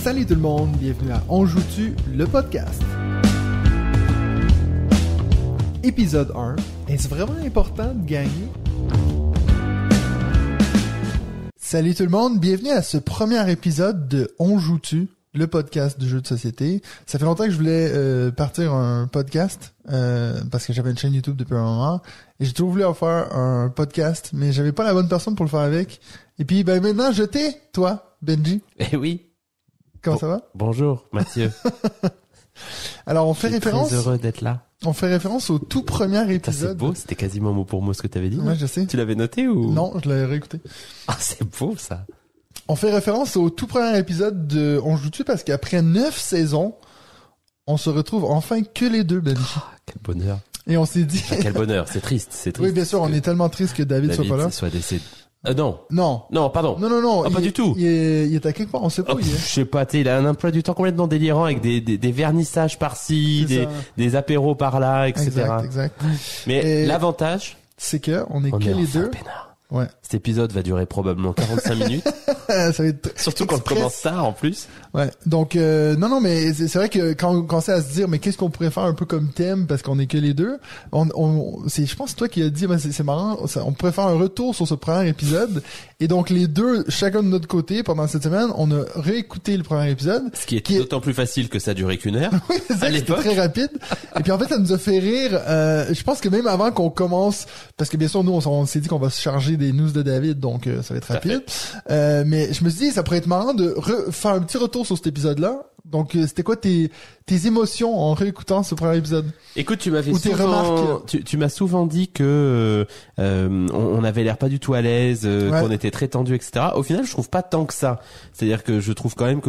Salut tout le monde, bienvenue à On Joue-tu, le podcast. Épisode 1, est-ce vraiment important de gagner? Salut tout le monde, bienvenue à ce premier épisode de On Joue-tu, le podcast de jeux de société. Ça fait longtemps que je voulais partir un podcast, parce que j'avais une chaîne YouTube depuis un moment, et j'ai toujours voulu en faire un podcast, mais j'avais pas la bonne personne pour le faire avec. Et puis ben maintenant, je t'ai, toi, Benji. Eh oui. Comment ça va? Bonjour, Mathieu. Alors, on fait Je suis référence. très heureux d'être là. On fait référence au tout premier Ça, épisode. c'est beau, c'était quasiment mot pour mot ce que tu avais dit. Ouais, je sais. Tu l'avais noté ou? Non, je l'avais réécouté. Ah, c'est beau, ça. On fait référence au tout premier épisode de On Joue-tu parce qu'après 9 saisons, on se retrouve enfin que les deux, Benji. Ah, quel bonheur. Et on s'est dit... Enfin, quel bonheur, c'est triste, c'est triste. Oui, bien sûr, on est tellement triste que David soit pas là. soit décédé. Non. Non. Non, pardon. Non. Ah, pas du tout. Il est à quelque part, on sait pas où il Je est. sais pas, tu sais, il a un emploi du temps complètement délirant avec des vernissages par-ci, C'est ça. des apéros par-là, etc. Exact. Mais Et- l'avantage, C'est que on est on que est les enfin deux. peinard. Ouais. Cet épisode va durer probablement 45 minutes. Ça va être Surtout quand on express. commence tard, en plus. Ouais. Donc non, mais c'est vrai que quand on commençait à se dire mais qu'est-ce qu'on pourrait faire un peu comme thème parce qu'on est que les deux, c'est je pense que c'est toi qui as dit ben, c'est marrant, on pourrait faire un retour sur ce premier épisode et donc les deux chacun de notre côté pendant cette semaine, on a réécouté le premier épisode. Ce qui est d'autant plus facile que ça durait qu'une heure. Oui, c'est ça, À c'était l'époque. très rapide. Et puis en fait, ça nous a fait rire. Je pense que même avant qu'on commence, parce que bien sûr, nous, on s'est dit qu'on va se charger des news de David, donc ça va être Tout à rapide. Mais je me suis dit, ça pourrait être marrant de faire un petit retour sur cet épisode-là. Donc, c'était quoi tes émotions en réécoutant ce premier épisode? Écoute, tu m'avais Ou tes souvent, remarques. tu m'as souvent dit que on avait l'air pas du tout à l'aise, Ouais. qu'on était très tendu, etc. Au final, je trouve pas tant que ça. C'est-à-dire que je trouve quand même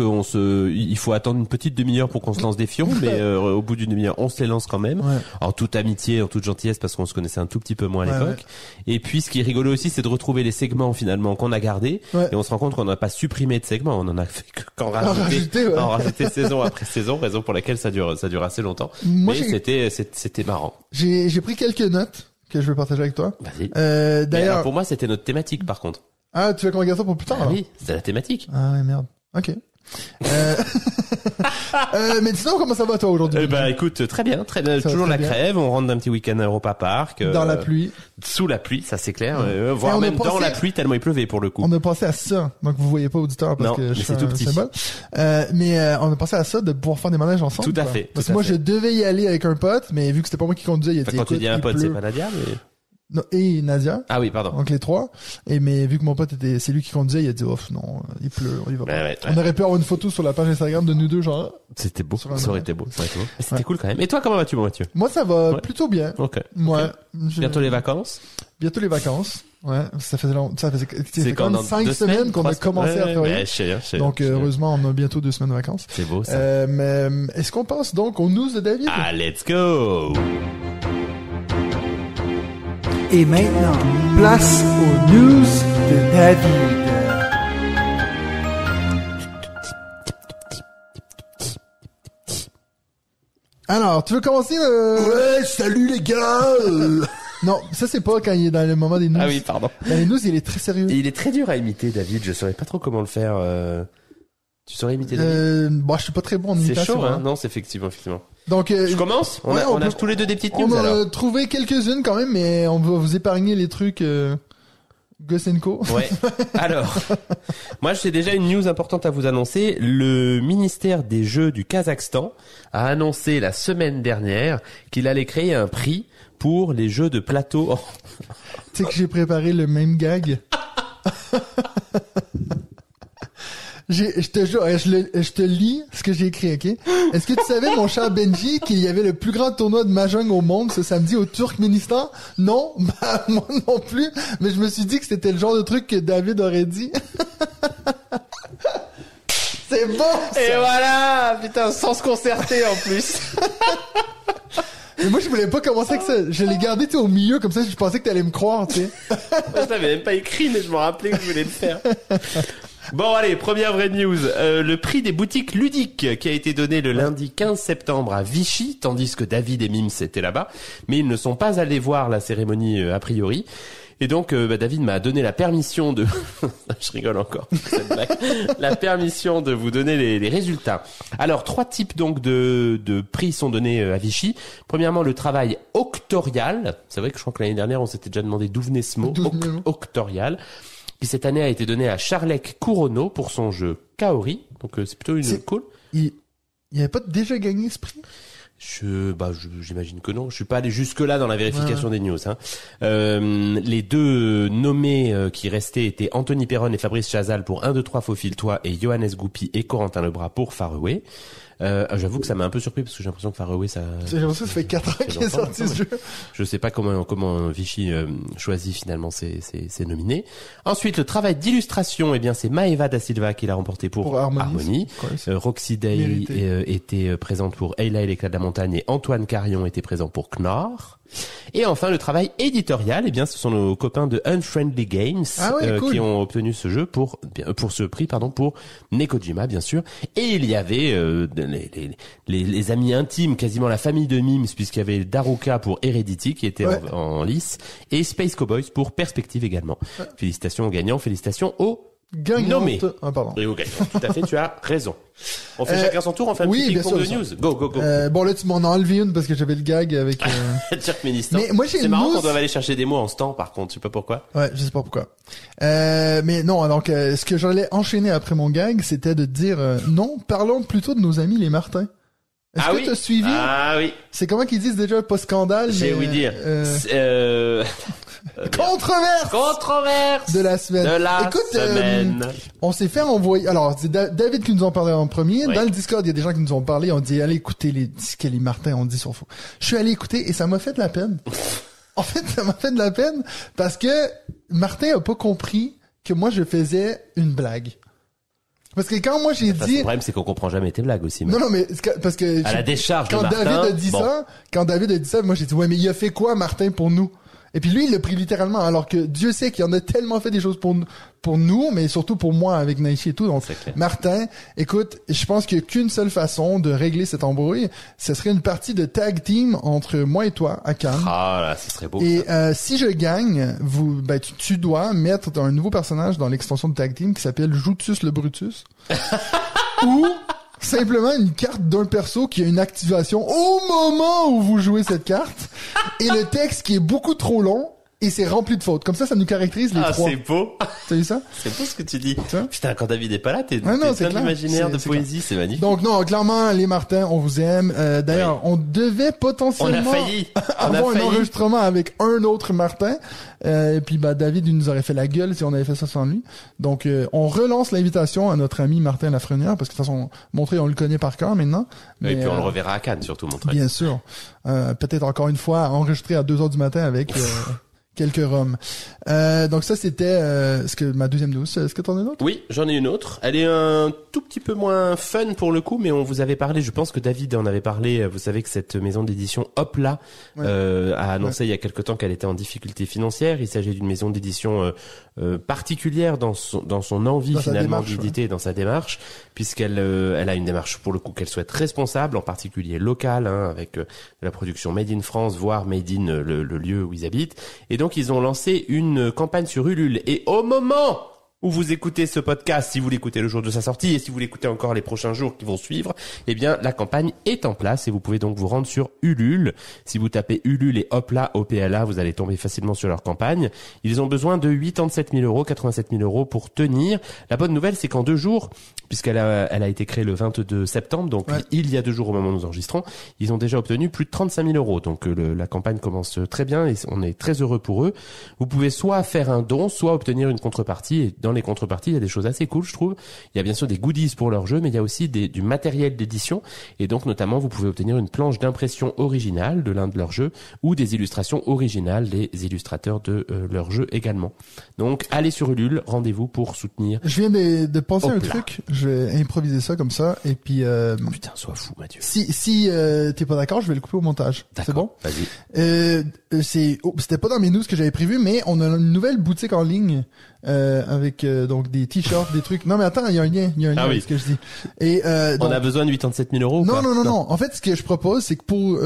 il faut attendre une petite demi-heure pour qu'on se lance des fions, mais au bout d'une demi-heure, on se les lance quand même, Ouais. en toute amitié, en toute gentillesse, parce qu'on se connaissait un tout petit peu moins à Ouais, l'époque. Et puis, ce qui est rigolo aussi, c'est de retrouver les segments finalement qu'on a gardés, Ouais. et on se rend compte qu'on n'a pas supprimé de segments, on en a fait qu'en rajouter, ouais. en rajouter saison après saison, raison pour laquelle ça dure assez longtemps. Moi, Mais c'était marrant. j'ai pris quelques notes que je vais partager avec toi. Vas-y. Mais alors, D'ailleurs, pour moi, c'était notre thématique, par contre. ah, tu veux qu'on regarde ça pour plus tard? Ah alors? oui, c'était la thématique. Ah ouais, merde. Ok. Mais sinon, comment ça va toi aujourd'hui? Eh ben, écoute, très bien. Ça va Toujours très la bien. crève. On rentre d'un petit week-end à Europa Park. Dans la pluie. Sous la pluie, ça c'est clair. Et Voire on a même dans passé- la pluie, tellement il pleuvait pour le coup. On a passé à ça. Donc, vous voyez pas auditeur parce Non, que mais je c'est fais tout un petit. symbole. Mais on a passé à ça de pouvoir faire des manèges ensemble. Tout à quoi. fait, Parce tout que à moi, fait. je devais y aller avec un pote, mais vu que c'était pas moi qui conduisais, il a Enfin, dit, quand tu écoute, dis un il pote, pleut. c'est pas Nadia, mais... Non, et Nadia. Ah oui, pardon. Donc les trois. Mais vu que mon pote c'est lui qui conduisait, il a dit, off, non, il pleut, on y va pas. Ouais. On aurait pu avoir une photo sur la page Instagram de nous deux, genre. C'était beau. Sur un Ça aurait moment. été beau. Ça aurait été beau. Mais C'était Ouais. cool quand même. Et toi, comment vas-tu, mon Mathieu? Moi, ça va Ouais. plutôt bien. Ok. Ouais. Ok. Bientôt les vacances. Bientôt les vacances. Ouais. Ça faisait C'est quand même dans 5 2 semaines qu'on a commencé à travailler. Ouais, je sais. Donc, heureusement, on a bientôt 2 semaines de vacances. C'est beau, ça. Mais est-ce qu'on passe donc aux news de David? Ah, let's go! Et maintenant, place aux news de David. Alors, tu veux commencer Ouais, salut les gars. Non, ça c'est pas quand il est dans le moment des news. Ah oui, pardon. Dans les news, il est très sérieux. Et il est très dur à imiter, David. Je saurais pas trop comment le faire. Tu saurais imiter David? Bon, je suis pas très bon en C'est imitation. chaud, hein? Non, c'est effectivement. Donc, Je commence? On ouais, a peut- tous les deux des petites on news, a alors. trouvé quelques-unes quand même, mais on va vous épargner les trucs Gus & Co. Ouais. Alors, moi, j'ai déjà une news importante à vous annoncer. Le ministère des Jeux du Kazakhstan a annoncé la semaine dernière qu'il allait créer un prix pour les jeux de plateau. Oh, Tu sais que j'ai préparé le même gag. Je te jure, je te lis ce que j'ai écrit, ok? Est-ce que tu savais, mon cher Benji, qu'il y avait le plus grand tournoi de Mahjong au monde ce samedi au Turkménistan? Non, bah, moi non plus, mais je me suis dit que c'était le genre de truc que David aurait dit. C'est bon, ça! et voilà! Putain, sans se concerter, en plus. Mais moi, je voulais pas commencer avec ça. Je l'ai gardé, tu sais, au milieu, comme ça, je pensais que t'allais me croire, tu sais. Je l'avais même pas écrit, mais je me rappelais que je voulais le faire. Bon, allez, première vraie news. Le prix des boutiques ludiques qui a été donné le lundi 15 septembre à Vichy, tandis que David et Mims étaient là-bas, mais ils ne sont pas allés voir la cérémonie a priori. Et donc, David m'a donné la permission de, je rigole encore, cette blague. La permission de vous donner les résultats. Alors, 3 types donc de prix sont donnés à Vichy. Premièrement, le travail octorial. C'est vrai que je crois que l'année dernière, on s'était déjà demandé d'où venait ce mot, octorial. Qui cette année a été donné à Charlec Couronneau pour son jeu Kaori. Donc, c'est plutôt cool. Il avait pas déjà gagné ce prix? J'imagine que non. Je suis pas allé jusque là dans la vérification des news. Les 2 nommés qui restaient étaient Anthony Perron et Fabrice Chazal pour 1, 2, 3 Faufile-toi et Johannes Goupy et Corentin Lebras pour Far Away. J'avoue que ça m'a un peu surpris parce que j'ai l'impression que Far Away j'ai l'impression que ça fait 4 ans qu'il est sorti ce jeu. Je sais pas comment Vichy choisit finalement ses nominés. Ensuite, le travail d'illustration, eh bien c'est Maeva da Silva qui l'a remporté pour Harmonie. Roxy Day était présente pour Ayla et l'éclat de la montagne et Antoine Carion était présent pour Knorr. Et enfin, le travail éditorial, eh bien, ce sont nos copains de Unfriendly Games cool. Qui ont obtenu ce jeu pour ce prix, pour Nekojima, bien sûr. Et il y avait les amis intimes, quasiment la famille de Mims, puisqu'il y avait Daruka pour Heredity qui était en lice, et Space Cowboys pour Perspective également. Félicitations aux gagnants, félicitations aux nommés. Et aux gagnants. Tout à fait, tu as raison. On fait chacun son tour, on fait un petit ping-pong de news. Go. Bon, là, tu m'en as enlevé une parce que j'avais le gag avec, Mais moi, c'est marrant qu'on doive aller chercher des mots en ce temps, par contre. Je sais pas pourquoi. Ouais, je sais pas pourquoi. Mais non, donc, ce que j'allais enchaîner après mon gag, c'était de dire, non, parlons plutôt de nos amis les Martins. Est-ce que t'as suivi? Ah oui. C'est comment qu'ils disent déjà, pas scandale, j'ai ouï dire. Controverse de la semaine. Écoute, on s'est fait envoyer. Alors, c'est David qui nous en parlait en premier. Dans le Discord, il y a des gens qui nous ont parlé. On dit allez écouter ce que les Martins ont dit sur faux. Je suis allé écouter et ça m'a fait de la peine. En fait, ça m'a fait de la peine parce que Martin a pas compris que moi je faisais une blague. Parce que quand moi j'ai dit... Le problème, c'est qu'on comprend jamais tes blagues aussi. Non, mais parce que... À la décharge quand de Martin... Quand David a dit ça, moi j'ai dit, ouais, mais il a fait quoi, Martin, pour nous? Et puis lui, il l'a pris littéralement, alors que Dieu sait qu'il en a tellement fait des choses pour nous, mais surtout pour moi avec Naichi et tout. Donc, Martin, écoute, je pense qu'il n'y a qu'une seule façon de régler cette embrouille. Ce serait une partie de tag team entre moi et toi à Cannes. Ah là, ce serait beau. Et si je gagne, tu dois mettre un nouveau personnage dans l'extension de tag team qui s'appelle Joutus le Brutus. Ou simplement une carte d'un perso qui a une activation au moment où vous jouez cette carte et le texte qui est beaucoup trop long et c'est rempli de fautes. Comme ça nous caractérise les trois. Ah, c'est beau. T'as vu ça? C'est beau ce que tu dis. Putain, quand David est pas là, t'es plein d'imaginaire, de poésie, c'est magnifique. Donc non, clairement, les Martins, on vous aime. D'ailleurs, on devait potentiellement avoir un enregistrement avec un autre Martin. Et puis David, il nous aurait fait la gueule si on avait fait ça sans lui. Donc on relance l'invitation à notre ami Martin Lafrenière, parce que de toute façon, Montreuil, on le connaît par cœur maintenant. Et puis on le reverra à Cannes, surtout, Montreuil. Bien sûr. Peut-être encore une fois enregistré à 2h du matin avec quelques roms. Donc ça, c'était ma deuxième news. Est-ce que t'en as une autre? Oui, j'en ai une autre. Elle est un tout petit peu moins fun pour le coup, mais on vous avait parlé, je pense que David en avait parlé, vous savez que cette maison d'édition Hopla a annoncé il y a quelque temps qu'elle était en difficulté financière. Il s'agit d'une maison d'édition particulière dans son envie finalement d'éditer, dans sa démarche, puisqu'elle a une démarche pour le coup qu'elle souhaite responsable, en particulier locale, avec de la production made in France, voire made in le lieu où ils habitent. Et donc ils ont lancé une campagne sur Ulule. Et au moment où vous écoutez ce podcast, si vous l'écoutez le jour de sa sortie et si vous l'écoutez encore les prochains jours qui vont suivre, eh bien la campagne est en place et vous pouvez donc vous rendre sur Ulule. Si vous tapez Ulule et Hopla, OPLA, vous allez tomber facilement sur leur campagne. Ils ont besoin de 87 000 €, 87 000 € pour tenir. La bonne nouvelle, c'est qu'en 2 jours, puisqu'elle a été créée le 22 septembre, donc il y a 2 jours au moment où nous enregistrons, ils ont déjà obtenu plus de 35 000 €. Donc la campagne commence très bien et on est très heureux pour eux. Vous pouvez soit faire un don, soit obtenir une contrepartie. Et dans les contreparties, il y a des choses assez cool, je trouve. Il y a bien sûr des goodies pour leur jeu, mais il y a aussi du matériel d'édition. Et donc, notamment, vous pouvez obtenir une planche d'impression originale de l'un de leurs jeux ou des illustrations originales des illustrateurs de leur jeu également. Donc, allez sur Ulule, rendez-vous pour soutenir. Je viens de penser à un truc. Je vais improviser ça comme ça. Et puis, putain, sois fou, Mathieu. Si t'es pas d'accord, je vais le couper au montage. C'est bon? Vas-y. C'était pas dans mes news que j'avais prévu, mais on a une nouvelle boutique en ligne avec donc des t-shirts, des trucs. Non mais attends, il y a un lien avec ce que je dis. Et on a besoin de 87 000 € ou non. En fait, ce que je propose, c'est que pour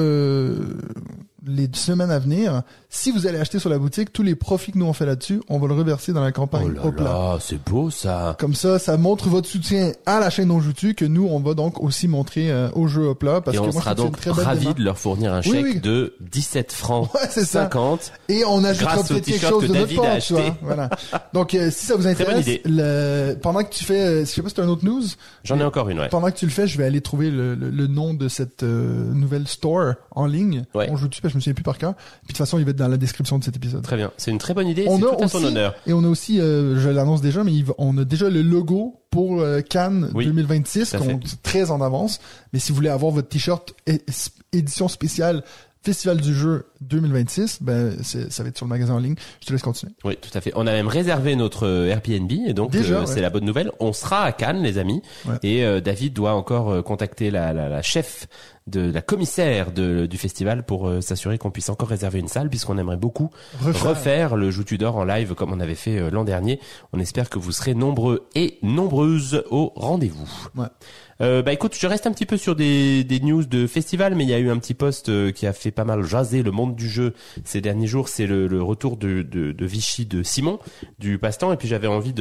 les semaines à venir, si vous allez acheter sur la boutique, tous les profits que nous on fait là-dessus, on va le reverser dans la campagne Oh là là, c'est beau ça. Comme ça montre votre soutien à la chaîne On Joue-tu, que nous on va donc aussi montrer au jeu Hopla, parce Et que on moi sera je trouve donc que c'est une très belle ravis démarche. de leur fournir un chèque Oui. de 17 francs Ouais, c'est ça. 50. Et on ajoutera Grâce au peut-être quelque t-shirt chose que de notre David a part, tu vois. acheté. Voilà. Donc si ça vous bonne intéresse, idée. pendant que tu fais, je sais pas si t'as une autre news. J'en ai encore une, ouais. Pendant que tu le fais, je vais aller trouver le nom de cette nouvelle store en ligne. Ouais. On Joue-tu, parce que je me souviens plus par cœur. Puis de toute façon, il va être dans la description de cet épisode. Très bien. C'est une très bonne idée. On C'est a tout à aussi, ton honneur. et on a aussi, je l'annonce déjà, mais on a déjà le logo pour Cannes Oui, 2026, tout à qu'on fait. est très en avance. Mais si vous voulez avoir votre t-shirt édition spéciale Festival du jeu 2026, ben ça va être sur le magasin en ligne. Je te laisse continuer. Oui, tout à fait. On a même réservé notre Airbnb et donc Déjà, ouais. c'est la bonne nouvelle. On sera à Cannes, les amis. Ouais. Et David doit encore contacter la chef de la commissaire du festival pour s'assurer qu'on puisse encore réserver une salle, puisqu'on aimerait beaucoup refaire le Joues-tu d'or en live comme on avait fait l'an dernier. On espère que vous serez nombreux et nombreuses au rendez-vous. Ouais. Bah écoute, je reste un petit peu sur des news de festival, mais il y a eu un petit post qui a fait pas mal jaser le monde du jeu ces derniers jours. C'est le retour de Vichy de Simon du Passe-Temps, et puis j'avais envie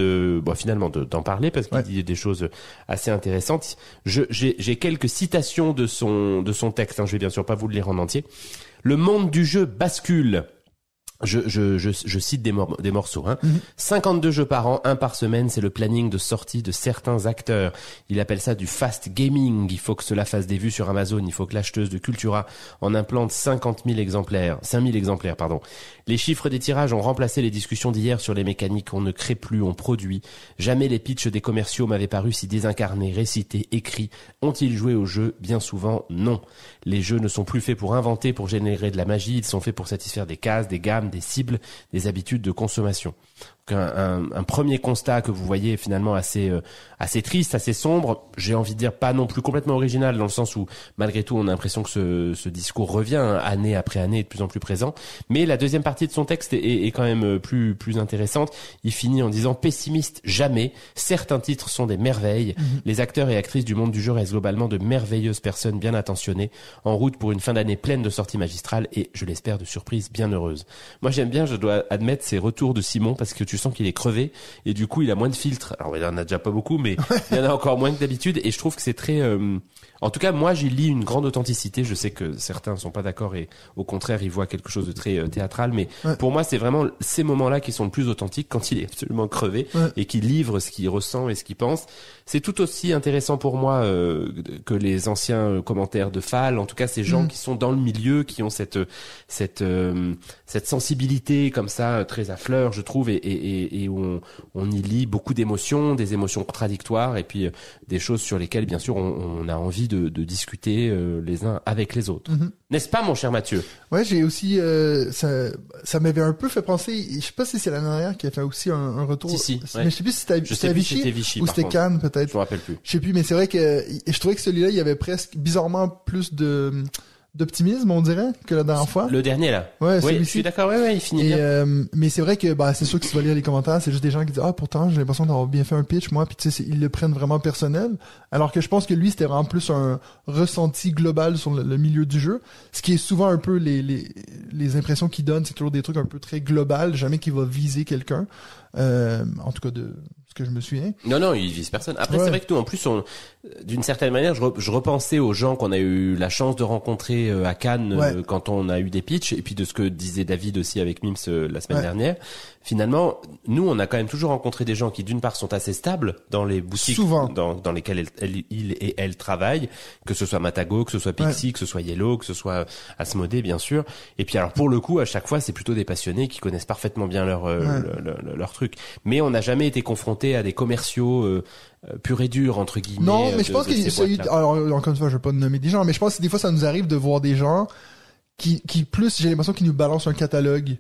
finalement d'en parler parce qu'il dit des choses assez intéressantes. J'ai quelques citations de son texte, hein. Je vais bien sûr pas vous le lire en entier. Le monde du jeu bascule. Je cite des morceaux, hein. 52 jeux par an, un par semaine, c'est le planning de sortie de certains acteurs. Il appelle ça du fast gaming. Il faut que cela fasse des vues sur Amazon. Il faut que l'acheteuse de Cultura en implante 5 000 exemplaires, pardon. Les chiffres des tirages ont remplacé les discussions d'hier sur les mécaniques. On ne crée plus, on produit. Jamais les pitchs des commerciaux m'avaient paru si désincarnés, récités, écrits. Ont-ils joué au jeu? Bien souvent, non. Les jeux ne sont plus faits pour inventer, pour générer de la magie. Ils sont faits pour satisfaire des cases, des gammes, des cibles, des habitudes de consommation. Un premier constat que vous voyez finalement assez triste, assez sombre, j'ai envie de dire pas non plus complètement original, dans le sens où malgré tout on a l'impression que ce discours revient année après année, de plus en plus présent. Mais la deuxième partie de son texte est quand même plus intéressante. Il finit en disant: pessimiste jamais, certains titres sont des merveilles. Les acteurs et actrices du monde du jeu restent globalement de merveilleuses personnes bien intentionnées, en route pour une fin d'année pleine de sorties magistrales et, je l'espère, de surprises bien heureuses. Moi j'aime bien, je dois admettre, ces retours de Simon, parce que tu sens qu'il est crevé et du coup il a moins de filtres. Alors il en a déjà pas beaucoup, mais il y en a encore moins que d'habitude, et je trouve que c'est très en tout cas moi j'y lis une grande authenticité. Je sais que certains sont pas d'accord et au contraire ils voient quelque chose de très théâtral, mais pour moi c'est vraiment ces moments-là qui sont le plus authentiques, quand il est absolument crevé et qu'il livre ce qu'il ressent et ce qu'il pense. C'est tout aussi intéressant pour moi que les anciens commentaires de Fall, en tout cas ces gens qui sont dans le milieu, qui ont cette sensibilité comme ça très à fleur, je trouve, et où on y lit beaucoup d'émotions, des émotions contradictoires, et puis des choses sur lesquelles bien sûr on a envie de discuter les uns avec les autres. N'est-ce pas, mon cher Mathieu? Ouais, j'ai aussi ça m'avait un peu fait penser, je sais pas si c'est l'année dernière qui a fait aussi un retour. Si, mais je sais plus si c'était Vichy ou c'était Cannes peut-être. Je me rappelle plus. Je sais plus, mais c'est vrai que je trouvais que celui-là, il y avait presque bizarrement plus d'optimisme, on dirait, que la dernière fois. Le dernier là. Ouais, oui, celui-ci. je suis d'accord. Ouais, il finit bien. Mais c'est vrai que c'est sûr que si tu vas lire les commentaires, c'est juste des gens qui disent pourtant j'ai l'impression d'avoir bien fait un pitch moi, puis tu sais ils le prennent vraiment personnel, alors que je pense que lui c'était vraiment plus un ressenti global sur le milieu du jeu, ce qui est souvent un peu les impressions qu'il donne, c'est toujours des trucs un peu très global, jamais qu'il va viser quelqu'un, en tout cas de ce que je me souviens. Non, il vise personne. Après, c'est vrai que nous, en plus, d'une certaine manière, je repensais aux gens qu'on a eu la chance de rencontrer à Cannes quand on a eu des pitchs, et puis de ce que disait David aussi avec Mims la semaine dernière. Finalement, nous, on a quand même toujours rencontré des gens qui, d'une part, sont assez stables dans les boutiques dans lesquelles il et elle travaillent, que ce soit Matago, que ce soit Pixie, que ce soit Yellow, que ce soit Asmodée, bien sûr. Et puis, alors, pour le coup, à chaque fois, c'est plutôt des passionnés qui connaissent parfaitement bien leur truc. Mais on n'a jamais été confrontés à des commerciaux pur et dur, entre guillemets. Non, mais je pense que alors encore une fois, je vais pas nommer des gens, mais je pense que des fois ça nous arrive de voir des gens qui plus, j'ai l'impression qu'ils nous balancent un catalogue.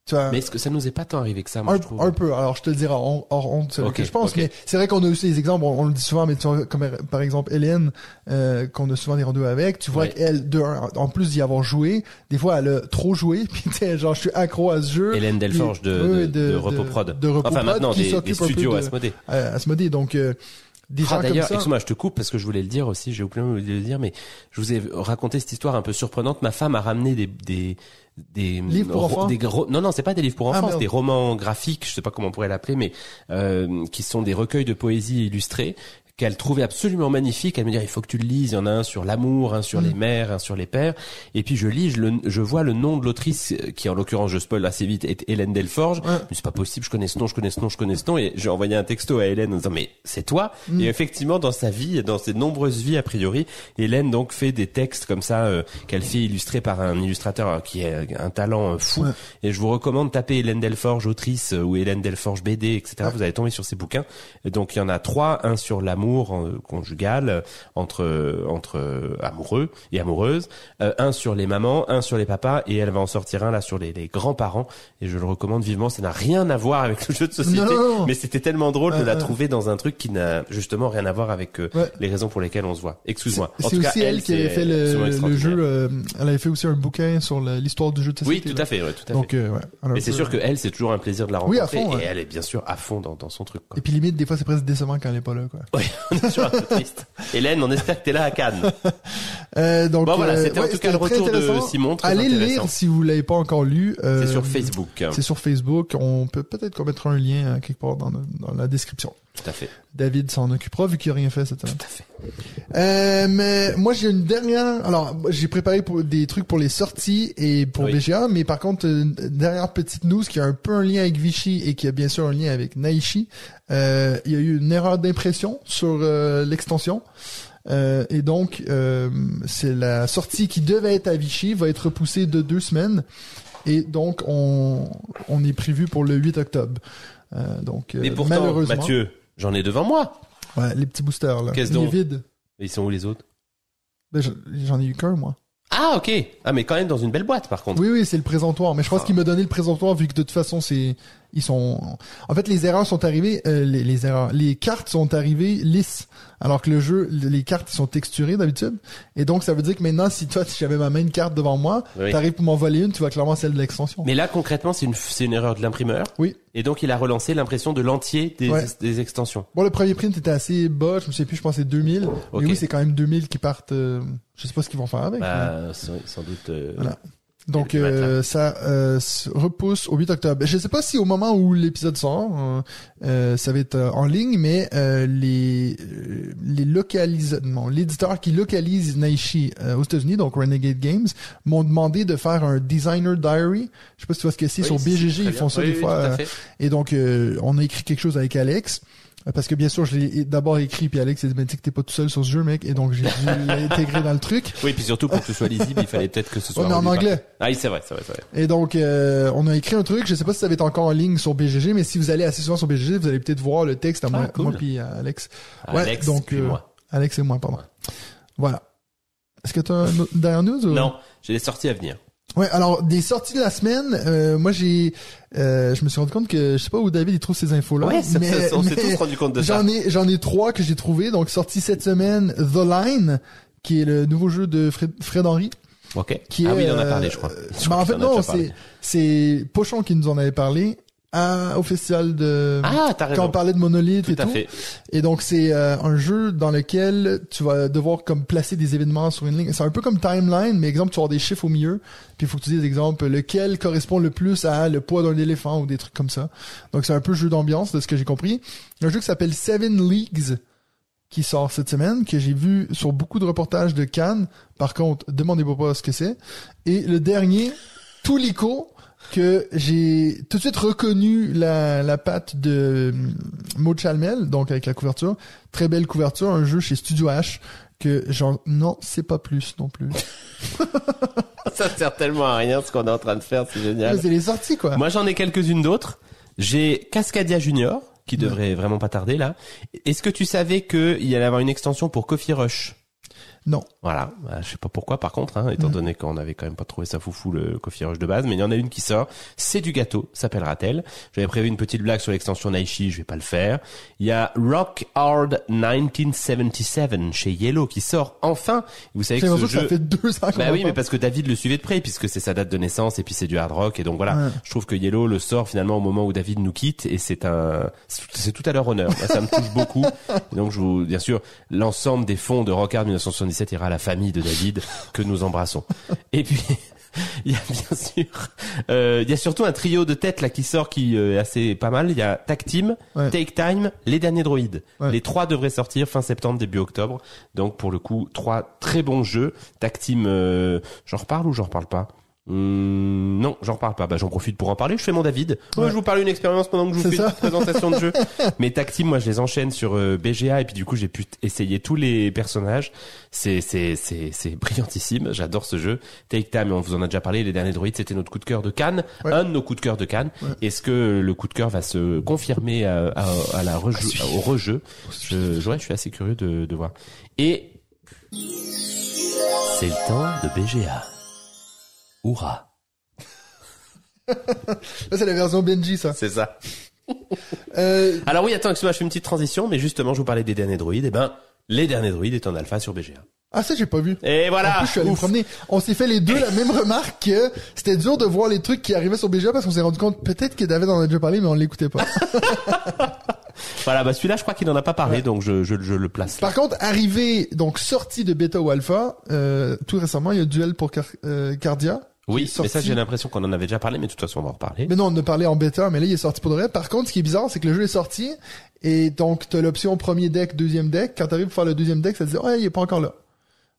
Tu vois, mais est-ce que ça nous est pas tant arrivé que ça, moi, je trouve? Un peu. Alors, je te le dirai hors honte, je pense, mais c'est vrai qu'on a aussi des exemples, on le dit souvent, mais tu vois, comme par exemple Hélène, qu'on a souvent des rendez-vous avec, tu vois qu'elle, en plus d'y avoir joué, des fois, elle a trop joué, puis genre, je suis accro à ce jeu. Hélène Delforge de Repos Prod. De Repos Prod, maintenant, qui des s'occupe studios un peu Asmodée. Asmodée, donc, des gens comme d'ailleurs, ça. excuse-moi, je te coupe parce que je voulais le dire aussi, j'ai oublié de le dire, mais je vous ai raconté cette histoire un peu surprenante. Ma femme a ramené des Livres pour enfants? Non, c'est pas des livres pour enfants, merde. c'est des romans graphiques, je sais pas comment on pourrait l'appeler, mais qui sont des recueils de poésie illustrés qu'elle trouvait absolument magnifique. Elle me dit, il faut que tu le lises. Il y en a un sur l'amour, un sur les mères, un sur les pères. Et puis je lis, je vois le nom de l'autrice, qui en l'occurrence, je spoil assez vite, est Hélène Delforge. Ouais. Mais c'est pas possible, je connais ce nom. Et j'ai envoyé un texto à Hélène en disant, mais c'est toi? Et effectivement, dans sa vie, dans ses nombreuses vies a priori, Hélène donc fait des textes comme ça, qu'elle fait illustrer par un illustrateur qui est un talent fou. Ouais. Et je vous recommande de taper Hélène Delforge autrice ou Hélène Delforge BD, etc. Ouais. Vous allez tomber sur ces bouquins. Et donc il y en a 3, un sur l'amour conjugal entre amoureux et amoureuses, un sur les mamans, un sur les papas, et elle va en sortir un là sur les grands-parents, et je le recommande vivement. Ça n'a rien à voir avec le jeu de société, Non. mais c'était tellement drôle de la Ouais. trouver dans un truc qui n'a justement rien à voir avec Ouais. les raisons pour lesquelles on se voit. Excuse-moi. En C'est tout cas, aussi elle qui avait fait absolument le extraordinaire. jeu. Elle avait fait aussi un bouquin sur l'histoire du jeu de Oui, société. tout là. à fait, ouais, tout à Donc, fait. ouais. elle a Mais un c'est peu- sûr que elle, c'est toujours un plaisir de la Oui, à rencontrer, fond, ouais. et elle est bien sûr à fond dans son truc, quoi. Et puis limite, des fois, c'est presque décevant quand elle est pas là, quoi. Oui, on est toujours un peu triste. Hélène, on espère que t'es là à Cannes. Donc, Bon, voilà, c'était en ouais, tout cas le très retour de intéressant. Simon, très Allez le intéressant. lire si vous l'avez pas encore lu. C'est sur Facebook. C'est sur Facebook. On peut peut-être qu'on mettra un lien quelque part dans la description. Tout à fait. David s'en occupera vu qu'il a rien fait cette semaine. Tout à fait. Mais moi j'ai une dernière. Alors j'ai préparé pour des trucs pour les sorties et pour Oui. VGA, mais par contre une dernière petite news qui a un peu un lien avec Vichy et qui a bien sûr un lien avec Naishi. Il y a eu une erreur d'impression sur l'extension. Et donc c'est la sortie qui devait être à Vichy va être repoussée de 2 semaines. Et donc on est prévu pour le 8 octobre. Donc Mais pourtant, malheureusement, Mathieu, j'en ai devant moi. ouais, les petits boosters là, Qu'est-ce il est donc vide. Et ils sont où les autres? Ben, j'en ai eu qu'un moi. Ah, ok. Ah, mais quand même dans une belle boîte, par contre. Oui, c'est le présentoir. Mais je pense qu'il m'a donné le présentoir vu que de toute façon, ils sont, en fait, les erreurs sont arrivées, les cartes sont arrivées lisses. Alors que le jeu, les cartes, ils sont texturées d'habitude. Et donc, ça veut dire que maintenant, si j'avais ma main carte devant moi, Oui. t'arrives pour m'en voler une, tu vois clairement celle de l'extension. Mais là, concrètement, c'est une erreur de l'imprimeur. Oui. Et donc, il a relancé l'impression de l'entier Ouais. des extensions. Bon, le premier print était assez bas, je me sais plus, je pense que c'est 2000. Ok. Mais oui, c'est quand même 2000 qui partent, je sais pas ce qu'ils vont faire avec. mais- Bah, sans doute. Voilà. Donc le matin. ça se repousse au 8 octobre. Je sais pas si au moment où l'épisode sort, ça va être en ligne, mais l'éditeur qui localise Naishi aux États-Unis, donc Renegade Games, m'ont demandé de faire un designer diary. Je sais pas si tu vois ce que c'est Oui, sur c'est BGG, très ils bien. font ça Oui, des oui, fois. tout à fait. Et donc on a écrit quelque chose avec Alex. Parce que bien sûr, je l'ai d'abord écrit, puis Alex s'est dit, ben, tu sais que t'es pas tout seul sur ce jeu, mec, et donc j'ai dû l'intégrer dans le truc. Oui, puis surtout pour que ce soit lisible, il fallait peut-être que ce soit. Ouais, mais en relu par- anglais. Ah oui, c'est vrai. Et donc, on a écrit un truc, je sais pas si ça va être encore en ligne sur BGG, mais si vous allez assez souvent sur BGG, vous allez peut-être voir le texte à moi, cool. moi puis à Alex. Ouais, Alex, donc, puis moi. Alex et moi, pardon. Voilà. Est-ce que t'as une dernière news? Ou... Non, j'ai les sorties à venir. Ouais, alors, des sorties de la semaine, moi je me suis rendu compte que, je sais pas où David il trouve ces infos-là. Ouais, on s'est mais tous rendu compte de ça. J'en ai 3 que j'ai trouvé, donc sorti cette semaine, The Line, qui est le nouveau jeu de Fred Henry. Ok. Qui Ah est, oui, il en a parlé, je crois. Ben, en fait, qu'il en a non, déjà parlé. c'est Pochon qui nous en avait parlé au festival de... Ah, t'as quand raison. on parlait de Monolith et Tout à tout. fait. Et donc, c'est un jeu dans lequel tu vas devoir comme placer des événements sur une ligne. C'est un peu comme Timeline, mais exemple, tu vas avoir des chiffres au milieu. Puis il faut que tu dises, exemple, lequel correspond le plus à le poids d'un éléphant ou des trucs comme ça. Donc, c'est un peu jeu d'ambiance, de ce que j'ai compris. Un jeu qui s'appelle Seven Leagues, qui sort cette semaine, que j'ai vu sur beaucoup de reportages de Cannes. Par contre, demandez-moi pas ce que c'est. Et le dernier, Toulico, que j'ai tout de suite reconnu la patte de Maud Chalmel, donc avec la couverture. Très belle couverture, un jeu chez Studio H, que non, c'est pas plus non plus. Ça sert tellement à rien ce qu'on est en train de faire, c'est génial. Mais c'est les sorties, quoi. Moi, j'en ai quelques-unes d'autres. J'ai Cascadia Junior, qui devrait vraiment pas tarder, là. Est-ce que tu savais qu'il y allait avoir une extension pour Coffee Rush? Non. Voilà, je sais pas pourquoi par contre, hein, étant donné qu'on avait quand même pas trouvé ça foufou le Coffee Rush de base, mais il y en a une qui sort, c'est du gâteau, s'appellera-t-elle. J'avais prévu une petite blague sur l'extension Naishi, je vais pas le faire. Il y a Rock Hard 1977 chez Yellow qui sort enfin. Vous savez que ce jeu... ça fait 2 ans qu'on Bah oui, en mais parce que David le suivait de près, puisque c'est sa date de naissance et puis c'est du hard rock, et donc voilà. Ouais. Je trouve que Yellow le sort finalement au moment où David nous quitte, et c'est tout à leur honneur. Moi, ça me touche beaucoup. Et donc bien sûr, l'ensemble des fonds de Rock Hard 1977 ira à la famille de David, que nous embrassons. Et puis, il y a bien sûr, il y a surtout un trio de têtes là qui sort qui est assez pas mal. Il y a Tag Team, Ouais. Take Time, Les Derniers Droïdes. Ouais. Les 3 devraient sortir fin septembre, début octobre. Donc pour le coup, 3 très bons jeux. Tag Team, j'en reparle ou j'en reparle pas? Non, j'en reparle pas. Bah, j'en profite pour en parler. Je fais mon David. Moi, Ouais. je vous parle une expérience pendant que je vous C'est fais ça. une présentation de jeu. Mais Tag Team, moi, je les enchaîne sur BGA, et puis du coup, j'ai pu essayer tous les personnages. C'est brillantissime. J'adore ce jeu. Take Time, on vous en a déjà parlé. Les Derniers Droïdes, c'était notre coup de cœur de Cannes. Ouais. Un de nos coups de cœur de Cannes. Ouais. Est-ce que le coup de cœur va se confirmer au rejeu? Je suis assez curieux de voir. Et c'est le temps de BGA. Hourra. Là, c'est la version Benji, ça. C'est ça. Euh, Alors oui, attends, excuse-moi, je fais une petite transition, mais justement, je vous parlais des Derniers Droïdes. Eh ben, les Derniers Droïdes est en alpha sur BGA. Ah, ça, j'ai pas vu. Et En voilà. plus, je suis allé me Ouf. promener. On s'est fait les deux la même remarque que c'était dur de voir les trucs qui arrivaient sur BGA parce qu'on s'est rendu compte peut-être que David en a déjà parlé, mais on l'écoutait pas. Voilà, bah celui-là, je crois qu'il en a pas parlé, Ouais. donc je le place là. Par contre, arrivé, donc sorti de bêta ou alpha, tout récemment, il y a Duel pour Cardia. Oui, qui est mais ça, sorti. j'ai l'impression qu'on en avait déjà parlé, mais de toute façon, on va en reparler. Mais non, on en a parlé en bêta, mais là, il est sorti pour de vrai. Par contre, ce qui est bizarre, c'est que le jeu est sorti, et donc, t'as l'option premier deck, deuxième deck. Quand t'arrives pour faire le deuxième deck, ça te dit, ouais, il est pas encore là.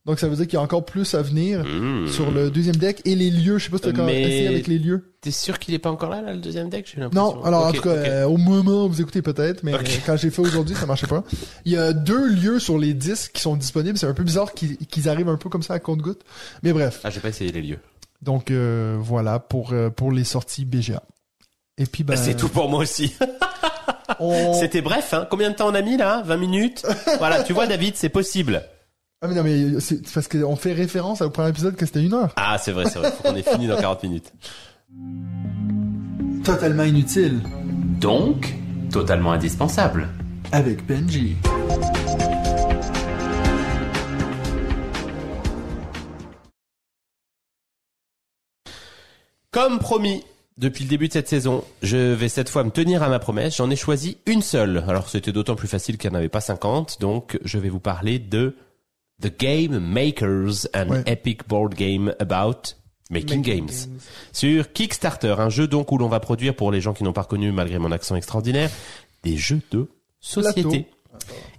Donc, ça veut dire qu'il y a encore plus à venir sur le deuxième deck, et les lieux, je sais pas si t'as encore Mais- essayé avec les lieux. T'es sûr qu'il est pas encore là, le deuxième deck? J'ai l'impression. Non, alors, en Ok, tout cas, ok. au moment où vous écoutez peut-être, mais Ok. quand j'ai fait aujourd'hui, ça marchait pas. Il y a 2 lieux sur les 10 qui sont disponibles. C'est un peu bizarre qu'ils arrivent un peu comme ça à compte-gouttes. Mais bref. Ah, j'ai pas essayé les lieux. Donc, voilà, pour les sorties BGA. Et puis, ben, C'est tout pour moi aussi. on- C'était bref, hein. Combien de temps on a mis, là? 20 minutes? Voilà, tu vois, David, c'est possible. Ah, mais non, mais c'est parce qu'on fait référence au premier épisode que c'était 1 heure. Ah, c'est vrai. Faut qu'on ait fini dans 40 minutes. Totalement inutile. Donc, totalement indispensable. Avec Benji. Comme promis, depuis le début de cette saison, je vais cette fois me tenir à ma promesse. J'en ai choisi une seule. Alors, c'était d'autant plus facile qu'il n'y en avait pas 50. Donc, je vais vous parler de The Game Makers, an Ouais. epic board game about making games. Sur Kickstarter, un jeu donc où l'on va produire, pour les gens qui n'ont pas reconnu malgré mon accent extraordinaire, des jeux de société. Plateau.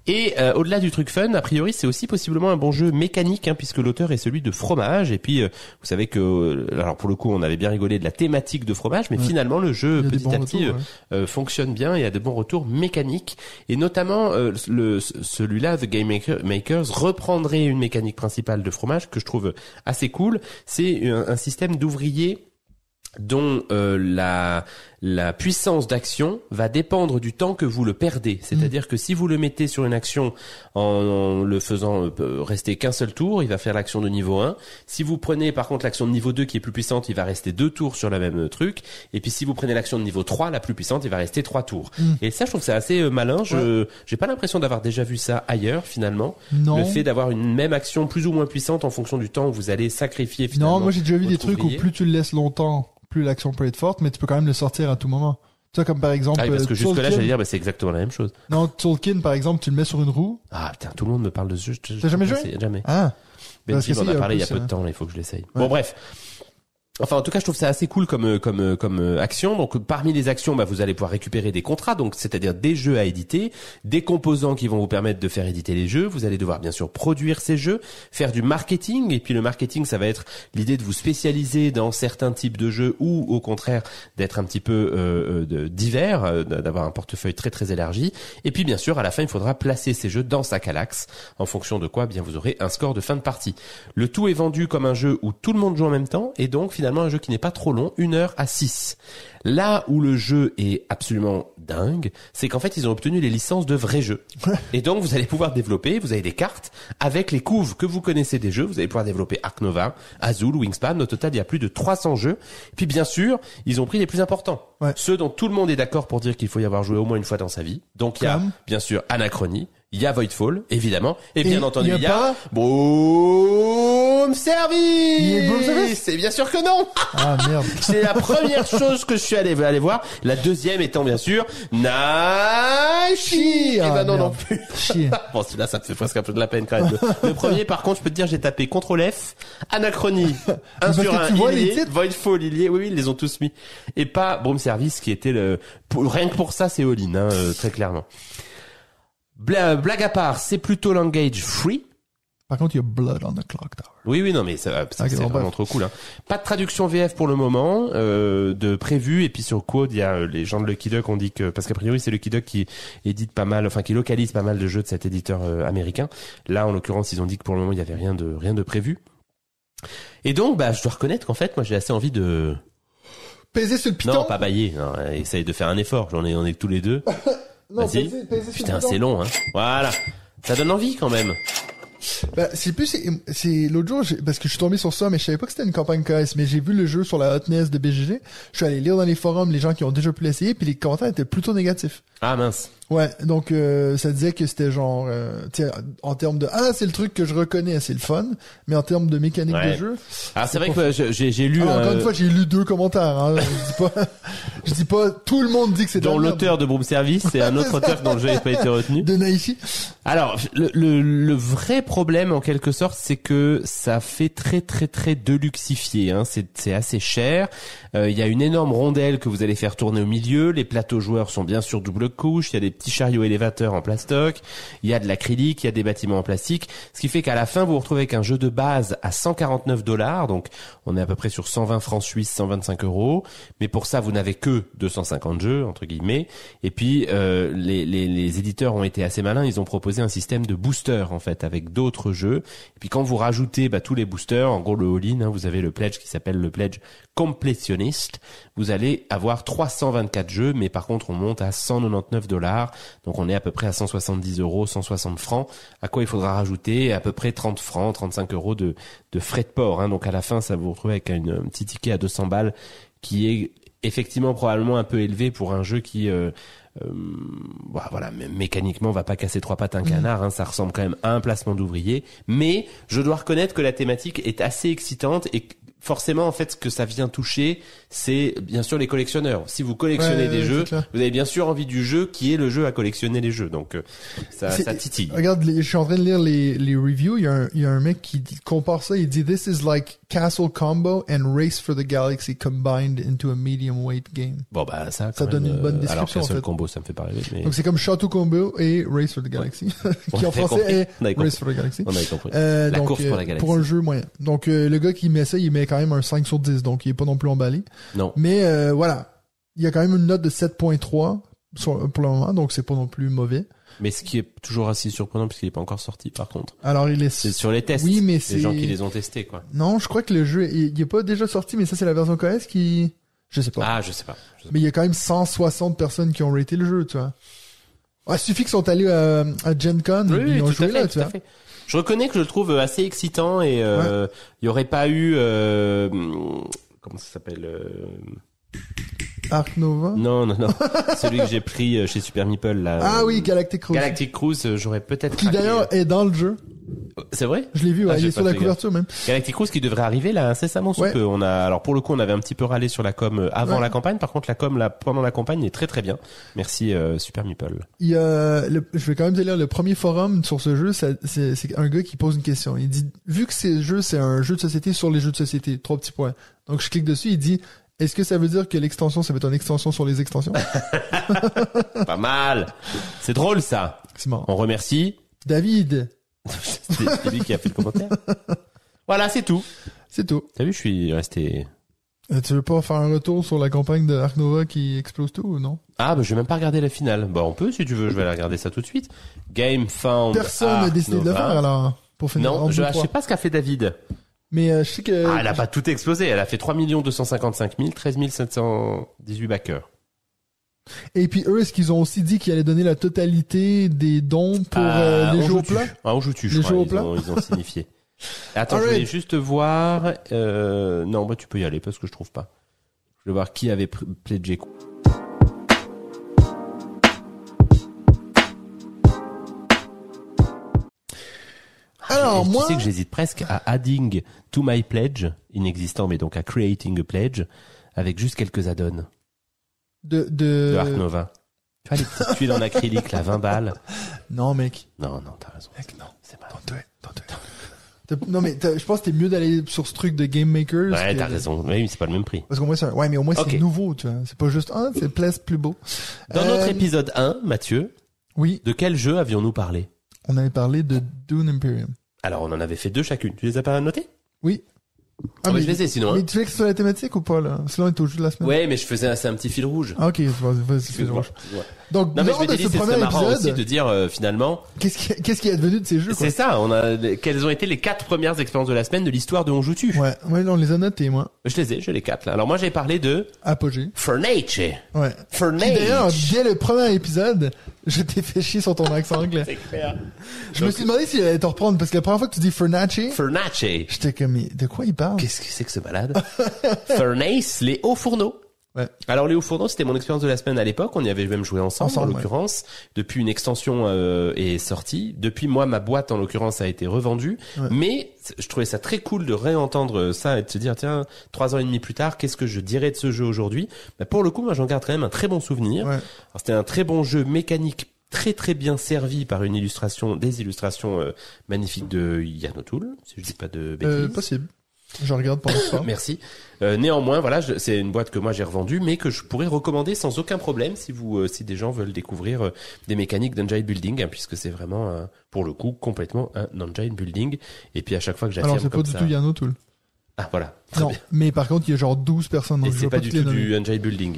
Et au-delà du truc fun, a priori, c'est aussi possiblement un bon jeu mécanique, hein, puisque l'auteur est celui de Fromage. Et puis, vous savez que, alors pour le coup, on avait bien rigolé de la thématique de Fromage, mais Ouais. finalement, le jeu, Il y a des petit bons à petit, retours, ouais. fonctionne bien et a de bons retours mécaniques. Et notamment, celui-là, The Game Makers, reprendrait une mécanique principale de Fromage que je trouve assez cool. C'est un système d'ouvriers dont la puissance d'action va dépendre du temps que vous le perdez. C'est-à-dire que si vous le mettez sur une action en le faisant rester qu'un seul tour, il va faire l'action de niveau 1. Si vous prenez par contre l'action de niveau 2 qui est plus puissante, il va rester 2 tours sur le même truc. Et puis si vous prenez l'action de niveau 3, la plus puissante, il va rester 3 tours. Et ça, je trouve que c'est assez malin. J'ai pas l'impression d'avoir déjà vu ça ailleurs finalement. Non. Le fait d'avoir une même action plus ou moins puissante en fonction du temps où vous allez sacrifier finalement. Non, moi j'ai déjà vu des votre trucs où ouvrier. plus tu le laisses longtemps, plus l'action peut être forte, mais tu peux quand même le sortir à tout moment. Tu vois, comme par exemple... Ah oui, parce que jusque-là, Toolkin. j'allais dire, bah, c'est exactement la même chose. Non, Toolkin, par exemple, tu le mets sur une roue. Ah, putain, tout le monde me parle de ce jeu. T'as jamais joué? Jamais. Ah. Parce Benji que m'en si, a en parlé il y a plus, peu de temps, là, il faut que je l'essaye. Ouais. Bon, bref. Enfin, en tout cas, je trouve ça assez cool comme action. Donc, parmi les actions, bah, vous allez pouvoir récupérer des contrats, donc c'est-à-dire des jeux à éditer, des composants qui vont vous permettre de faire éditer les jeux. Vous allez devoir bien sûr produire ces jeux, faire du marketing. Et puis le marketing, ça va être l'idée de vous spécialiser dans certains types de jeux ou au contraire d'être un petit peu divers, d'avoir un portefeuille très très élargi. Et puis bien sûr, à la fin, il faudra placer ces jeux dans sa calaxe, en fonction de quoi, bien vous aurez un score de fin de partie. Le tout est vendu comme un jeu où tout le monde joue en même temps, et donc finalement finalement un jeu qui n'est pas trop long, 1 heure à 6. Là où le jeu est absolument dingue, c'est qu'en fait ils ont obtenu les licences de vrais jeux. Et donc vous allez pouvoir développer, vous avez des cartes avec les couves que vous connaissez des jeux, vous allez pouvoir développer Ark Nova, Azul, Wingspan, au total il y a plus de 300 jeux. Et puis bien sûr, ils ont pris les plus importants. Ouais. Ceux dont tout le monde est d'accord pour dire qu'il faut y avoir joué au moins une fois dans sa vie. Donc il y a Comme bien sûr Anachronie, il y a Voidfall, évidemment, et bien entendu il y a pas Broom Service. Il y a Broom Service C'est bien sûr que non. Ah merde. C'est la première chose que je suis allé voir. La deuxième étant bien sûr Naishi. Et Ah, ben non merde. non plus. Chier. Bon, celui-là, ça me fait presque un peu de la peine quand même. Le premier, par contre, je peux te dire, j'ai tapé CTRL F, Anachronie, 1 Parce sur que 1, tu vois il y les est, titres. Voidfall, il y est, oui, ils les ont tous mis. Et pas Broom Service, qui était rien que pour ça, c'est all-in, hein, très clairement. Blague à part, c'est plutôt Langage Free. Par contre, il y a Blood on the Clock Tower. Oui, non, mais c'est bon, vraiment trop cool. Hein. Pas de traduction VF pour le moment, de prévu. Et puis sur Code, il y a les gens de Lucky Duck ont dit que, parce qu'a priori c'est Lucky Duck qui édite pas mal, enfin qui localise pas mal de jeux de cet éditeur américain. Là, en l'occurrence, ils ont dit que pour le moment il y avait rien de prévu. Et donc, je dois reconnaître qu'en fait, moi, j'ai assez envie de. Peser sur le piton. Non, pas bailler. Non, essaye de faire un effort. On est tous les deux. Non, Vas-y. peser sur Putain, le piton. c'est long, hein. Voilà. Ça donne envie quand même. C'est l'autre jour, parce que je suis tombé sur ça, mais je savais pas que c'était une campagne KS, mais j'ai vu le jeu sur la hotness de BGG. Je suis allé lire dans les forums les gens qui ont déjà pu l'essayer, puis les commentaires étaient plutôt négatifs. Ah mince. Ouais, donc ça disait que c'était genre, tu sais, en termes de c'est le truc que je reconnais, c'est le fun, mais en termes de mécanique Ouais. de jeu. Alors c'est vrai que j'ai lu. Encore une fois, j'ai lu 2 commentaires. Hein, je dis pas, tout le monde dit que c'est de la dont merde. l'auteur de Broom Service et un autre auteur dont le jeu n'a pas été retenu. De Naishi. Alors, le vrai problème, en quelque sorte, c'est que ça fait très, très, très deluxifié, hein. C'est assez cher. Il y a une énorme rondelle que vous allez faire tourner au milieu. Les plateaux joueurs sont bien sûr double couche. Il y a des petits chariots élévateurs en plastoc. Il y a de l'acrylique. Il y a des bâtiments en plastique. Ce qui fait qu'à la fin, vous vous retrouvez avec un jeu de base à $149. Donc, on est à peu près sur 120 francs suisses, 125 €. Mais pour ça, vous n'avez que 250 jeux, entre guillemets. Et puis, les éditeurs ont été assez malins. Ils ont proposé un système de booster, en fait, avec d'autres jeux. Et puis, quand vous rajoutez tous les boosters, en gros, le all-in, hein, vous avez le pledge qui s'appelle le pledge complétionniste. Vous allez avoir 324 jeux, mais par contre, on monte à $199. Donc, on est à peu près à 170 €, 160 francs. À quoi il faudra rajouter à peu près 30 francs, 35 € de frais de port, hein. Donc, à la fin, ça vous retrouve avec un petit ticket à 200 balles qui est effectivement probablement un peu élevé pour un jeu qui voilà, mécaniquement va pas casser 3 pattes un canard, hein, ça ressemble quand même à un placement d'ouvrier, mais je dois reconnaître que la thématique est assez excitante et forcément en fait ce que ça vient toucher, c'est bien sûr les collectionneurs. Si vous collectionnez des jeux, vous avez bien sûr envie du jeu qui est le jeu à collectionner les jeux, donc ça titille. Regarde, je suis en train de lire les reviews, il y a un mec qui compare ça, il dit "This is like Castle Combo and Race for the Galaxy combined into a medium weight game." Bon ça donne une bonne description. Alors en fait. combo ça me fait pas rêver, mais donc c'est comme Château Combo et Race for the Galaxy, qui en français est Race for the Galaxy. On avait compris. La course pour la galaxie. Pour un jeu moyen. Donc le gars qui met ça, il met quand même un 5 sur 10, donc il est pas non plus emballé. Non. Mais voilà, il y a quand même une note de 7.3 pour le moment, donc c'est pas non plus mauvais. Mais ce qui est toujours assez surprenant puisqu'il est pas encore sorti par contre. Alors c'est sur les tests. Oui, mais les gens qui les ont testés quoi. Non, je crois que le jeu il est pas déjà sorti, mais ça c'est la version KS qui je sais pas. Ah, je sais pas. Mais il y a quand même 160 personnes qui ont raté le jeu, tu vois. Il suffit qu'ils sont allés à Gen Con, ils ont joué là, tu vois. Je reconnais que je le trouve assez excitant et il y aurait pas eu comment ça s'appelle Ark Nova. Non. Celui que j'ai pris chez Super Meeple là. Ah oui, Galactic Cruise. Galactic Cruise, j'aurais peut-être qui d'ailleurs est dans le jeu. C'est vrai? Je l'ai vu, il est sur la couverture même. Galactic Cruise qui devrait arriver là incessamment sous peu. Alors pour le coup, on avait un petit peu râlé sur la com avant la campagne. Par contre, la com là pendant la campagne est très très bien. Merci Super Meeple. Il y a je vais quand même te lire le premier forum sur ce jeu, c'est un gars qui pose une question. Il dit vu que c'est un jeu de société sur les jeux de société, 3 petits points. Donc je clique dessus, il dit est-ce que ça veut dire que l'extension, ça va être une extension sur les extensions? Pas mal. C'est drôle, ça. C'est marrant. On remercie David. C'est lui qui a fait le commentaire. Voilà, c'est tout. C'est tout. T'as vu, je suis resté... Tu veux pas faire un retour sur la campagne de Ark Nova qui explose tout ou non? Je vais même pas regarder la finale. On peut, si tu veux, je vais aller regarder ça tout de suite. Game Found. Personne n'a décidé de le faire, alors, pour finir. Non, je sais pas ce qu'a fait David. Mais je sais que... Ah, elle a pas tout explosé. Elle a fait 3 255 000, 13 718 backers. Et puis eux, est-ce qu'ils ont aussi dit qu'ils allaient donner la totalité des dons pour les jeux au plat? On joue tu, je Les crois. jeux au plat? Ils ont signifié. Attends, je Alright. voulais juste voir... Non, bah tu peux y aller parce que je trouve pas. Je vais voir qui avait pledgé. Alors, Tu moi... sais que j'hésite presque à adding to my pledge, inexistant, mais donc à creating a pledge, avec juste quelques add-ons de Ark Nova. Tu vois les petites tuiles en acrylique, là, 20 balles. Non, mec. Non, t'as raison. Mec, non. C'est mal. Don't do it. Non, mais je pense que t'es mieux d'aller sur ce truc de Game Maker. Ouais, t'as raison. Oui, mais c'est pas le même prix. Parce qu'au moins, ouais, mais au moins, Ok. c'est nouveau, tu vois. C'est pas juste, c'est place plus beau. Dans notre épisode 1, Mathieu, Oui, de quel jeu avions-nous parlé? on avait parlé de Dune Imperium. Alors, on en avait fait 2 chacune. Tu les as pas notés? Oui. Mais je les ai sinon. Mais Hein. tu veux que ce soit la thématique ou pas, là? Sinon, on est au jeu de la semaine. Ouais, mais je faisais c'est un petit fil rouge. Ah, ok, vas-y, fais Excuse-moi. drôle. Donc, Non, mais je lors de m'étais dit, ce c'est premier marrant aussi épisode, de dire, finalement, qu'est-ce qui est devenu de ces jeux, quoi? c'est ça, quelles ont été les 4 premières expériences de la semaine de l'histoire de On Joue Tu? Ouais, on les a notés, moi. Je les ai, j'ai les 4 là. Alors moi, j'ai parlé de Apogée. Furnace. Ouais. Furnace. Puis d'ailleurs, dès le premier épisode, je t'ai fait chier sur ton accent anglais. C'est clair. Je me suis demandé s'il allait te reprendre, parce que la première fois que tu dis Furnace, Furnace. j'étais comme, mais de quoi il parle? Qu'est-ce que c'est que ce malade? Furnace, les hauts fourneaux. Ouais. Alors les hauts fourneaux, c'était mon expérience de la semaine à l'époque. On y avait même joué ensemble en ouais. l'occurrence. Depuis une extension est sortie. Depuis moi, ma boîte en l'occurrence a été revendue. Ouais. Mais je trouvais ça très cool de réentendre ça et de se dire tiens, 3 ans et demi plus tard, qu'est-ce que je dirais de ce jeu aujourd'hui? Bah, pour le coup, moi j'en garde quand même un très bon souvenir. Ouais. Alors, c'était un très bon jeu mécanique, très très bien servi par des illustrations magnifiques de Yann O'Toole, si je dis pas de bêtises. Possible. Je regarde pendant ce temps. Merci. Néanmoins, voilà, c'est une boîte que moi j'ai revendue, mais que je pourrais recommander sans aucun problème si des gens veulent découvrir des mécaniques d'engine building, hein, puisque c'est vraiment pour le coup complètement un engine building. Et puis à chaque fois que j'affirme Alors, c'est pas comme du ça, tout Yann O'Toole. ah voilà, très Non, bien. mais par contre, il y a genre 12 personnes, donc Et je c'est vais pas toutes du les tout nommer. du engine building.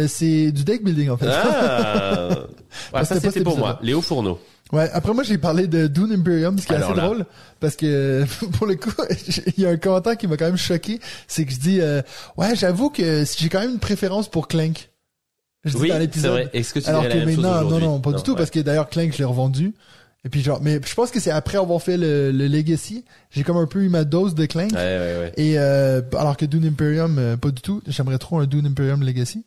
C'est du deck building, en fait. Ah, voilà, Parce que ça c'était pas c'était pour cet moi. épisode-là. Léo Fourneau. Ouais, après moi j'ai parlé de Dune Imperium, ce qui est Alors assez là. drôle, parce que pour le coup, il y a un commentaire qui m'a quand même choqué, c'est que je dis, ouais, j'avoue que j'ai quand même une préférence pour Clank. Je dis Oui, dans c'est l'épisode. vrai. Est-ce que tu Alors dirais que la même chose maintenant, non, aujourd'hui? non, pas du tout, ouais. parce que d'ailleurs Clank je l'ai revendu. Et puis genre, mais je pense que c'est après avoir fait le Legacy, j'ai comme un peu eu ma dose de Clank. Ouais. Et alors que Dune Imperium, pas du tout. J'aimerais trop un Dune Imperium Legacy.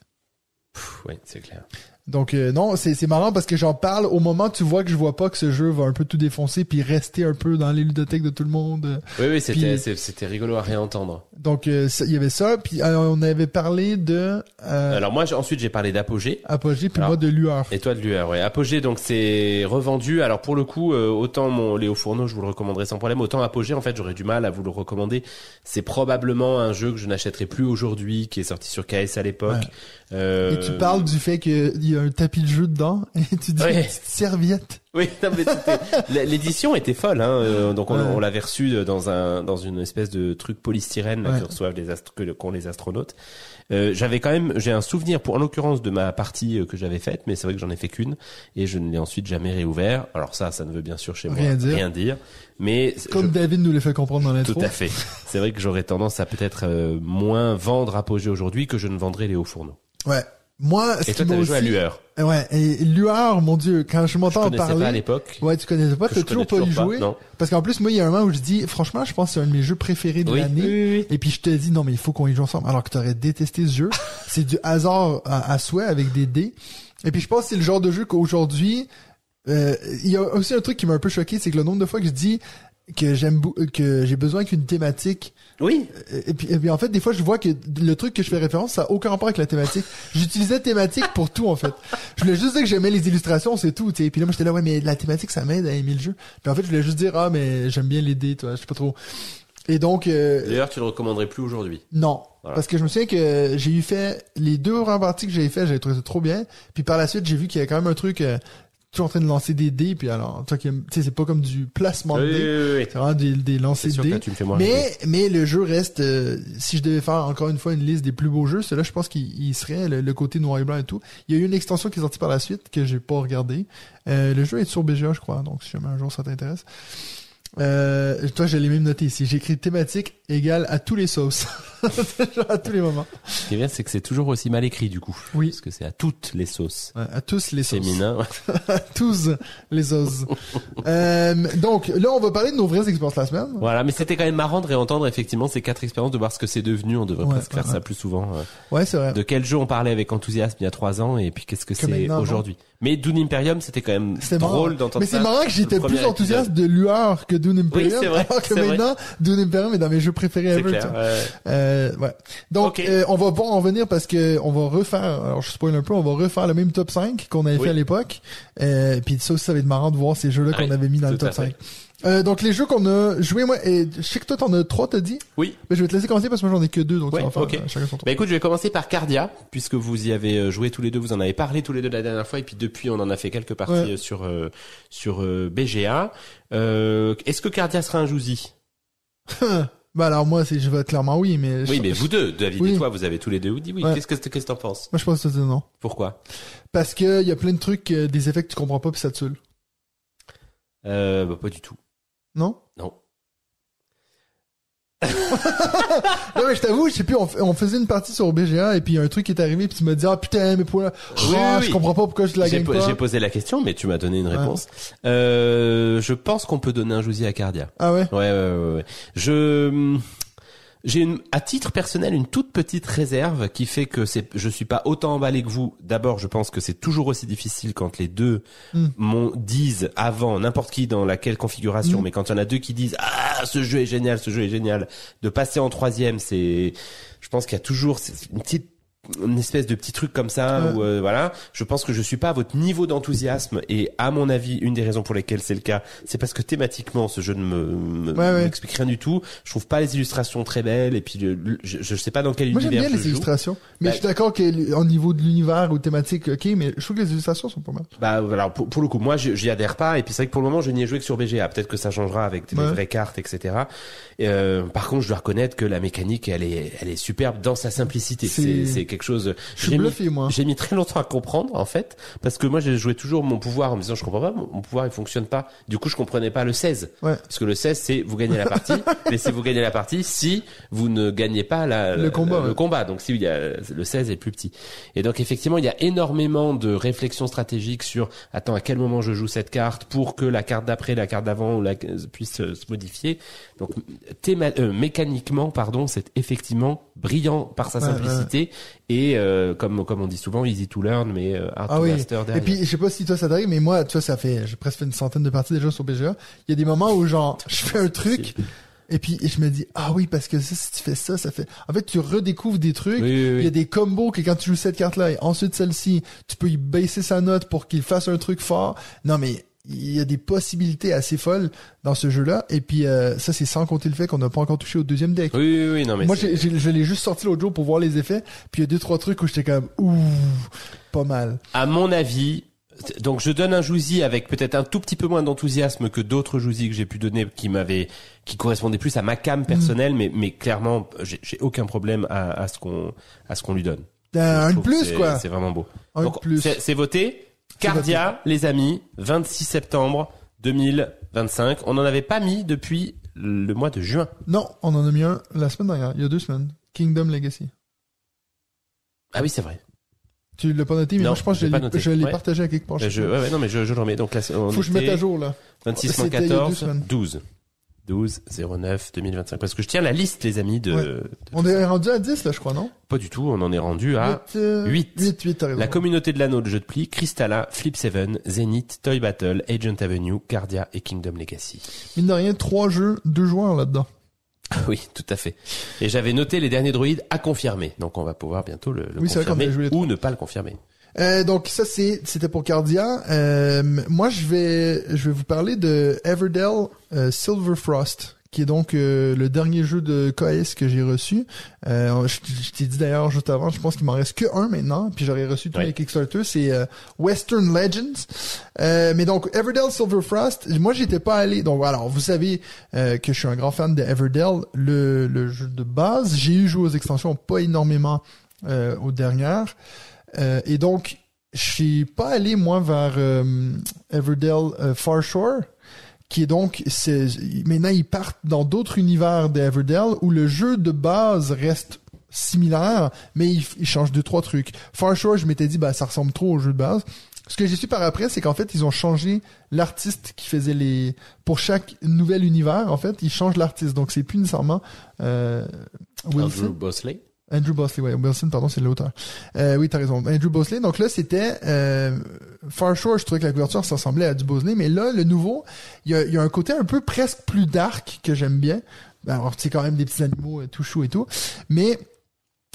Ouais, c'est clair. Donc non, c'est marrant parce que j'en parle au moment où tu vois que je vois pas que ce jeu va un peu tout défoncer puis rester un peu dans les ludothèques de tout le monde. Oui, c'était rigolo à réentendre. Donc il y avait ça, puis on avait parlé de Alors moi, ensuite j'ai parlé d'Apogée. Apogée, puis Alors, moi de Lueur. Et toi de l'UR, ouais. Apogée, donc c'est revendu. Alors pour le coup, autant mon Léo Fourneau, je vous le recommanderais sans problème. Autant Apogée, en fait, j'aurais du mal à vous le recommander. C'est probablement un jeu que je n'achèterai plus aujourd'hui, qui est sorti sur KS à l'époque. Et tu parles du fait qu'il y a un tapis de jeu dedans, et tu dis Ouais. une petite serviette. Oui, non, mais l'édition était folle, hein. Donc on l'avait reçu dans une espèce de truc polystyrène là, Ouais. que reçoivent qu'ont les astronautes. J'ai un souvenir en l'occurrence de ma partie que j'avais faite, mais c'est vrai que j'en ai fait qu'une et je ne l'ai ensuite jamais réouvert. Alors ça ne veut bien sûr chez moi Rien dire. Mais Comme David nous l'a fait comprendre dans l'intro. tout à fait. C'est vrai que j'aurais tendance à peut-être moins vendre Apogée aujourd'hui que je ne vendrais Léo Fourneau. Ouais. Moi, ce Et qui toi, m'a t'avais aussi... joué à Lueur. Ouais, et Lueur, mon Dieu, quand je Je m'entends en connaissais parler... pas à l'époque. Ouais, tu connaissais pas, Que t'as je toujours connais pas y toujours joué. pas, non. Parce qu'en plus, moi, il y a un moment où je dis, franchement, je pense que c'est un de mes jeux préférés de l'année. Oui. Et puis je te dis, non, mais il faut qu'on y joue ensemble. Alors que t'aurais détesté ce jeu. C'est du hasard à souhait avec des dés. Et puis je pense que c'est le genre de jeu qu'aujourd'hui, il y a aussi un truc qui m'a un peu choqué, c'est que le nombre de fois que je dis que que j'ai besoin qu'une thématique. Oui. Et puis en fait, des fois, je vois que le truc que je fais référence, ça a aucun rapport avec la thématique. J'utilisais thématique pour tout, en fait. Je voulais juste dire que j'aimais les illustrations, c'est tout, tu sais. Puis là, moi, j'étais là, ouais, mais la thématique, ça m'aide à aimer le jeu. Puis en fait, je voulais juste dire, mais j'aime bien les dés, toi, je sais pas trop. Et donc, D'ailleurs, tu le recommanderais plus aujourd'hui. non. Voilà. Parce que je me souviens que j'ai eu fait les 2 parties que j'avais fait, j'avais trouvé ça trop bien. Puis par la suite, j'ai vu qu'il y avait quand même un truc, toujours en train de lancer des dés, puis alors, tu sais, c'est pas comme du placement de dés. Oui. C'est vraiment des lancers C'est sûr de que dés. là, tu me fais moins rêver. Mais le jeu reste, si je devais faire encore une fois une liste des plus beaux jeux, celui-là, je pense qu'il serait le côté noir et blanc et tout. Il y a eu une extension qui est sortie par la suite que j'ai pas regardé. Le jeu est sur BGA, je crois, donc si jamais un jour ça t'intéresse. Toi, je l'ai même noté ici. J'ai écrit thématique égale à tous les sauces. Genre à tous les moments. Ce qui est bien, c'est que c'est toujours aussi mal écrit, du coup. Oui. Parce que c'est à toutes les sauces. Ouais, à tous les sauces. Féminin. À tous les sauces. Donc, là, on va parler de nos vraies expériences la semaine. Voilà, mais c'était quand même marrant de réentendre effectivement ces 4 expériences, de voir ce que c'est devenu. On devrait presque faire ouais. ça plus souvent. Ouais, c'est vrai. De quel jeu on parlait avec enthousiasme il y a 3 ans et puis qu'est-ce que c'est maintenant, aujourd'hui. Mais Dune Imperium, c'était quand même C'était drôle marrant. d'entendre Mais ça. c'est marrant que j'étais Le premier plus enthousiaste épisode. de Lueur que Dune Imperium. Oui, c'est vrai, Alors que c'est vrai. maintenant, Dune Imperium est dans mes jeux préférés C'est ever. clair. tu vois. Ouais. Donc, Ok. on va pas en revenir parce que on va refaire, alors je spoil un peu, on va refaire le même top 5 qu'on avait Oui. fait à l'époque. Puis ça aussi, ça va être marrant de voir ces jeux-là qu'on Oui, avait mis dans le tout à top fait. 5. Donc les jeux qu'on a joués, moi, et je sais que toi t'en as 3, t'as dit? Oui. Mais je vais te laisser commencer parce que moi j'en ai que 2, donc Ouais, ça va faire ok. chacun son tour. Bah écoute, je vais commencer par Cardia, puisque vous y avez joué tous les deux, vous en avez parlé tous les deux la dernière fois, et puis depuis on en a fait quelques parties Ouais. sur BGA. Est-ce que Cardia sera un Jouzy? Bah alors moi, je vais clairement oui, mais... Oui, mais vous deux, David Oui. et toi, vous avez tous les deux dit oui. Ouais. Qu'est-ce que t'en penses? Moi je pense que c'est non. Pourquoi? Parce que il y a plein de trucs, des effets que tu comprends pas puis ça te saoule. Bah, pas du tout. Non? Non. Non mais je t'avoue, je sais plus, on faisait une partie sur BGA et puis il y a un truc qui est arrivé puis tu m'as dit ah putain mais pourquoi Oui, je comprends pas pourquoi je la J'ai gagne pas. j'ai posé la question, mais tu m'as donné une réponse. Je pense qu'on peut donner un Jouzy à Cardia. Ah ouais. Ouais. J'ai à titre personnel une toute petite réserve qui fait que je suis pas autant emballé que vous. D'abord, je pense que c'est toujours aussi difficile quand les deux disent avant n'importe qui dans laquelle configuration, mais quand il y en a deux qui disent ce jeu est génial, de passer en troisième, je pense qu'il y a toujours une espèce de petit truc comme ça où voilà, je pense que je suis pas à votre niveau d'enthousiasme et à mon avis une des raisons pour lesquelles c'est le cas, c'est parce que thématiquement ce jeu ne m'explique rien du tout. Je trouve pas les illustrations très belles et puis je sais pas dans quel Moi j'aime univers bien je les joue. illustrations, mais Bah, je suis d'accord qu'au niveau de l'univers ou thématique, ok, mais je trouve que les illustrations sont pas mal. Bah alors pour le coup moi j'y adhère pas et puis c'est vrai que pour le moment je n'y ai joué que sur BGA. Peut-être que ça changera avec les vraies cartes etc. Par contre je dois reconnaître que la mécanique elle est superbe dans sa simplicité. C'est quelque chose. Je suis bluffé, moi. J'ai mis très longtemps à comprendre en fait parce que moi j'ai joué toujours mon pouvoir en me disant je comprends pas, mon pouvoir il fonctionne pas. Du coup je comprenais pas le 16 parce que le 16 c'est vous gagnez la partie laissez vous gagner la partie si vous ne gagnez pas le combat. Donc si il y a le 16 est plus petit. Et donc effectivement il y a énormément de réflexions stratégiques sur attends à quel moment je joue cette carte pour que la carte d'après, la carte d'avant puisse se modifier. Donc mécaniquement pardon c'est effectivement brillant par sa simplicité et comme on dit souvent easy to learn mais hard to master derrière. Et puis je sais pas si toi ça t'arrive mais moi tu vois j'ai presque fait une centaine de parties déjà sur BGA. Il y a des moments où genre je fais un truc et puis je me dis ah oui parce que ça, si tu fais ça fait en fait tu redécouvres des trucs. Oui. Il y a des combos que quand tu joues cette carte là et ensuite celle-ci tu peux y baisser sa note pour qu'il fasse un truc fort. Non mais il y a des possibilités assez folles dans ce jeu-là. Et puis ça, c'est sans compter le fait qu'on n'a pas encore touché au deuxième deck. Oui, non mais moi, je l'ai juste sorti l'autre jour pour voir les effets. Puis il y a 2-3 trucs où j'étais comme pas mal. À mon avis, donc je donne un Jouzy avec peut-être un tout petit peu moins d'enthousiasme que d'autres Jouzy que j'ai pu donner qui correspondaient plus à ma cam personnelle, mais clairement, j'ai aucun problème à ce qu'on lui donne. Un de plus, quoi. C'est vraiment beau. Un donc, de plus. C'est voté. Cardia, les amis, 26 septembre 2025. On n'en avait pas mis depuis le mois de juin. Non, on en a mis un la semaine dernière, il y a 2 semaines. Kingdom Legacy. Ah oui, c'est vrai. Tu l'as pas noté, mais non, moi je pense que je l'ai partagé à quelque part. Non, mais je le remets. Donc là, faut que je mette à jour, là. 26-14, 12-09-2025. Parce que je tiens la liste, les amis, on est rendu à 10, là, je crois, non? Pas du tout, on en est rendu à 8. 8, t'as raison. La communauté de l'anneau de jeu de pli, Crystalla, Flip 7, Zenith, Toy Battle, Agent Avenue, Cardia et Kingdom Legacy. Mine de rien, 3 jeux, 2 joueurs là-dedans. Oui, tout à fait. Et j'avais noté les derniers droïdes à confirmer. Donc on va pouvoir bientôt le confirmer ou ne pas le confirmer. Donc ça c'était pour Cardia. Moi je vais vous parler de Everdell Silverfrost, qui est donc le dernier jeu de KS que j'ai reçu. Je t'ai dit d'ailleurs juste avant, je pense qu'il m'en reste que un maintenant, puis j'aurais reçu tous les Kickstarter. C'est Western Legends. Mais donc Everdell Silverfrost, moi j'étais pas allé. Donc alors vous savez que je suis un grand fan de Everdell, le jeu de base. J'ai eu joué aux extensions, pas énormément aux dernières. Et donc, je suis pas allé, moi, vers Everdell Far Shore, qui est donc, maintenant ils partent dans d'autres univers d'Everdell où le jeu de base reste similaire, mais ils changent 2-3 trucs. Far Shore, je m'étais dit, ça ressemble trop au jeu de base. Ce que j'ai su par après, c'est qu'en fait, ils ont changé l'artiste qui faisait pour chaque nouvel univers, en fait, ils changent l'artiste. Donc, c'est plus nécessairement, Andrew Bosley. Andrew Bosley, ouais. Wilson, pardon, c'est l'auteur. Oui, t'as raison. Andrew Bosley. Donc là, c'était, Far Shore, je trouvais que la couverture, ça ressemblait à du Bosley. Mais là, le nouveau, il y a un côté un peu presque plus dark que j'aime bien. Alors, c'est quand même des petits animaux tout chauds et tout. Mais,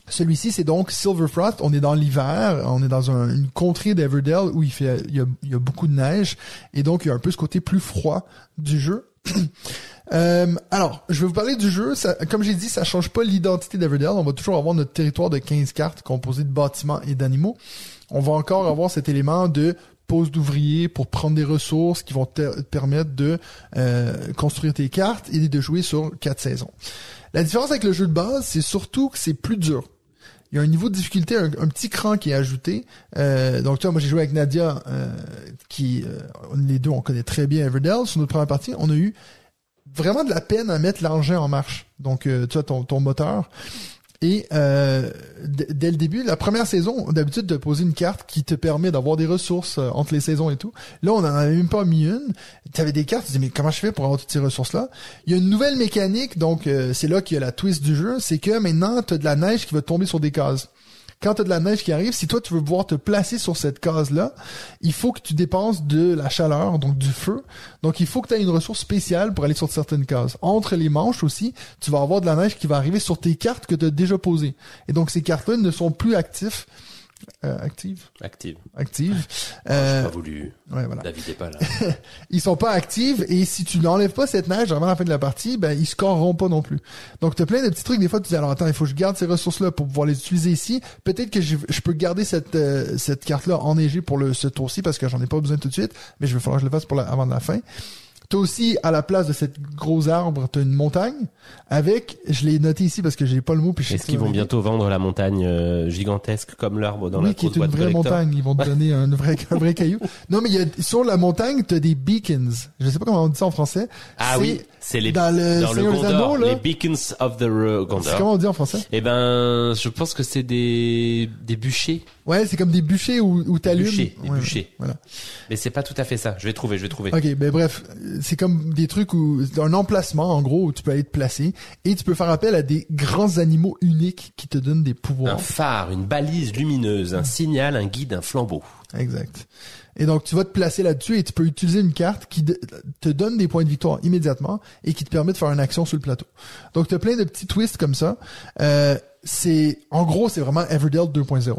celui-ci, c'est donc Silverfrost. On est dans l'hiver. On est dans une contrée d'Everdell où il y a beaucoup de neige. Et donc, il y a un peu ce côté plus froid du jeu. Alors, je vais vous parler du jeu. Comme j'ai dit, ça change pas l'identité d'Everdell. On va toujours avoir notre territoire de 15 cartes composé de bâtiments et d'animaux. On va encore avoir cet élément de pose d'ouvriers pour prendre des ressources qui vont te permettre de construire tes cartes et de jouer sur 4 saisons. La différence avec le jeu de base, c'est surtout que c'est plus dur. Il y a un niveau de difficulté, un petit cran qui est ajouté. Donc, tu vois, moi, j'ai joué avec Nadia, les deux, on connaît très bien Everdell. Sur notre première partie, on a eu vraiment de la peine à mettre l'engin en marche. Donc, tu vois, ton moteur. Et dès le début, la première saison, d'habitude, de poser une carte qui te permet d'avoir des ressources entre les saisons et tout. Là, on n'en avait même pas mis une. Tu avais des cartes, tu te dis, mais comment je fais pour avoir toutes ces ressources-là? Il y a une nouvelle mécanique, donc c'est là qu'il y a la twist du jeu, c'est que maintenant, tu as de la neige qui va tomber sur des cases. Quand tu as de la neige qui arrive, si toi tu veux pouvoir te placer sur cette case-là, il faut que tu dépenses de la chaleur, donc du feu. Donc il faut que tu aies une ressource spéciale pour aller sur certaines cases. Entre les manches aussi, tu vas avoir de la neige qui va arriver sur tes cartes que tu as déjà posées. Et donc ces cartes-là ne sont plus actives. Active. J'ai pas voulu. Ouais, voilà. David est pas là. Ils sont pas actives et si tu n'enlèves pas cette neige avant la fin de la partie, ils scoreront pas non plus. Donc t'as plein de petits trucs. Des fois tu dis alors attends, il faut que je garde ces ressources-là pour pouvoir les utiliser ici. Peut-être que je peux garder cette carte-là enneigée pour ce tour-ci parce que j'en ai pas besoin tout de suite, mais je vais falloir que je le fasse avant de la fin. T'as aussi, à la place de cette gros arbre, t'as une montagne avec, je l'ai noté ici parce que j'ai pas le mot. Est-ce qu'ils vont bientôt vendre la montagne gigantesque comme l'arbre dans la qui est grosse une boîte vraie collector? montagne. Ils vont te donner un vrai caillou. Non, mais sur la montagne, t'as des beacons. Je sais pas comment on dit ça en français. Ah oui, c'est les dans le Gondor, Anneaux, là. les beacons of the Gondor. C'est comment on dit en français? Eh ben, je pense que c'est des bûchers. Ouais, c'est comme des bûchers où t'allumes. Des bûchers. Voilà. Mais c'est pas tout à fait ça. Je vais trouver. Ok, bref, c'est comme des trucs un emplacement, en gros, où tu peux aller te placer et tu peux faire appel à des grands animaux uniques qui te donnent des pouvoirs. Un phare, une balise lumineuse, un signal, un guide, un flambeau. Exact. Et donc, tu vas te placer là-dessus et tu peux utiliser une carte qui te donne des points de victoire immédiatement et qui te permet de faire une action sur le plateau. Donc, tu as plein de petits twists comme ça. En gros, c'est vraiment Everdell 2.0.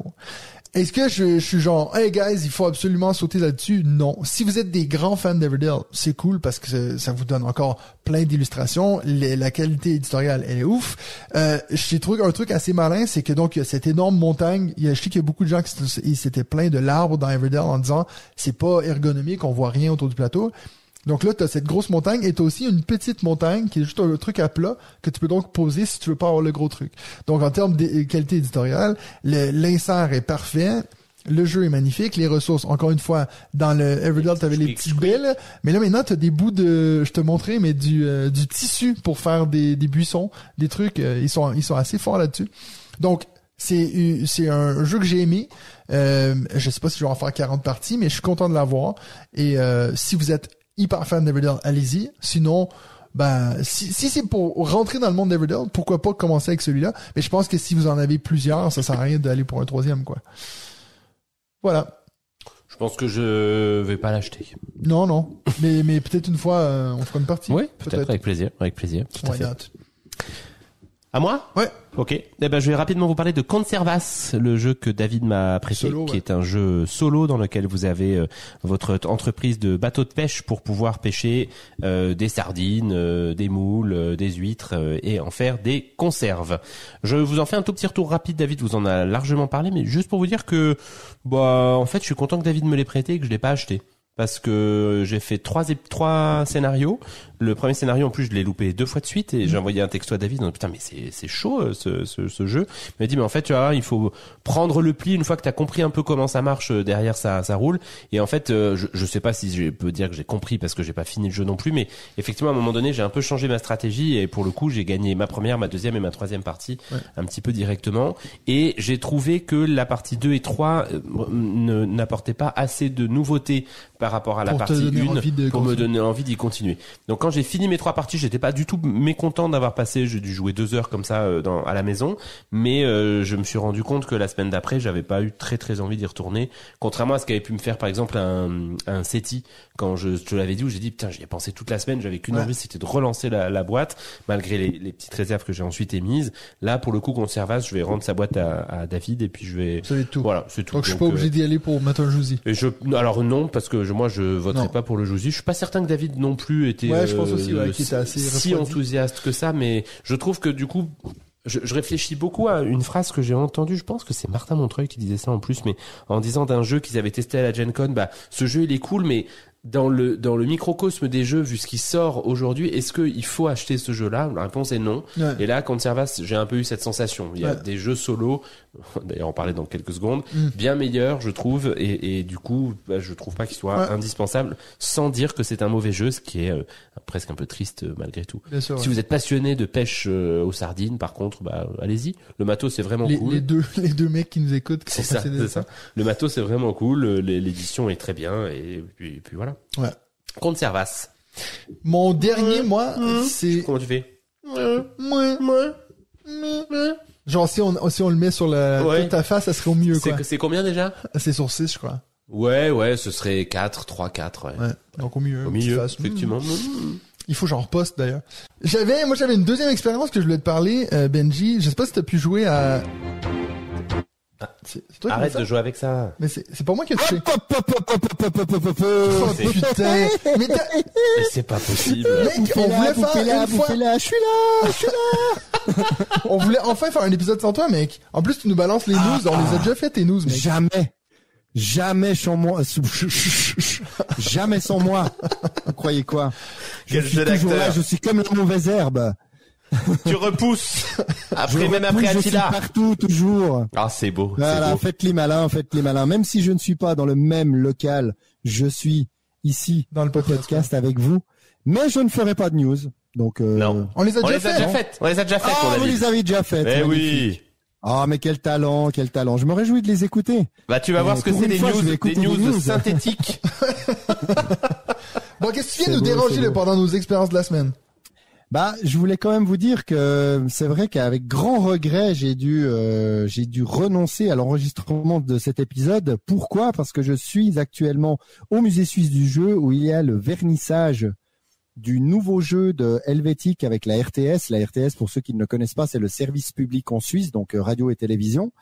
Est-ce que je suis genre, hey guys, il faut absolument sauter là-dessus? Non. Si vous êtes des grands fans d'Everdell, c'est cool parce que ça vous donne encore plein d'illustrations. La qualité éditoriale, elle est ouf. J'ai trouvé un truc assez malin, c'est que donc, il y a cette énorme montagne. Je sais qu'il y a beaucoup de gens qui s'étaient plaints de l'arbre dans Everdell en disant, c'est pas ergonomique, on voit rien autour du plateau. Donc là, tu as cette grosse montagne et tu as aussi une petite montagne qui est juste un truc à plat que tu peux donc poser si tu veux pas avoir le gros truc. Donc en termes de qualité éditoriale, l'insert est parfait, le jeu est magnifique, les ressources, encore une fois, dans le Everdell, tu avais les petits baies, mais là maintenant tu as des bouts je te montrais, mais du tissu pour faire des buissons, des trucs, ils sont assez forts là-dessus. Donc c'est un jeu que j'ai aimé. Je sais pas si je vais en faire 40 parties, mais je suis content de l'avoir. Et si vous êtes hyper fan d'Everdell, allez-y. Sinon, si c'est pour rentrer dans le monde d'Everdell, pourquoi pas commencer avec celui-là. Mais je pense que si vous en avez plusieurs, ça sert à rien d'aller pour un troisième, quoi. Voilà. Je pense que je vais pas l'acheter. Non. mais peut-être une fois, on fera une partie. Oui, peut-être avec plaisir. Tout à fait. À moi? Ouais. Ok. Eh ben, je vais rapidement vous parler de Conservas, le jeu que David m'a prêté, qui est un jeu solo dans lequel vous avez votre entreprise de bateau de pêche pour pouvoir pêcher des sardines, des moules, des huîtres et en faire des conserves. Je vous en fais un tout petit retour rapide. David vous en a largement parlé, mais juste pour vous dire que, en fait, je suis content que David me l'ait prêté et que je l'ai pas acheté. parce que j'ai fait trois scénarios. Le premier scénario, en plus, je l'ai loupé 2 fois de suite et j'ai envoyé un texto à David. Donc, putain, mais c'est chaud, ce jeu. Il m'a dit, mais en fait, tu vois, il faut prendre le pli une fois que t'as compris un peu comment ça marche. Derrière, ça roule. Et en fait, je sais pas si je peux dire que j'ai compris parce que j'ai pas fini le jeu non plus, mais effectivement, à un moment donné, j'ai un peu changé ma stratégie et pour le coup, j'ai gagné ma première, ma deuxième et ma troisième partie un petit peu directement. Et j'ai trouvé que la partie 2 et 3 n'apportaient pas assez de nouveautés par rapport à la partie 1 pour me donner envie d'y continuer. Donc quand j'ai fini mes 3 parties, j'étais pas du tout mécontent d'avoir passé, j'ai dû jouer 2 heures comme ça à la maison, mais je me suis rendu compte que la semaine d'après, j'avais pas eu très envie d'y retourner, contrairement à ce qu'avait pu me faire par exemple un SETI quand je te l'avais dit, où j'ai dit putain, j'y ai pensé toute la semaine, j'avais qu'une envie, c'était de relancer la boîte malgré les petites réserves que j'ai ensuite émises. Là pour le coup, Conservas, je vais rendre sa boîte à David et puis je vais tout. Voilà, c'est tout. Donc je suis pas obligé d'y aller pour mettre un Jouzy. Alors non, parce que moi je voterai pas pour le Jouzy. Je suis pas certain que David non plus était je pense aussi qu'il était assez si enthousiaste que ça, mais je trouve que du coup je réfléchis beaucoup à une phrase que j'ai entendue, je pense que c'est Martin Montreuil qui disait ça en plus, mais en disant d'un jeu qu'ils avaient testé à la Gen Con, ce jeu il est cool, mais dans le microcosme des jeux, vu ce qui sort aujourd'hui, est-ce qu'il faut acheter ce jeu-là? La réponse est non. Ouais. Et là, Conservas, j'ai un peu eu cette sensation. Il y a des jeux solo, d'ailleurs on parlait dans quelques secondes, bien meilleurs, je trouve, et du coup, je trouve pas qu'il soit indispensable, sans dire que c'est un mauvais jeu, ce qui est presque un peu triste malgré tout. Bien sûr, si vous êtes passionné de pêche aux sardines, par contre, allez-y. Le matos c'est vraiment cool. Les deux mecs qui nous écoutent, qui c'est ça. Le matos c'est vraiment cool, l'édition est très bien, et puis voilà. Ouais. Conservas. Mon dernier, moi, c'est... Comment tu fais? Genre, si on le met sur toute ta face, ça serait au mieux, quoi. C'est combien déjà? C'est sur 6, je crois. Ouais, ce serait 4, 3-4, ouais. Donc au milieu. Effectivement. Il faut que j'en reposte, d'ailleurs. J'avais une deuxième expérience que je voulais te parler, Benji. Je sais pas si t'as pu jouer à... C'est toi arrête de jouer avec ça. Mais c'est pas moi qui ai touché. Oh putain. Mais c'est pas possible. Mec, on voulait faire une fois. Je suis là. On voulait enfin faire un épisode sans toi, mec. En plus, tu nous balances les news. On les a déjà fait, tes news, mec. Jamais sans moi. Jamais sans moi. Vous croyez quoi? Je suis toujours là. Je suis comme la mauvaise herbe. Tu repousses. Après Attila. Je suis partout, toujours. Ah, c'est beau. Voilà, c'est beau. Faites les malins. Même si je ne suis pas dans le même local, je suis ici dans le podcast avec vous. Mais je ne ferai pas de news. Donc, non. On les a déjà faites. On les a déjà faites. Ah, vous les avez déjà faites. Eh oui. Ah, mais quel talent. Je me réjouis de les écouter. Tu vas voir ce que c'est des news synthétiques. Bon, qu'est-ce qui vient nous déranger pendant nos expériences de la semaine? Je voulais quand même vous dire que c'est vrai qu'avec grand regret, j'ai dû renoncer à l'enregistrement de cet épisode. Pourquoi? Parce que je suis actuellement au Musée Suisse du Jeu où il y a le vernissage du nouveau jeu de Helvétique avec la RTS. La RTS, pour ceux qui ne le connaissent pas, c'est le service public en Suisse, donc radio et télévision.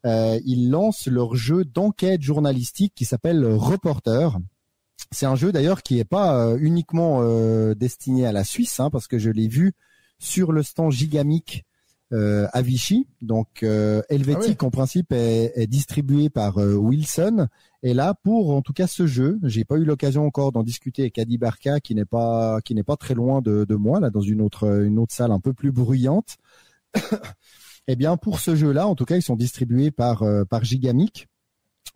Ils lancent leur jeu d'enquête journalistique qui s'appelle Reporter. C'est un jeu d'ailleurs qui est pas uniquement destiné à la Suisse, parce que je l'ai vu sur le stand Gigamic à Vichy. Donc Helvétique en principe est distribué par Wilson. Et là, pour en tout cas ce jeu, j'ai pas eu l'occasion encore d'en discuter avec Adi Barca, qui n'est pas très loin de moi, là dans une autre salle un peu plus bruyante. Eh bien, pour ce jeu-là, en tout cas, ils sont distribués par Gigamic.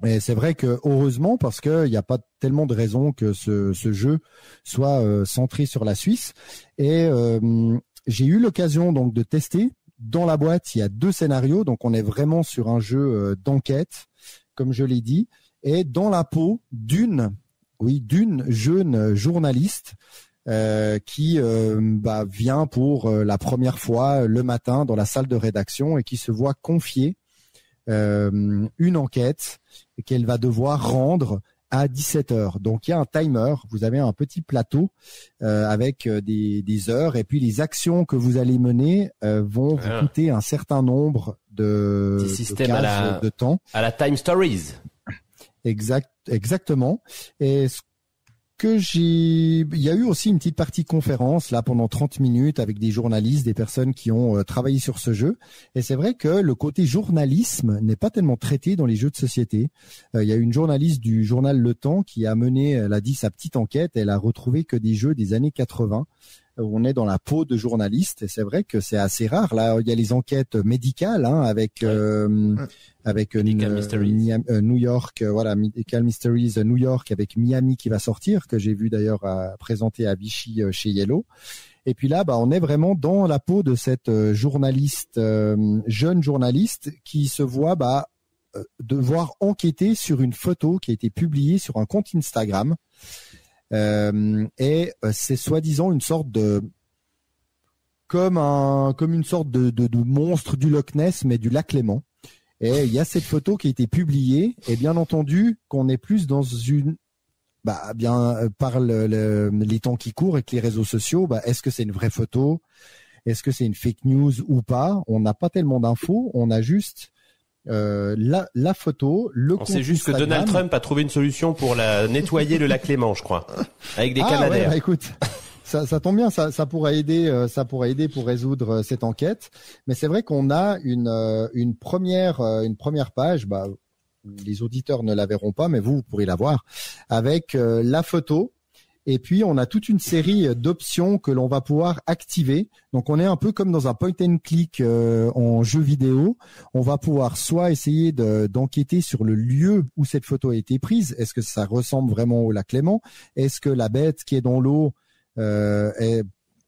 Et c'est vrai que heureusement, parce que il n'y a pas tellement de raisons que ce jeu soit centré sur la Suisse. Et j'ai eu l'occasion donc de tester. Dans la boîte, il y a 2 scénarios, donc on est vraiment sur un jeu d'enquête, comme je l'ai dit. Et dans la peau d'une jeune journaliste qui vient pour la première fois le matin dans la salle de rédaction et qui se voit confier une enquête qu'elle va devoir rendre à 17h. Donc il y a un timer, vous avez un petit plateau avec des heures et puis les actions que vous allez mener vont vous coûter un certain nombre de cases de temps. À la Time Stories. Exactement. Et il y a eu aussi une petite partie conférence là pendant 30 minutes avec des journalistes, des personnes qui ont travaillé sur ce jeu. Et c'est vrai que le côté journalisme n'est pas tellement traité dans les jeux de société. Il y a une journaliste du journal Le Temps qui a mené, elle a dit sa petite enquête. Elle a retrouvé que des jeux des années 80. Où on est dans la peau de journaliste. Et c'est vrai que c'est assez rare. Là, il y a les enquêtes médicales avec New York, voilà, Medical Mysteries New York avec Miami qui va sortir, que j'ai vu d'ailleurs présenter à Vichy chez Yellow. Et puis là, on est vraiment dans la peau de cette journaliste, jeune journaliste qui se voit devoir enquêter sur une photo qui a été publiée sur un compte Instagram. Et c'est soi-disant une sorte de comme une sorte de monstre du Loch Ness mais du lac Léman. Et il y a cette photo qui a été publiée et bien entendu qu'on est plus dans une par les temps qui courent avec les réseaux sociaux, est-ce que c'est une vraie photo, est-ce que c'est une fake news ou pas? On n'a pas tellement d'infos, on a juste la photo, le compte On sait juste que Instagram. Donald Trump a trouvé une solution pour nettoyer le lac Léman, je crois, avec des canadaires. Ouais, écoute, ça tombe bien, ça pourrait aider pour résoudre cette enquête. Mais c'est vrai qu'on a une première page, les auditeurs ne la verront pas, mais vous pourrez la voir, avec la photo. Et puis, on a toute une série d'options que l'on va pouvoir activer. Donc, on est un peu comme dans un point and click en jeu vidéo. On va pouvoir soit essayer d'enquêter sur le lieu où cette photo a été prise. Est-ce que ça ressemble vraiment au lac Léman? Est-ce que la bête qui est dans l'eau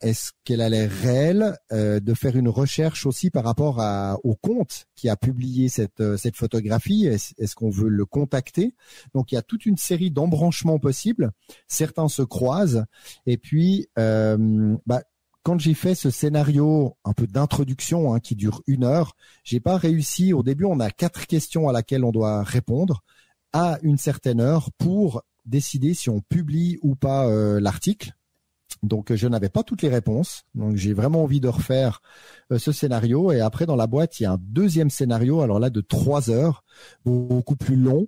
est-ce qu'elle a l'air réelle? De faire une recherche aussi par rapport au compte qui a publié cette photographie. Est-ce qu'on veut le contacter? Donc il y a toute une série d'embranchements possibles. Certains se croisent. Et puis quand j'ai fait ce scénario un peu d'introduction qui dure 1 heure, j'ai pas réussi. Au début, on a 4 questions à laquelle on doit répondre à une certaine heure pour décider si on publie ou pas l'article. Donc je n'avais pas toutes les réponses, donc j'ai vraiment envie de refaire ce scénario. Et après dans la boîte il y a un deuxième scénario, alors là de 3 heures, beaucoup plus long,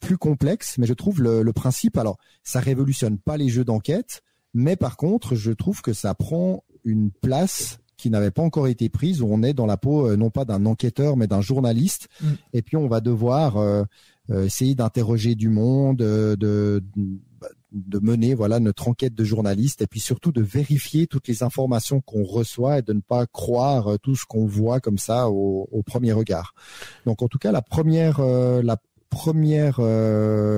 plus complexe, mais je trouve le principe, alors ça révolutionne pas les jeux d'enquête, mais par contre je trouve que ça prend une place qui n'avait pas encore été prise, où on est dans la peau non pas d'un enquêteur mais d'un journaliste, et puis on va devoir essayer d'interroger du monde, de mener notre enquête de journaliste, et puis surtout de vérifier toutes les informations qu'on reçoit et de ne pas croire tout ce qu'on voit comme ça au premier regard. Donc en tout cas la première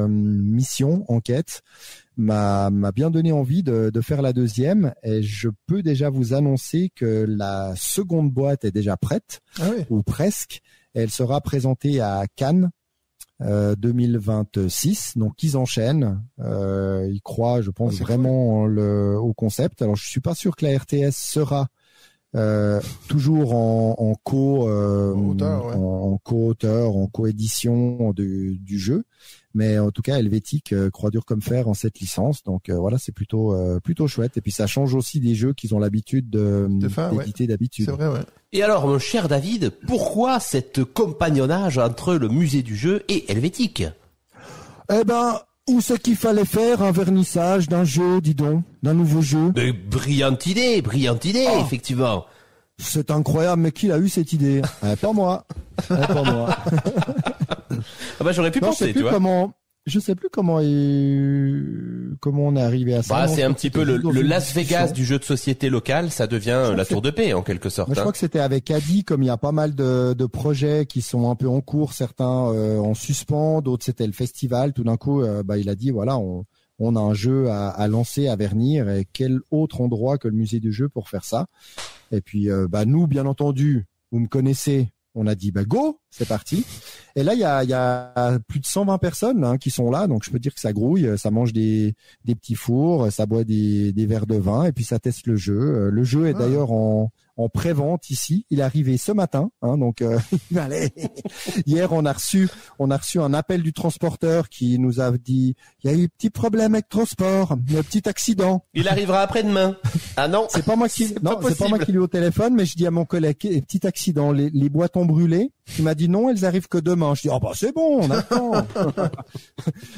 mission enquête m'a bien donné envie de faire la deuxième, et je peux déjà vous annoncer que la seconde boîte est déjà prête, ou presque. Elle sera présentée à Cannes 2026, donc ils enchaînent, ils croient, je pense, vraiment au concept. Alors je suis pas sûr que la RTS sera toujours en co-auteur, en co-édition du jeu, mais en tout cas Helvétique croit dur comme fer en cette licence, donc voilà, c'est plutôt chouette. Et puis ça change aussi des jeux qu'ils ont l'habitude d'éditer d'habitude. C'est vrai, ouais. Et alors, mon cher David, pourquoi cette compagnonnage entre le musée du jeu et Helvétique? Où c'est qu'il fallait faire un vernissage d'un jeu, dis donc, d'un nouveau jeu? Mais brillante idée, effectivement. C'est incroyable, mais qui a eu cette idée? Pas moi. Pas moi. J'aurais pu penser, tu vois. Je sais plus comment on est arrivé à ça. C'est un petit peu le Las Vegas du jeu de société local, ça devient la tour de paix en quelque sorte. Moi, je crois que c'était avec Adi, comme il y a pas mal de projets qui sont un peu en cours, certains en suspens, d'autres c'était le festival. Tout d'un coup, il a dit voilà, on a un jeu à lancer, à vernir, et quel autre endroit que le musée du jeu pour faire ça. Et puis nous, bien entendu, vous me connaissez. On a dit go, c'est parti. Et là il y a plus de 120 personnes qui sont là, donc je peux dire que ça grouille, ça mange des petits fours, ça boit des verres de vin, et puis ça teste le jeu. Le jeu est d'ailleurs en pré-vente ici. Il est arrivé ce matin, donc hier on a reçu un appel du transporteur qui nous a dit il y a eu petit problème avec transport, un petit accident. Il arrivera après-demain. Ah non, c'est pas moi qui l'ai au téléphone, mais je dis à mon collègue petit accident, les boîtes ont brûlé. Il m'a dit non, elles arrivent que demain. Je dis, c'est bon, on a le temps.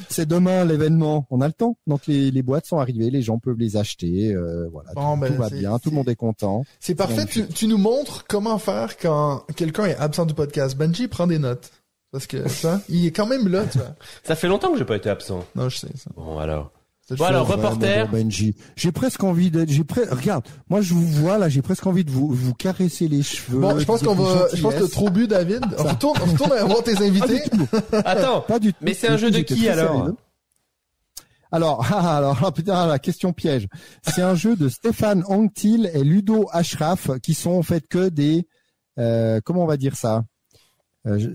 C'est demain l'événement, on a le temps. Donc les boîtes sont arrivées, les gens peuvent les acheter, voilà, tout va bien, tout le monde est content. C'est parfait, tu nous montres comment faire quand quelqu'un est absent du podcast. Benji prend des notes. Parce que ça, il est quand même là, tu vois. Ça fait longtemps que j'ai pas été absent. Non, je sais ça. Bon, alors. Bon, alors, reporter. Benji, j'ai presque envie regarde, moi je vous vois là, j'ai presque envie de vous caresser les cheveux. Bon, je pense que t'as trop bu, David. On retourne à voir tes invités. Attends. Pas du tout. Mais c'est un jeu de qui, alors? Alors, putain, la question piège. C'est un jeu de Stéphane Anctil et Ludo Ashraf, qui sont en fait que des, comment on va dire ça?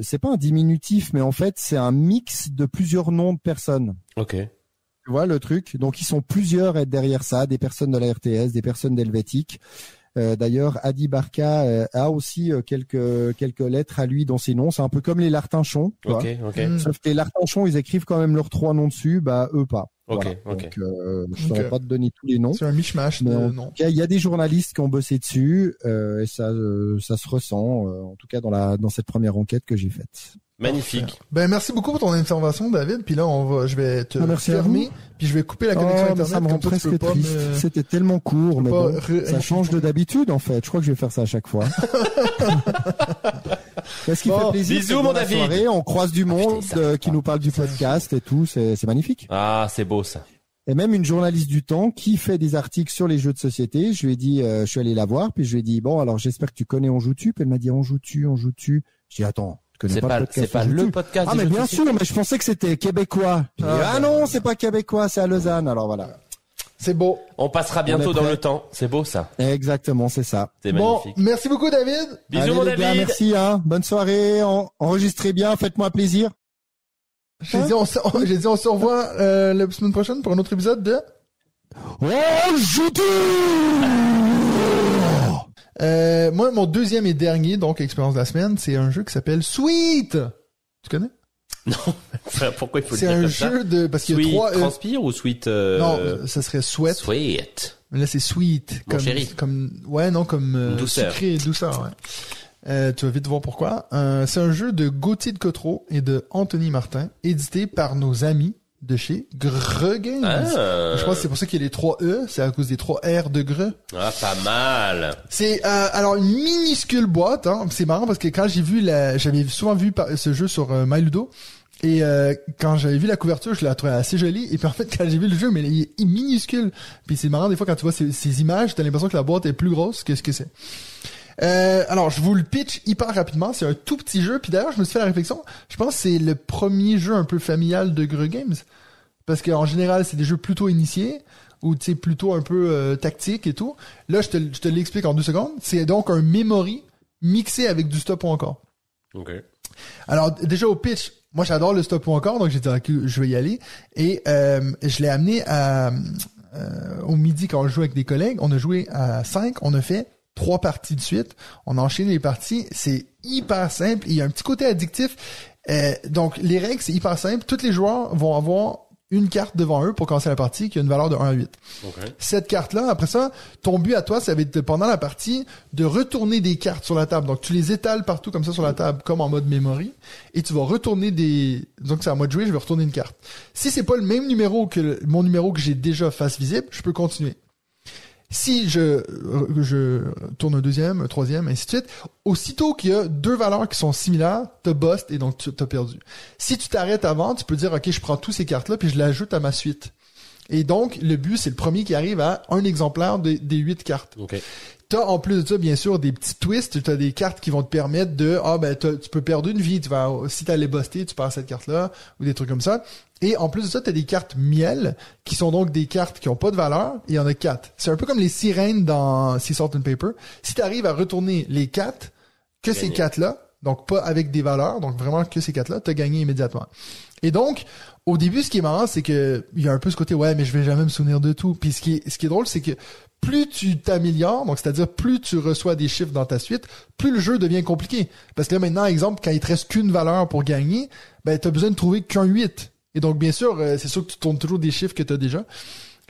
C'est pas un diminutif, mais en fait, c'est un mix de plusieurs noms de personnes. Ok. Tu vois le truc? Donc, ils sont plusieurs à être derrière ça, des personnes de la RTS, des personnes d'Helvétique. D'ailleurs, Adi Barka a aussi quelques lettres à lui dans ses noms. C'est un peu comme les Lartinchons. Ok. Sauf que les Lartinchons, ils écrivent quand même leurs 3 noms dessus. Eux pas. Ok. Donc, je ne saurais pas te donner tous les noms. C'est un mishmash de noms. Il y a des journalistes qui ont bossé dessus et ça se ressent, en tout cas dans cette première enquête que j'ai faite. Magnifique. Ben, merci beaucoup pour ton intervention, David. Puis là, je vais te merci fermer, puis je vais couper la connexion Internet. Ça me rend presque triste. C'était tellement court, mais bon, ça change de d'habitude, en fait. Je crois que je vais faire ça à chaque fois. Qu'est-ce qui fait plaisir? Bisous, mon David. Soirée, on croise du monde qui nous parle du podcast et tout. C'est magnifique. Ah, c'est beau, ça. Et même une journaliste du Temps qui fait des articles sur les jeux de société. Je lui ai dit, je suis allé la voir, puis je lui ai dit, bon, alors j'espère que tu connais On Joue-tu. Puis elle m'a dit, On Joue-tu. Je dis, attends. C'est pas le podcast. Ah, mais bien sûr, mais je pensais que c'était québécois. Non, c'est pas québécois, c'est à Lausanne. Alors voilà. C'est beau. On passera bientôt dans le temps. C'est beau, ça. Exactement, c'est ça. C'est magnifique. Bon, merci beaucoup, David. Bisous, mon David. Gars, merci, Bonne soirée. Enregistrez bien, faites-moi plaisir. J'ai dit, on se revoit, la semaine prochaine pour un autre épisode de On Joue-tu. Moi, mon deuxième et dernier, donc, expérience de la semaine, c'est un jeu qui s'appelle Sweet. Tu connais? Non. Pourquoi il faut le c'est dire un comme jeu ça? de, parce qu'il y a Sweet 3 transpire ou sweet, Non, ça serait Sweat. Sweet. Mais là, c'est Sweet. Mon chéri. Comme douceur. Sucré et douceur, ouais. Tu vas vite voir pourquoi. C'est un jeu de Gauthier de Cotreau et de Anthony Martin, édité par nos amis de chez Greux Games. Je pense que c'est pour ça qu'il y a les 3 E, c'est à cause des 3 R de Greux. Ah, pas mal. C'est alors une minuscule boîte, C'est marrant parce que quand j'avais souvent vu ce jeu sur MyLudo. Et quand j'avais vu la couverture, je l'ai trouvé assez jolie. Et puis en fait, quand j'ai vu le jeu, mais il est minuscule. Puis c'est marrant des fois quand tu vois ces images, t'as l'impression que la boîte est plus grosse que ce que c'est. Alors, je vous le pitch hyper rapidement. C'est un tout petit jeu. Puis d'ailleurs, je me suis fait la réflexion. Je pense que c'est le premier jeu un peu familial de Greux Games. Parce qu'en général, c'est des jeux plutôt initiés. Ou tu sais, plutôt un peu tactique et tout. Là, je te l'explique en 2 secondes. C'est donc un memory mixé avec du stop ou encore. Ok. Alors, déjà au pitch, moi j'adore le stop ou encore, donc j'ai dit ok, je vais y aller. Et je l'ai amené au midi quand on jouait avec des collègues. On a joué à 5, on a fait 3 parties de suite. On a enchaîné les parties. C'est hyper simple. Il y a un petit côté addictif. Donc, les règles, c'est hyper simple. Tous les joueurs vont avoir une carte devant eux pour commencer la partie qui a une valeur de 1 à 8. Okay. Cette carte-là, après ça, ton but à toi, ça va être pendant la partie de retourner des cartes sur la table. Donc, tu les étales partout comme ça sur la table, comme en mode memory, et tu vas retourner donc c'est en mode jouer, je vais retourner une carte. Si c'est pas le même numéro que mon numéro que j'ai déjà face visible, je peux continuer. Si je tourne un deuxième, un troisième, ainsi de suite, aussitôt qu'il y a 2 valeurs qui sont similaires, t'as bust et donc t'as perdu. Si tu t'arrêtes avant, tu peux dire, OK, je prends toutes ces cartes-là puis je l'ajoute à ma suite. Et donc, le but, c'est le premier qui arrive à un exemplaire des 8 cartes. Okay. T'as en plus de ça, bien sûr, des petits twists. T'as des cartes qui vont te permettre tu peux perdre une vie. Si t'allais buster, tu perds cette carte-là, ou des trucs comme ça. Et en plus de ça, t'as des cartes miel, qui sont donc des cartes qui ont pas de valeur. Et il y en a 4. C'est un peu comme les sirènes dans Sea Salt and Paper. Si t'arrives à retourner les 4, ces 4-là, donc pas avec des valeurs, donc vraiment que ces 4-là, t'as gagné immédiatement. Et donc, au début, ce qui est marrant, c'est que il y a un peu ce côté, ouais, mais je vais jamais me souvenir de tout. Puis ce qui est drôle, c'est que plus tu t'améliores, donc c'est-à-dire plus tu reçois des chiffres dans ta suite, plus le jeu devient compliqué. Parce que là, maintenant, exemple, quand il te reste qu'une valeur pour gagner, t'as besoin de trouver qu'un 8. Et donc, bien sûr, c'est sûr que tu tournes toujours des chiffres que t'as déjà.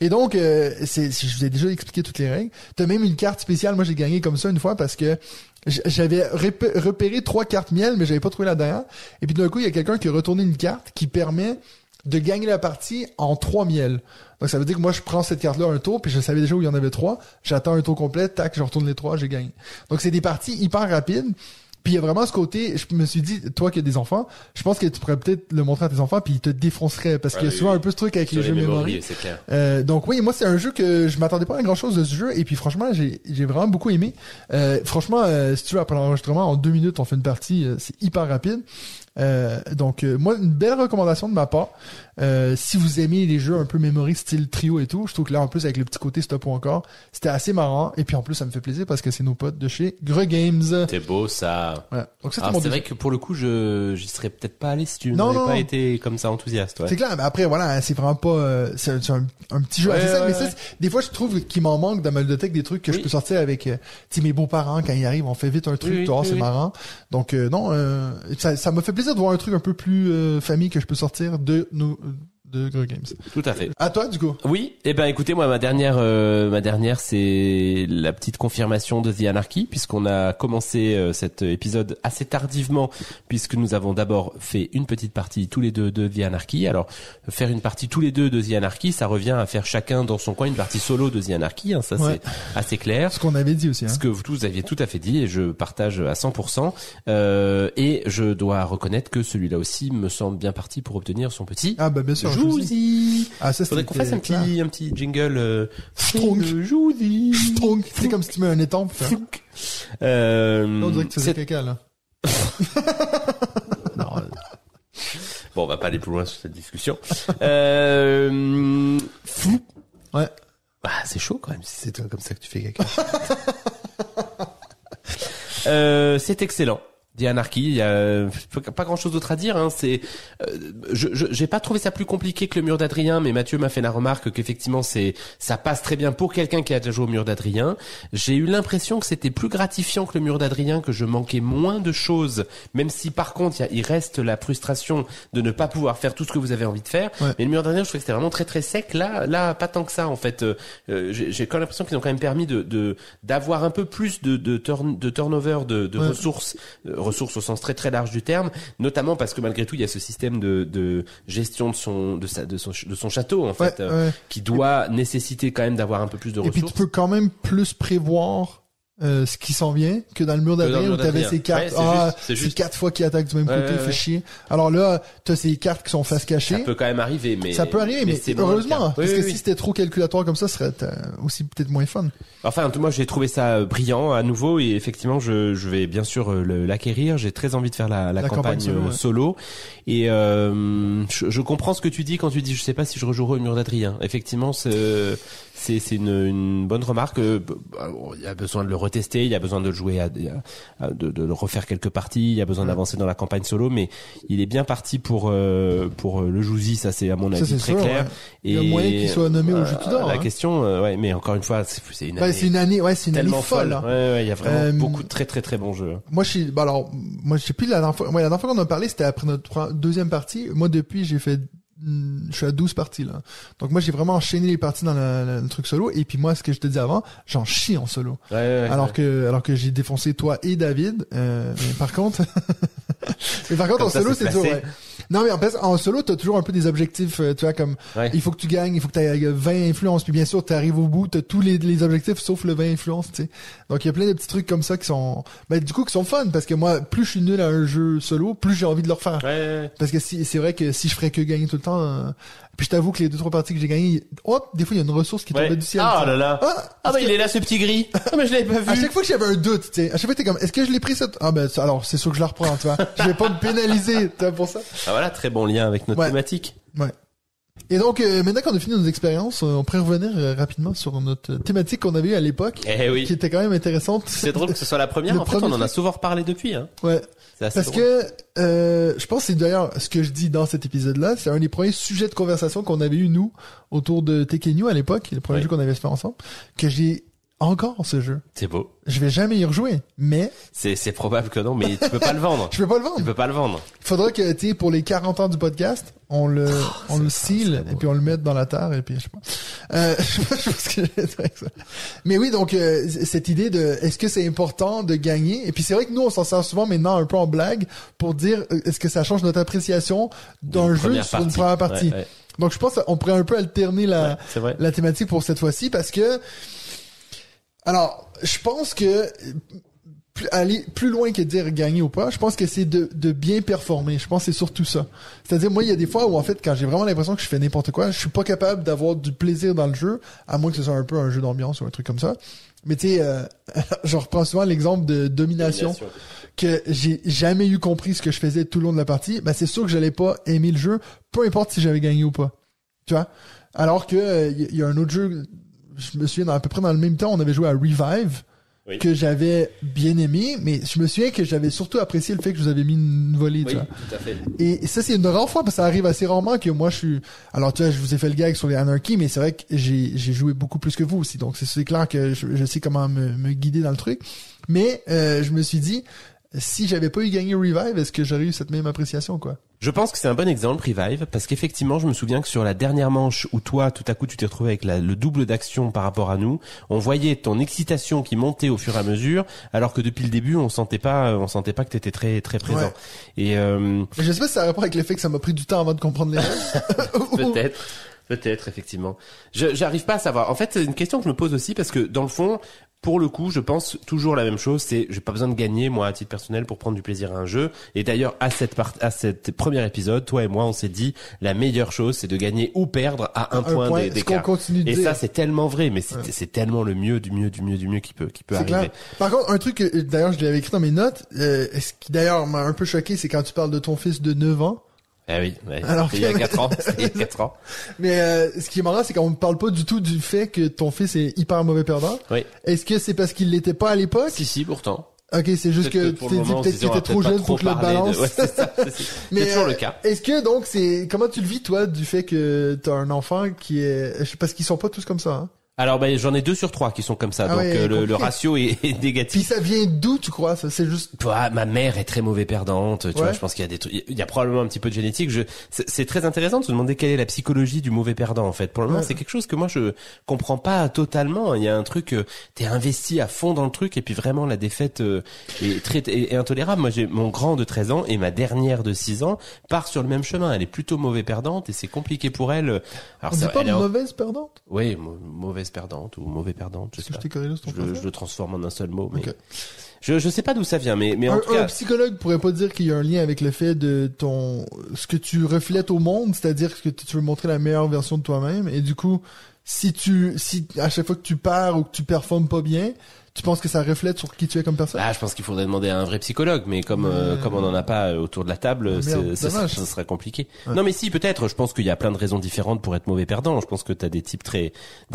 Et donc, je vous ai déjà expliqué toutes les règles. T'as même une carte spéciale. Moi, j'ai gagné comme ça une fois parce que J'avais repéré 3 cartes miel, mais j'avais pas trouvé la dernière. Et puis d'un coup, il y a quelqu'un qui a retourné une carte qui permet de gagner la partie en 3 miels. Donc ça veut dire que moi, je prends cette carte-là un tour, puis je savais déjà où il y en avait 3. J'attends un tour complet, tac, je retourne les 3, j'ai gagné. Donc c'est des parties hyper rapides. Puis il y a vraiment ce côté, je me suis dit, toi qui as des enfants, je pense que tu pourrais peut-être le montrer à tes enfants puis ils te défonceraient parce qu'il y a souvent un peu ce truc avec les jeux mémorisés. C'est clair. Donc oui, moi c'est un jeu que je m'attendais pas à grand chose de ce jeu et puis franchement j'ai vraiment beaucoup aimé. Franchement, si tu veux après l'enregistrement en 2 minutes on fait une partie, c'est hyper rapide. Donc moi une belle recommandation de ma part. Si vous aimez les jeux un peu memory style trio et tout, je trouve que là en plus avec le petit côté stop ou encore, c'était assez marrant et puis en plus ça me fait plaisir parce que c'est nos potes de chez Greux Games. C'est beau ça. Ouais. Donc c'est vrai que pour le coup j'y serais peut-être pas allé si tu n'avais pas été comme ça enthousiaste. Ouais. C'est clair, mais après voilà, c'est vraiment pas c'est un petit jeu assez simple, mais ça des fois je trouve qu'il m'en manque dans ma ludothèque des trucs que je peux sortir avec tu sais mes beaux-parents quand ils arrivent, on fait vite un truc, c'est marrant. Donc ça m'a fait plaisir de voir un truc un peu plus famille que je peux sortir de Greux Games. Tout à fait. À toi, du coup. Oui. Eh ben, écoutez, moi, ma dernière, c'est la petite confirmation de The Anarchy, puisqu'on a commencé cet épisode assez tardivement, puisque nous avons d'abord fait une petite partie tous les deux de The Anarchy. Alors, faire une partie tous les deux de The Anarchy, ça revient à faire chacun dans son coin une partie solo de The Anarchy, hein, ça c'est assez clair. Ce qu'on avait dit aussi, hein. Ce que vous aviez tout à fait dit, et je partage à 100%. Et je dois reconnaître que celui-là aussi me semble bien parti pour obtenir son petit. Ah, bah, bien sûr. Jouzi. Ah, ça, faudrait qu'on fasse un petit jingle, Stronk. Jouzi. Stronk. C'est comme si tu mets un étampe. On dirait que tu faisais caca, là. Non. Bon, on va pas aller plus loin sur cette discussion. Flou. Ouais. Bah, c'est chaud quand même si c'est toi comme ça que tu fais caca. C'est excellent. The Anarchy, il y a pas grand chose d'autre à dire, hein. C'est, j'ai pas trouvé ça plus compliqué que le mur d'Adrien, mais Mathieu m'a fait la remarque qu'effectivement ça passe très bien pour quelqu'un qui a déjà joué au mur d'Adrien. J'ai eu l'impression que c'était plus gratifiant que le mur d'Adrien, que je manquais moins de choses, même si par contre il reste la frustration de ne pas pouvoir faire tout ce que vous avez envie de faire. Ouais. Mais le mur d'Adrien, je trouvais que c'était vraiment très très sec. Là, pas tant que ça en fait. J'ai quand même l'impression qu'ils ont quand même permis d'avoir un peu plus de turnover de ressources au sens très très large du terme, notamment parce que malgré tout il y a ce système de gestion de son château en fait, qui doit nécessiter quand même d'avoir un peu plus de ressources. Et puis tu peux quand même plus prévoir ce qui s'en vient que dans le mur d'Adrien où t'avais ces cartes, c'est 4 fois qui attaquent du même côté, fait chier. Alors là, t'as ces cartes qui sont face cachée. Ça peut quand même arriver, mais ça peut arriver, mais heureusement, parce que si c'était trop calculatoire comme ça, serait aussi peut-être moins fun. Enfin, moi j'ai trouvé ça brillant à nouveau et effectivement je vais bien sûr l'acquérir. J'ai très envie de faire la campagne solo et je comprends ce que tu dis quand tu dis je sais pas si je rejouerai au mur d'Adrien. Effectivement, c'est une bonne remarque. Il y a besoin de le retester, il y a besoin de le jouer, de le refaire quelques parties, il y a besoin d'avancer dans la campagne solo, mais il est bien parti pour le Jouzi, ça c'est à mon avis très clair. Ouais. Et il y a moyen qu'il soit nommé au jeu tout d'or. La question, mais encore une fois, c'est une année, c'est une année folle. Hein. Ouais, il y a vraiment beaucoup de très très très bons jeux. Moi je sais plus la dernière fois qu'on en a parlé, c'était après notre deuxième partie. Moi depuis je suis à 12 parties là. Donc moi j'ai vraiment enchaîné les parties dans le truc solo et puis moi ce que je te dis avant, j'en chie en solo. Alors que j'ai défoncé toi et David, mais par contre en solo c'est toujours Non mais en solo t'as toujours un peu des objectifs, tu vois, comme il faut que tu gagnes, il faut que t'aies 20 influences, puis bien sûr t'arrives au bout, t'as tous les objectifs sauf le 20 influences, tu sais. Donc il y a plein de petits trucs comme ça qui sont du coup qui sont fun parce que moi plus je suis nul à un jeu solo, plus j'ai envie de le refaire. Parce que c'est vrai que si je ferais que gagner tout le temps, puis je t'avoue que les 2-3 parties que j'ai gagnées, des fois il y a une ressource qui tombait du ciel. Ah là là. Il est là ce petit gris. Mais je l'avais pas vu. À chaque fois que j'avais un doute, tu sais, à chaque fois t'es comme est-ce que je l'ai pris ça? Alors c'est sûr que je la reprends, tu vois. Je vais pas me pénaliser, tu vois, pour ça. Ah voilà, très bon lien avec notre thématique. Ouais. Et donc maintenant qu'on a fini nos expériences, on pourrait revenir rapidement sur notre thématique qu'on avait eu à l'époque, qui était quand même intéressante. C'est drôle que ce soit la première. En fait, on en a souvent reparlé depuis. Hein. Ouais. Parce que je pense que c'est d'ailleurs ce que je dis dans cet épisode-là, c'est un des premiers sujets de conversation qu'on avait eu nous autour de Tekken à l'époque, le premier jeu qu'on avait fait ensemble, que j'ai encore ce jeu. C'est beau. Je vais jamais y rejouer, mais C'est probable que non, mais tu peux pas le vendre. je peux pas le vendre. Tu peux pas le vendre. Il faudra que, tu sais, pour les 40 ans du podcast, on le seal, et puis on le mette dans la terre, et puis je sais pas. Je sais pas ce que je vais dire avec ça. Mais oui, donc, cette idée de, est-ce que c'est important de gagner? Et puis c'est vrai que nous, on s'en sert souvent maintenant un peu en blague pour dire, est-ce que ça change notre appréciation d'un jeu sur une première partie? Ouais. Donc je pense qu'on pourrait un peu alterner C'est vrai. la thématique pour cette fois-ci parce que, alors, je pense que aller plus loin que dire gagner ou pas, je pense que c'est de bien performer. Je pense que c'est surtout ça. C'est-à-dire, moi, il y a des fois où, en fait, quand j'ai vraiment l'impression que je fais n'importe quoi, je suis pas capable d'avoir du plaisir dans le jeu, à moins que ce soit un peu un jeu d'ambiance ou un truc comme ça. Mais tu sais, je reprends souvent l'exemple de domination, que j'ai jamais eu compris ce que je faisais tout le long de la partie. Ben, c'est sûr que j'allais pas aimer le jeu, peu importe si j'avais gagné ou pas. Tu vois? Alors que, il y a un autre jeu, je me souviens, à peu près dans le même temps, on avait joué à Revive, Oui. que j'avais bien aimé, mais je me souviens que j'avais surtout apprécié le fait que je vous avez mis une volée, tu Oui, vois. tout à fait. Et ça, c'est une rare fois, parce que ça arrive assez rarement que moi, je suis... Alors, tu vois, je vous ai fait le gag sur les Anarchy, mais c'est vrai que j'ai joué beaucoup plus que vous aussi, donc c'est clair que je sais comment me guider dans le truc. Mais je me suis dit, si j'avais pas eu gagné Revive, est-ce que j'aurais eu cette même appréciation, quoi? Je pense que c'est un bon exemple, Revive, parce qu'effectivement, je me souviens que sur la dernière manche où toi, tout à coup, tu t'es retrouvé avec le double d'action par rapport à nous, on voyait ton excitation qui montait au fur et à mesure, alors que depuis le début, on sentait pas que t'étais très, très présent. Ouais. Et, Je sais pas si ça a rapport avec le fait que ça m'a pris du temps avant de comprendre les règles. Peut-être, effectivement. J'arrive pas à savoir. En fait, c'est une question que je me pose aussi parce que, dans le fond, pour le coup, je pense toujours la même chose, c'est j'ai pas besoin de gagner moi à titre personnel pour prendre du plaisir à un jeu. Et d'ailleurs à cet premier épisode, toi et moi, on s'est dit la meilleure chose, c'est de gagner ou perdre à un point ce d'écart. qu'on continue de Et dire. ça, c'est tellement vrai, mais c'est tellement le mieux du mieux qui peut C'est arriver. clair. Par contre, un truc que d'ailleurs je l'avais écrit dans mes notes, ce qui d'ailleurs m'a un peu choqué, c'est quand tu parles de ton fils de 9 ans. Ah oui, ouais. Alors Il y a que- 4 ans, c'était il y a 4 ans. Mais ce qui est marrant, c'est qu'on ne parle pas du tout du fait que ton fils est hyper mauvais perdant. Oui. Est-ce que c'est parce qu'il l'était pas à l'époque? Si, pourtant. Ok, c'est juste que tu pour t'es le dit moment, peut-être qu'il on était va trop peut-être jeune pas pour que le trop parler balance. de- Ouais, c'est ça, Mais c'est toujours le cas. Est-ce que donc comment tu le vis toi du fait que t'as un enfant qui est, parce qu'ils sont pas tous comme ça, hein? Alors, j'en ai 2 sur 3 qui sont comme ça, Ah donc ouais, le compris. ratio est Puis négatif. ça vient d'où tu crois ça? C'est juste. Toi, ma mère est très mauvais perdante. Tu Ouais. vois, je pense qu'il y a des trucs, il y a probablement un petit peu de génétique. C'est très intéressant de se demander quelle est la psychologie du mauvais perdant, en fait. Pour le moment, Ouais. c'est quelque chose que moi, je comprends pas totalement. Il y a un truc, t'es investi à fond dans le truc, et puis vraiment, la défaite est intolérable. Moi, j'ai mon grand de 13 ans et ma dernière de 6 ans part sur le même chemin. Elle est plutôt mauvais perdante, et c'est compliqué pour elle. Alors, On dit pas elle est mauvaise perdante? oui, mauvaise perdante ou mauvais perdante, je Est-ce sais que pas. je t'ai corrigé sur ton Je français? le transforme en un seul mot, mais Ok. je sais pas d'où ça vient, mais en Un, tout cas, un psychologue pourrait pas dire qu'il y a un lien avec le fait de ce que tu reflètes au monde, c'est-à-dire que tu veux montrer la meilleure version de toi-même, et du coup, si à chaque fois que tu perds ou que tu performes pas bien, tu penses que ça reflète sur qui tu es comme personne? je pense qu'il faudrait demander à un vrai psychologue, mais comme on n'en a pas autour de la table, Merde, dommage. ça sera compliqué. Ouais. Non, mais si, peut-être. Je pense qu'il y a plein de raisons différentes pour être mauvais perdant. Je pense que t'as des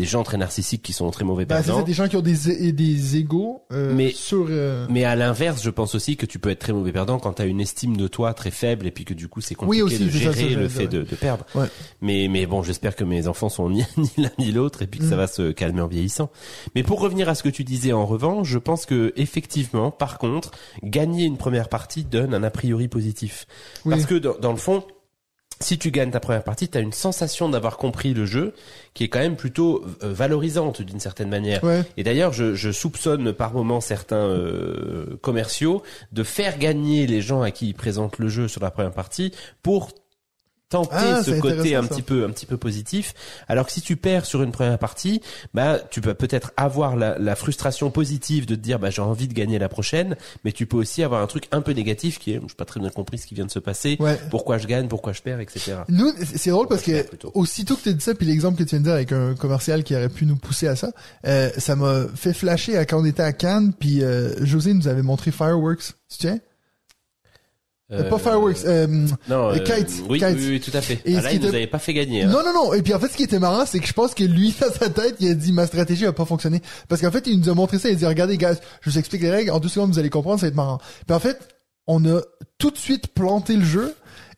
gens très narcissiques qui sont très mauvais Ben, c'est perdants. ça, des gens qui ont des égos Mais- sur... Mais à l'inverse, je pense aussi que tu peux être très mauvais perdant quand t'as une estime de toi très faible et puis que du coup c'est compliqué Oui, aussi, de c'est ça, gérer ça, le j'allais fait dire, de perdre. Ouais. Mais bon, j'espère que mes enfants sont ni l'un ni l'autre et puis que ça va se calmer en vieillissant. Mais pour revenir à ce que tu disais en revanche, je pense que effectivement, par contre, gagner une première partie donne un a priori positif. Oui. Parce que dans le fond, si tu gagnes ta première partie, tu as une sensation d'avoir compris le jeu qui est quand même plutôt valorisante d'une certaine manière. Ouais. Et d'ailleurs, je soupçonne par moments certains commerciaux de faire gagner les gens à qui ils présentent le jeu sur la première partie pour tenter ce c'est côté intéressant, un petit peu positif. Alors que si tu perds sur une première partie, tu peux peut-être avoir la frustration positive de te dire j'ai envie de gagner la prochaine, mais tu peux aussi avoir un truc un peu négatif qui est j'ai pas très bien compris ce qui vient de se passer, Ouais. pourquoi je gagne, pourquoi je perds, etc. Nous, c'est drôle parce Pourquoi je que perds plutôt. aussitôt que tu as dit ça, puis l'exemple que tu viens de dire avec un commercial qui aurait pu nous pousser à ça, ça m'a fait flasher à quand on était à Cannes, puis José nous avait montré Fireworks, tu sais? Pas Fireworks, non, Kites, oui, Kites. oui, tout à fait. Et Là, ce qui il nous était- avait pas fait gagner. Hein. Non. Et puis en fait, ce qui était marrant, c'est que je pense que lui, dans sa tête, il a dit ma stratégie a pas fonctionné. Parce qu'en fait, il nous a montré ça, il a dit regardez, gars, je vous explique les règles, en 2 secondes, vous allez comprendre, ça va être marrant. Puis en fait, on a tout de suite planté le jeu.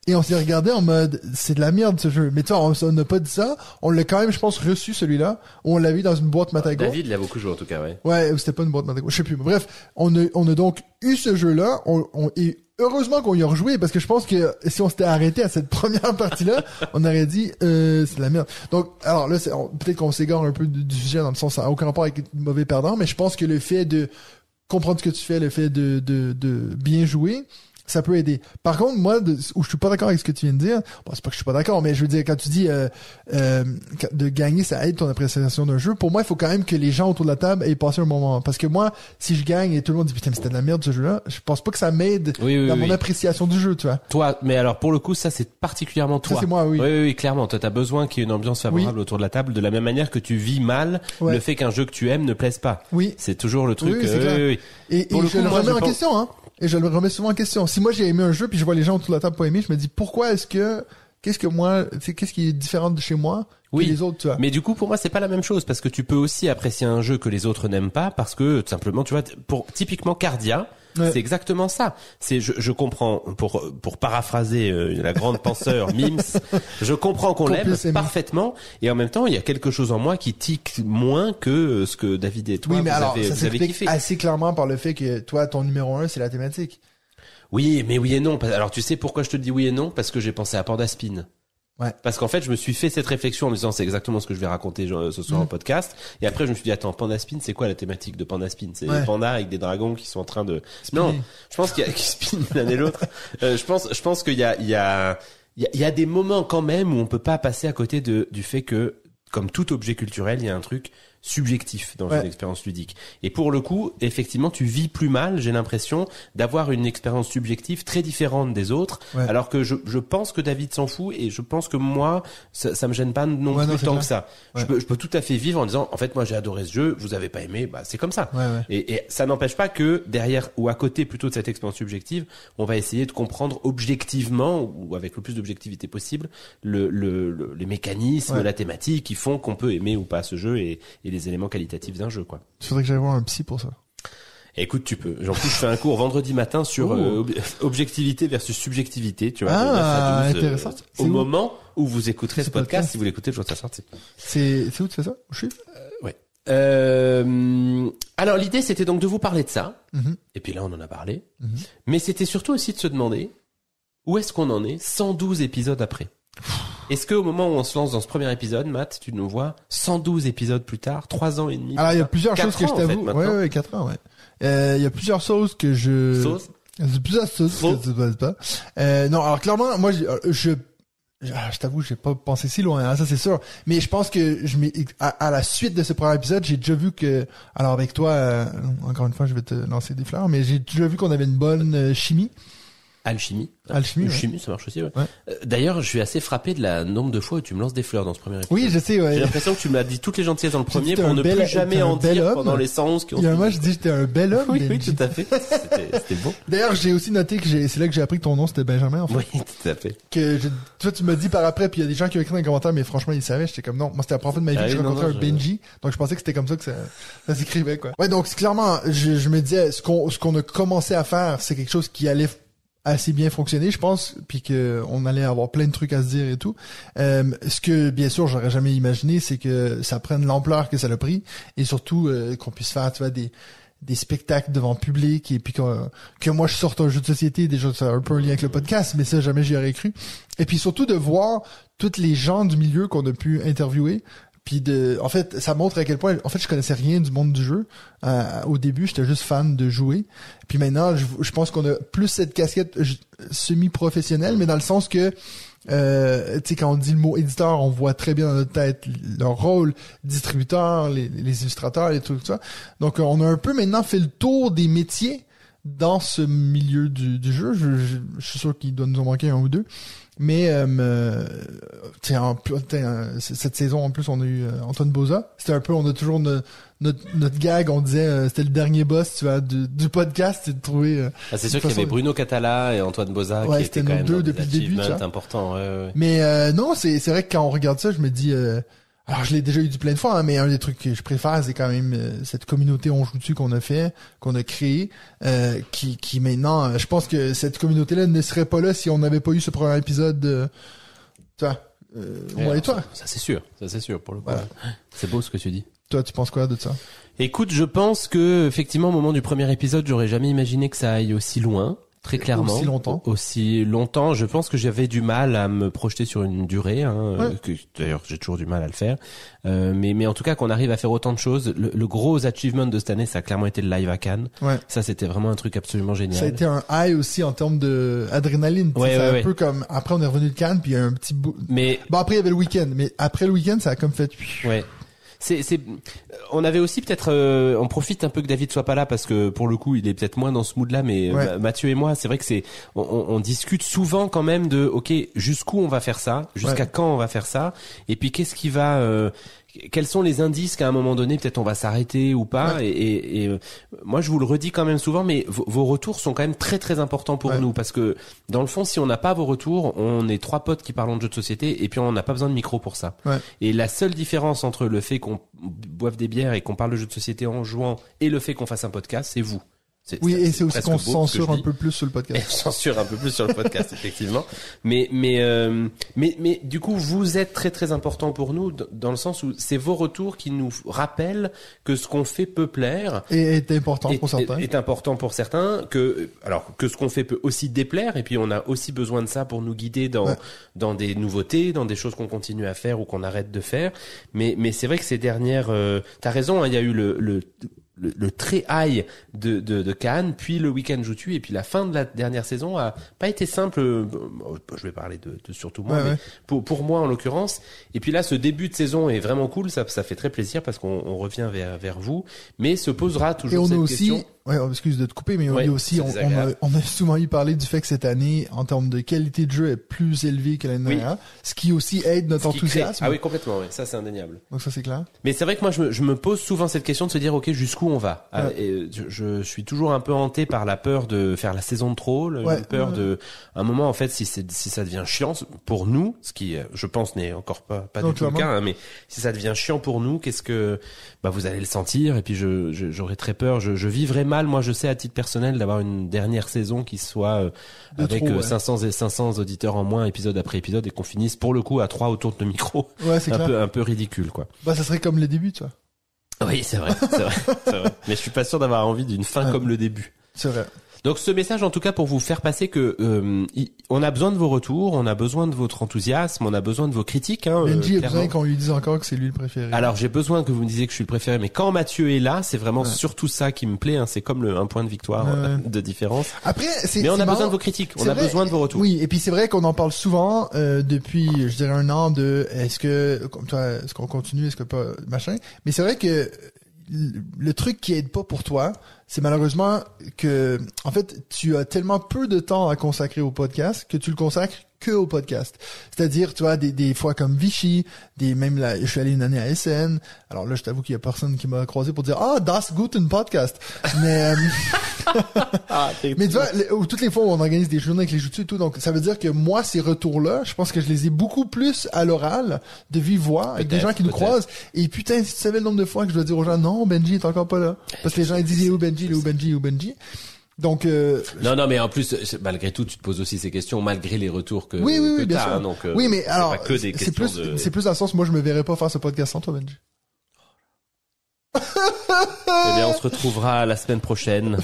Et on s'est regardé en mode, c'est de la merde ce jeu. Mais tu vois, on n'a pas dit ça. On l'a quand même, je pense, reçu celui-là. On l'a vu dans une boîte Matago. David l'a beaucoup joué en tout cas, ouais. Ouais, c'était pas une boîte Matago, je sais plus. Bref, on a donc eu ce jeu-là. Et heureusement qu'on y a rejoué, parce que je pense que si on s'était arrêté à cette première partie-là, on aurait dit, c'est de la merde. Donc, alors là, peut-être qu'on s'égare un peu du sujet, dans le sens, ça n'a aucun rapport avec mauvais perdant, mais je pense que le fait de comprendre ce que tu fais, le fait de bien jouer, ça peut aider. Par contre, moi, où je suis pas d'accord avec ce que tu viens de dire, bon, c'est pas que je suis pas d'accord, mais je veux dire, quand tu dis de gagner, ça aide ton appréciation d'un jeu, pour moi, il faut quand même que les gens autour de la table aient passé un bon moment. Parce que moi, si je gagne et tout le monde dit, putain, mais c'était de la merde ce jeu-là, je pense pas que ça m'aide dans mon appréciation du jeu, tu vois. Toi, mais alors pour le coup, ça c'est particulièrement toi. Ça, c'est moi, oui. Oui, clairement. Toi, t'as besoin qu'il y ait une ambiance favorable autour de la table, de la même manière que tu vis mal le fait qu'un jeu que tu aimes ne plaise pas. Oui. C'est toujours le truc. Oui, c'est clair. Oui. Et je le remets en question, hein. Et je le remets souvent en question. Si moi j'ai aimé un jeu puis je vois les gens autour de la table pas aimer, je me dis qu'est-ce qui est différent de chez moi que les autres, tu vois. Mais du coup, pour moi, c'est pas la même chose parce que tu peux aussi apprécier un jeu que les autres n'aiment pas parce que tout simplement, tu vois, pour typiquement Cardia, c'est exactement ça. C'est je comprends pour paraphraser la grande penseur Mims, je comprends qu'on l'aime parfaitement et en même temps, il y a quelque chose en moi qui tique moins que ce que David et toi vous avez s'explique kiffé. Assez clairement par le fait que toi ton numéro 1 c'est la thématique. Oui, mais oui et non. Alors tu sais pourquoi je te dis oui et non? Parce que j'ai pensé à Panda Spin. Ouais. Parce qu'en fait, je me suis fait cette réflexion en me disant c'est exactement ce que je vais raconter ce soir en podcast. Et après, je me suis dit attends, Panda Spin, c'est quoi la thématique de Panda Spin? C'est des pandas avec des dragons qui sont en train de spinner. Non, je pense qu'il y a qui spin l'un et l'autre. Je pense qu'il y a des moments quand même où on peut pas passer à côté du fait que comme tout objet culturel, il y a un truc subjectif dans une expérience ludique. Et pour le coup, effectivement, tu vis plus mal, j'ai l'impression, d'avoir une expérience subjective très différente des autres, alors que je pense que David s'en fout et je pense que moi, ça me gêne pas non plus tant que ça. Ouais. Je peux tout à fait vivre en disant, en fait, moi, j'ai adoré ce jeu, vous avez pas aimé, bah, c'est comme ça. Et ça n'empêche pas que derrière ou à côté plutôt de cette expérience subjective, on va essayer de comprendre objectivement ou avec le plus d'objectivité possible les mécanismes, la thématique qui font qu'on peut aimer ou pas ce jeu et les éléments qualitatifs d'un jeu, quoi. Il faudrait que j'aille voir un psy pour ça. Écoute, tu peux. En plus, je fais un cours vendredi matin sur objectivité versus subjectivité, tu vois. Intéressant. Au moment où vous écouterez ce podcast, si vous l'écoutez, je vois sa sortie. C'est où tu fais ça? Ouais. Alors l'idée, c'était donc de vous parler de ça. Et puis là, on en a parlé. Mais c'était surtout aussi de se demander où est-ce qu'on en est 112 épisodes après. Est-ce qu'au moment où on se lance dans ce premier épisode, Matt, tu nous vois 112 épisodes plus tard, 3 ans et demi. Alors il y a plusieurs choses que je t'avoue. En fait, ouais, 4 ans, ouais. Il y a plusieurs choses que je. Plusieurs choses que tu ne pas. Non, alors clairement, moi, je t'avoue, j'ai pas pensé si loin, hein, ça c'est sûr. Mais je pense que à la suite de ce premier épisode, j'ai déjà vu que, alors avec toi, encore une fois, je vais te lancer des fleurs, mais j'ai déjà vu qu'on avait une bonne chimie. Alchimie, ça marche aussi, ouais. D'ailleurs, je suis assez frappé de la nombre de fois où tu me lances des fleurs dans ce premier épisode. Oui, je sais, ouais. J'ai l'impression que tu me l'as dit toutes les gentillesses dans le premier pour ne plus jamais en dire pendant les 111 qui ont suivi. Moi, je dis que j'étais un bel homme. Oui, tout à fait. C'était beau. D'ailleurs, j'ai aussi noté que c'est là que j'ai appris que ton nom c'était Benjamin, en fait. Oui, tout à fait. Toi, tu m'as dit par après, puis il y a des gens qui ont écrit dans les commentaires, mais franchement, ils savaient, j'étais comme non. Moi, c'était la première fois de ma vie que je rencontrais un Benji. Donc, je pensais que c'était comme ça que ça s'écrivait, quoi. Ouais, donc, clairement, je me disais, ce qu'on a commencé à faire, c'est quelque chose qui allait assez bien fonctionné, je pense, puis que on allait avoir plein de trucs à se dire et tout. Ce que bien sûr j'aurais jamais imaginé, c'est que ça prenne l'ampleur que ça a pris, et surtout qu'on puisse faire, tu vois, des spectacles devant public, et puis que moi je sorte un jeu de société, déjà ça a un peu un lien avec le podcast, mais ça jamais j'y aurais cru. Et puis surtout de voir tous les gens du milieu qu'on a pu interviewer. Puis en fait, ça montre à quel point, en fait, je connaissais rien du monde du jeu. Au début, j'étais juste fan de jouer. Puis maintenant, je pense qu'on a plus cette casquette semi-professionnelle, mais dans le sens que, tu sais, quand on dit le mot éditeur, on voit très bien dans notre tête leur rôle, distributeur, les illustrateurs, les trucs, tout ça. Donc, on a un peu maintenant fait le tour des métiers dans ce milieu du jeu. Je suis sûr qu'il doit nous en manquer un ou deux. Mais cette saison en plus on a eu Antoine Boza. C'était un peu, on a toujours notre gag, on disait c'était le dernier boss, tu vois, du podcast, c'est de trouver. C'est sûr qu'il y avait Bruno Catala et Antoine Boza qui étaient quand même deux depuis le début, important. Ouais. Mais non, c'est vrai que quand on regarde ça, je me dis Alors, je l'ai déjà eu plein de fois, hein, mais un des trucs que je préfère, c'est quand même cette communauté On Joue Dessus qu'on a créée, qui maintenant, je pense que cette communauté-là ne serait pas là si on n'avait pas eu ce premier épisode. Toi, moi et toi. Ça c'est sûr pour le coup. Voilà. C'est beau ce que tu dis. Toi, tu penses quoi de ça? Écoute, je pense que effectivement, au moment du premier épisode, j'aurais jamais imaginé que ça aille aussi loin. Très clairement. Aussi longtemps. Je pense que j'avais du mal à me projeter sur une durée, d'ailleurs j'ai toujours du mal à le faire. Mais en tout cas qu'on arrive à faire autant de choses. Le gros achievement de cette année, ça a clairement été le live à Cannes. Ouais. Ça c'était vraiment un truc absolument génial. Ça a été un high aussi en termes de adrénaline. C'est un peu comme après on est revenu de Cannes puis il y a un petit bout. Mais bon après il y avait le week-end, mais après le week-end ça a comme fait. Ouais. On avait aussi peut-être, on profite un peu que David soit pas là parce que pour le coup il est peut-être moins dans ce mood-là, mais Mathieu et moi, c'est vrai que on discute souvent quand même de, ok, jusqu'où on va faire ça, jusqu'à quand on va faire ça, et puis qu'est-ce qui va, quels sont les indices qu'à un moment donné peut-être on va s'arrêter ou pas, et moi je vous le redis quand même souvent, mais vos retours sont quand même très très importants pour nous, parce que dans le fond si on n'a pas vos retours, on est 3 potes qui parlons de jeux de société et puis on n'a pas besoin de micro pour ça. Et la seule différence entre le fait qu'on boive des bières et qu'on parle de jeux de société en jouant et le fait qu'on fasse un podcast, c'est vous. Et c'est aussi qu'on censure un peu plus sur le podcast. On censure un peu plus sur le podcast, effectivement. Mais du coup, vous êtes très très important pour nous dans le sens où c'est vos retours qui nous rappellent que ce qu'on fait peut plaire. Et est important pour certains. Est important pour certains, que ce qu'on fait peut aussi déplaire, et puis on a aussi besoin de ça pour nous guider dans des nouveautés, dans des choses qu'on continue à faire ou qu'on arrête de faire. Mais c'est vrai que ces dernières, t'as raison, hein, il y a eu le très high de Cannes, puis le week-end Joutu, et puis la fin de la dernière saison a pas été simple. Je vais parler de surtout moi, mais pour moi en l'occurrence. Et puis là, ce début de saison est vraiment cool. Ça fait très plaisir parce qu'on revient vers vous, mais se posera toujours cette question. Ouais, excuse de te couper, mais on a souvent eu parlé du fait que cette année, en termes de qualité de jeu, est plus élevée que l'année dernière, ce qui aussi aide notre enthousiasme. Ah oui, complètement, oui, ça c'est indéniable. Donc ça c'est clair. Mais c'est vrai que moi je me pose souvent cette question de se dire ok, jusqu'où on va. Et je suis toujours un peu hanté par la peur de faire la saison de trop, la peur de un moment en fait si ça devient chiant pour nous, ce qui je pense n'est encore pas du tout le cas, hein, mais si ça devient chiant pour nous, qu'est-ce que vous allez le sentir, et puis j'aurais très peur, je vivrais mal, moi je sais à titre personnel, d'avoir une dernière saison qui soit avec 500 auditeurs en moins épisode après épisode, et qu'on finisse pour le coup à 3 autour de micro. C'est un peu ridicule quoi. Ça serait comme les débuts, tu vois. Oui, c'est vrai. Mais je suis pas sûr d'avoir envie d'une fin comme le début. C'est vrai. Donc ce message en tout cas pour vous faire passer que on a besoin de vos retours, on a besoin de votre enthousiasme, on a besoin de vos critiques. Benji a besoin qu'on lui dise encore que c'est lui le préféré. Alors j'ai besoin que vous me disiez que je suis le préféré, mais quand Mathieu est là, c'est vraiment surtout ça qui me plaît. C'est comme un point de victoire de différence. Après, mais on a besoin de vos critiques, on a besoin de vos retours. Oui, et puis c'est vrai qu'on en parle souvent depuis, je dirais 1 an, de est-ce qu'on continue, est-ce que pas machin. Mais c'est vrai que le truc qui aide pas pour toi, c'est malheureusement que, en fait, tu as tellement peu de temps à consacrer au podcast que tu le consacres que au podcast. C'est-à-dire, tu vois, des fois comme Vichy, même là, je suis allé une année à SN. Alors là, je t'avoue qu'il y a personne qui m'a croisé pour dire, das guten Podcast. Mais, mais tu vois, toutes les fois où on organise des journées avec les joutus et tout, donc ça veut dire que moi, ces retours-là, je pense que je les ai beaucoup plus à l'oral, de vive voix, avec des gens qui nous croisent. Et putain, si tu savais le nombre de fois que je dois dire aux gens, non, Benji est encore pas là. Parce que les gens, ils disent, où Benji. Donc non, mais en plus malgré tout tu te poses aussi ces questions malgré les retours que oui, bien t'as, sûr. Hein, donc oui, mais alors pas que des questions c'est plus dans le sens, moi je me verrais pas faire ce podcast sans toi, Benji. Eh bien on se retrouvera la semaine prochaine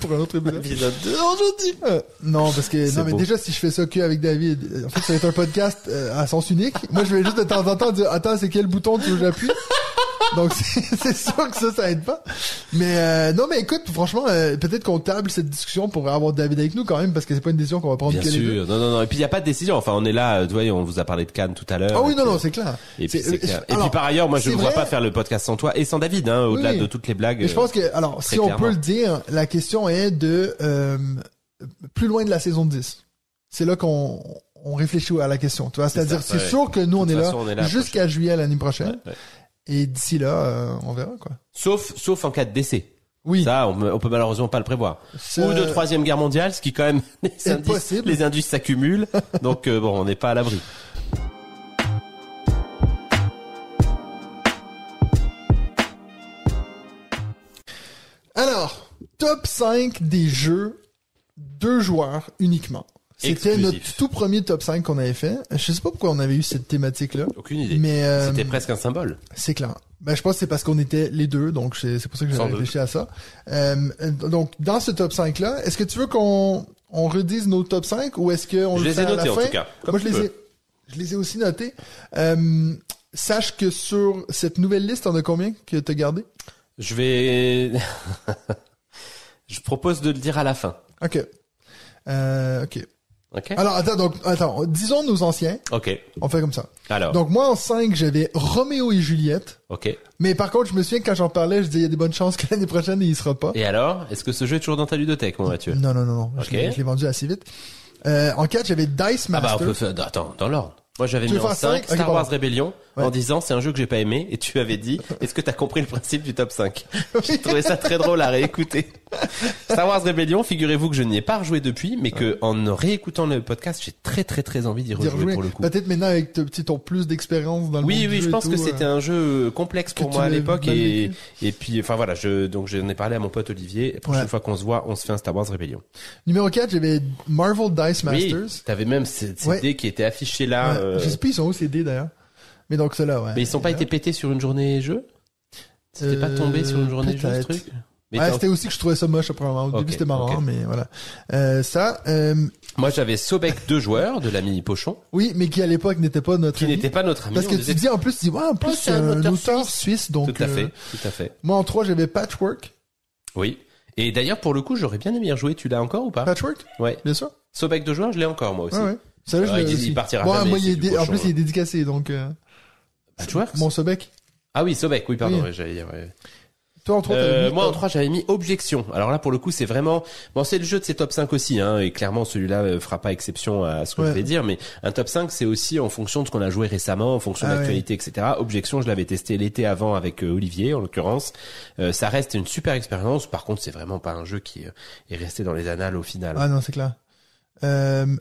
pour un autre épisode 2 aujourd'hui. Non, parce que mais déjà si je fais ça que avec David, en fait ça va être un podcast à sens unique. Moi je vais juste de temps en temps dire attends, c'est quel bouton tu veux que j'appuie. Donc c'est sûr que ça aide pas. Mais non, mais écoute, franchement, peut-être qu'on table cette discussion pour avoir David avec nous quand même, parce que c'est pas une décision qu'on va prendre. Bien sûr. Non. Et puis il y a pas de décision. Enfin, on est là. Tu vois, on vous a parlé de Cannes tout à l'heure. Ah oui, non, c'est clair. Et puis c'est clair. Et puis par ailleurs, moi je ne vois pas faire le podcast sans toi et sans David, hein, au-delà de toutes les blagues. Mais je pense que, alors, si on peut le dire, la question est de plus loin de la saison 10. C'est là qu'on réfléchit à la question. Tu vois, c'est-à-dire, c'est sûr que nous on est là jusqu'à juillet l'année prochaine. Et d'ici là, on verra quoi. Sauf en cas de décès. Oui. Ça, on peut malheureusement pas le prévoir. Ou de 3e guerre mondiale, ce qui quand même les indices s'accumulent. Donc bon, on n'est pas à l'abri. Alors, top 5 des jeux 2 joueurs uniquement. C'était Exclusif. notre tout premier top 5 qu'on avait fait. Je sais pas pourquoi on avait eu cette thématique-là. Aucune idée. Mais C'était presque un symbole. c'est clair. Ben, je pense que c'est parce qu'on était les deux, donc c'est pour ça que j'ai Sans doute. réfléchi à ça. Donc, dans ce top 5-là, est-ce que tu veux qu'on redise nos top 5 ou est-ce qu'on Je le les fait ai à la notés en fin? tout cas. Comme Moi, tu je les ai aussi notés. Sache que sur cette nouvelle liste, t'en as combien que t'as gardé? Je vais... Je propose de le dire à la fin. Ok. Ok. Ok? Alors, attends, disons nos anciens. Ok. On fait comme ça. Alors. Donc, moi, en 5, j'avais Roméo et Juliette. Ok. Mais par contre, je me souviens que quand j'en parlais, je disais, il y a des bonnes chances que l'année prochaine, il y sera pas. Et alors, est-ce que ce jeu est toujours dans ta ludothèque, mon Mathieu? Non. Ok. Je l'ai vendu assez vite. En 4, j'avais Dice Ah bah, Master. on peut faire... Attends, dans l'ordre. Moi, j'avais Tu mis veux en faire 5 cinq? Ok, Star Wars pardon. Rebellion Ouais. en disant c'est un jeu que j'ai pas aimé et tu avais dit est-ce que t'as compris le principe du top 5? J'ai trouvé ça très drôle à réécouter. Star Wars Rebellion, figurez-vous que je n'y ai pas rejoué depuis, mais que en réécoutant le podcast, j'ai très envie d'y D'y rejouer rejouer. pour le coup. Peut-être maintenant avec ton plus d'expérience dans le Oui, monde du je jeu pense et que tout, c'était un jeu complexe pour que moi tu à l'as l'époque mal et vécu. puis enfin voilà, donc j'en ai parlé à mon pote Olivier. La prochaine Ouais. fois qu'on se voit, on se fait un Star Wars Rebellion. Numéro 4, j'avais Marvel Dice Masters. Oui, t'avais même ces Ouais. dés qui étaient affichés là. Ouais. Je sais pas, ils sont où ces dés d'ailleurs. Mais donc ceux-là, ouais. Mais ils sont pas été pétés sur une journée jeu? C'était pas tombé sur une journée jeu ce peut-être. truc? Mais Ouais, t'as- c'était aussi que je trouvais ça moche après un moment. Au Ok, début, c'était marrant, ok. mais voilà. Moi j'avais Sobek 2 joueurs de l'ami Pochon, Oui, mais qui à l'époque n'était pas notre qui ami. n'était pas notre ami. Parce que on tu disait- dis, en plus, tu dis, ouais, en plus, c'est c'est un un auteur auteur suisse, donc. Tout à fait, tout à fait. Moi, en 3, j'avais Patchwork. Oui. Et d'ailleurs pour le coup j'aurais bien aimé y rejouer. Tu l'as encore ou pas? Patchwork? Ouais. Bien sûr. Sobek 2 joueurs, je l'ai encore moi aussi. Ouais. Celle-là, je Ouais, l'ai il aussi. partira Ouais, jamais, moi, c'est du en cochon, plus, il est hein. dédicacé, donc, Patchworks? mon Sobek. Ah oui, Sobek, oui, pardon, Oui. ouais, j'allais dire, ouais. Toi, en 3, t'avais mis Moi en 3 j'avais mis Objection. Alors là pour le coup c'est vraiment bon, c'est le jeu de ces top 5 aussi hein, et clairement celui-là fera pas exception à ce que Ouais. je vais dire, mais un top 5 c'est aussi en fonction de ce qu'on a joué récemment, en fonction de Ah l'actualité, etc. Objection, je l'avais testé l'été avant avec Olivier en l'occurrence. Ça reste une super expérience. Par contre c'est vraiment pas un jeu qui est resté dans les annales au final. Ah non, c'est clair.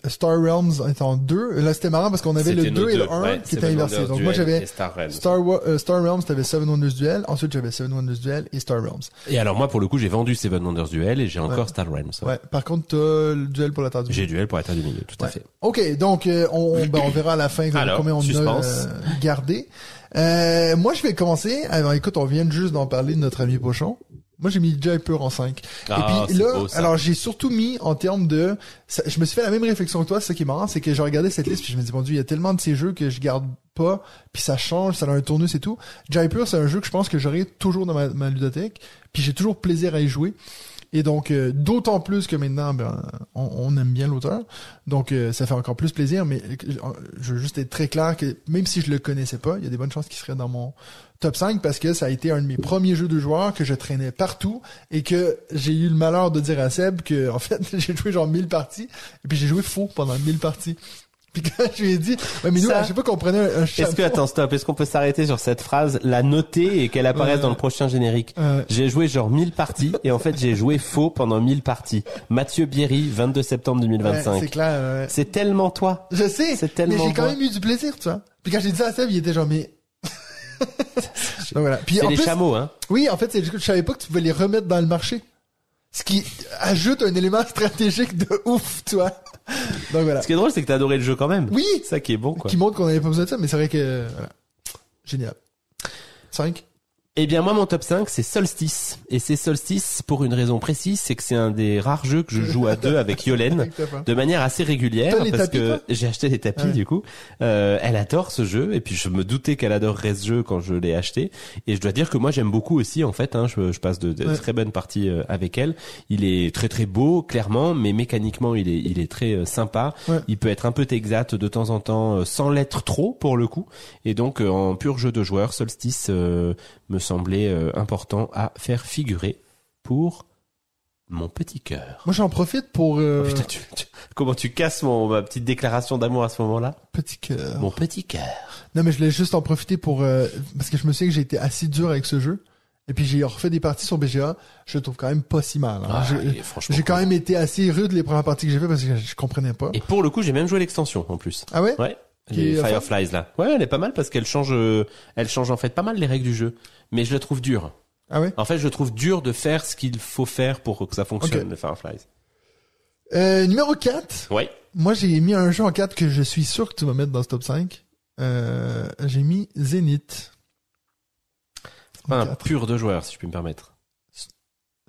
Star Realms est en 2. Là, c'était marrant parce qu'on avait le C'était 2 nos et le deux, 1 ouais, qui étaient Seven inversés. Wonders Donc, moi, Duel j'avais et Star Realms. Star Realms, t'avais Seven Wonders Duel. Ensuite, j'avais Seven Wonders Duel et Star Realms. Et alors moi pour le coup j'ai vendu Seven Wonders Duel et j'ai encore Star Realms. Ouais. Par contre, t'as le duel pour la Terre du J'ai Milieu. Duel pour la Terre du Milieu, tout à Ouais. fait. OK, donc on verra à la fin Alors, combien on suspense. a gardé. Moi, je vais commencer. Alors, écoute, on vient juste d'en parler de notre ami Pochon. Moi, j'ai mis Jaipur en 5. Ah, Et puis c'est là, beau, ça. alors j'ai surtout mis en termes de... je me suis fait la même réflexion que toi, c'est ça qui est marrant, c'est que je regardais cette liste puis je me dis, mon Dieu, il y a tellement de ces jeux que je garde pas, puis ça change, ça a un tournus et tout. Jaipur, c'est un jeu que je pense que j'aurai toujours dans ma ludothèque, puis j'ai toujours plaisir à y jouer. Et donc, d'autant plus que maintenant, on aime bien l'auteur. Donc, ça fait encore plus plaisir. Mais je veux juste être très clair que même si je le connaissais pas, il y a des bonnes chances qu'il serait dans mon top 5 parce que ça a été un de mes premiers jeux de joueurs que je traînais partout et que j'ai eu le malheur de dire à Seb que, en fait, j'ai joué genre 1000 parties et puis j'ai joué faux pendant 1000 parties. Puis quand je lui ai dit, ouais, mais nous, Ça, à chaque fois qu'on prenait un chapeau... Est-ce que, attends, stop, est-ce qu'on peut s'arrêter sur cette phrase, la noter et qu'elle apparaisse dans le prochain générique? J'ai joué genre 1000 parties et en fait j'ai joué faux pendant 1000 parties. Mathieu Bierry, 22 septembre 2025. Ouais, c'est clair, ouais. C'est tellement toi. Je sais, C'est tellement mais j'ai quand moi. même eu du plaisir, tu vois. Puis quand j'ai dit ça à Seb, il était genre, mais... Donc voilà. Puis C'est en les plus, chameaux, hein. oui, en fait, c'est juste que je savais pas que tu pouvais les remettre dans le marché. Ce qui ajoute un élément stratégique de ouf, tu vois. Donc voilà. Ce qui est drôle, c'est que t'as adoré le jeu quand même. Oui, C'est ça qui est bon, quoi. qui montre qu'on avait pas besoin de ça, mais c'est vrai que... Voilà. Génial. 5. Eh bien, moi, mon top 5, c'est Solstice. Et c'est Solstice pour une raison précise, c'est que c'est un des rares jeux que je joue à deux avec Yolène. de manière assez régulière T'as les parce tapis, que toi j'ai acheté les tapis Ouais. du coup. Elle adore ce jeu et puis je me doutais qu'elle adorerait ce jeu quand je l'ai acheté et je dois dire que moi j'aime beaucoup aussi en fait. Hein, je passe de Ouais. très bonnes parties avec elle. Il est très très beau clairement, mais mécaniquement il est très sympa. Ouais. Il peut être un peu exact de temps en temps sans l'être trop pour le coup. Et donc en pur jeu de joueur, Solstice me semblait important à faire figurer pour mon petit cœur. Moi, j'en profite pour... Oh, putain, comment tu casses ma petite déclaration d'amour à ce moment-là? Petit cœur. Mon petit cœur. Non, mais je voulais juste en profiter pour... parce que je me souviens que j'ai été assez dur avec ce jeu. Et puis, j'ai refait des parties sur BGA. Je le trouve quand même pas si mal. Hein. Ah, il est franchement J'ai quand cool. même été assez rude les premières parties que j'ai fait parce que je comprenais pas. Et pour le coup, j'ai même joué l'extension en plus. Ah ouais? Ouais. Qui Les est fun? Fireflies là. Ouais, elle est pas mal parce qu'elle change en fait pas mal les règles du jeu. Mais je la trouve dure. Ah ouais? En fait, je trouve dur de faire ce qu'il faut faire pour que ça fonctionne, le Fireflies. Numéro 4. Ouais. Moi, j'ai mis un jeu en 4 que je suis sûr que tu vas mettre dans ce top 5. J'ai mis Zenith. C'est pas un 4. pur de joueurs, si je puis me permettre.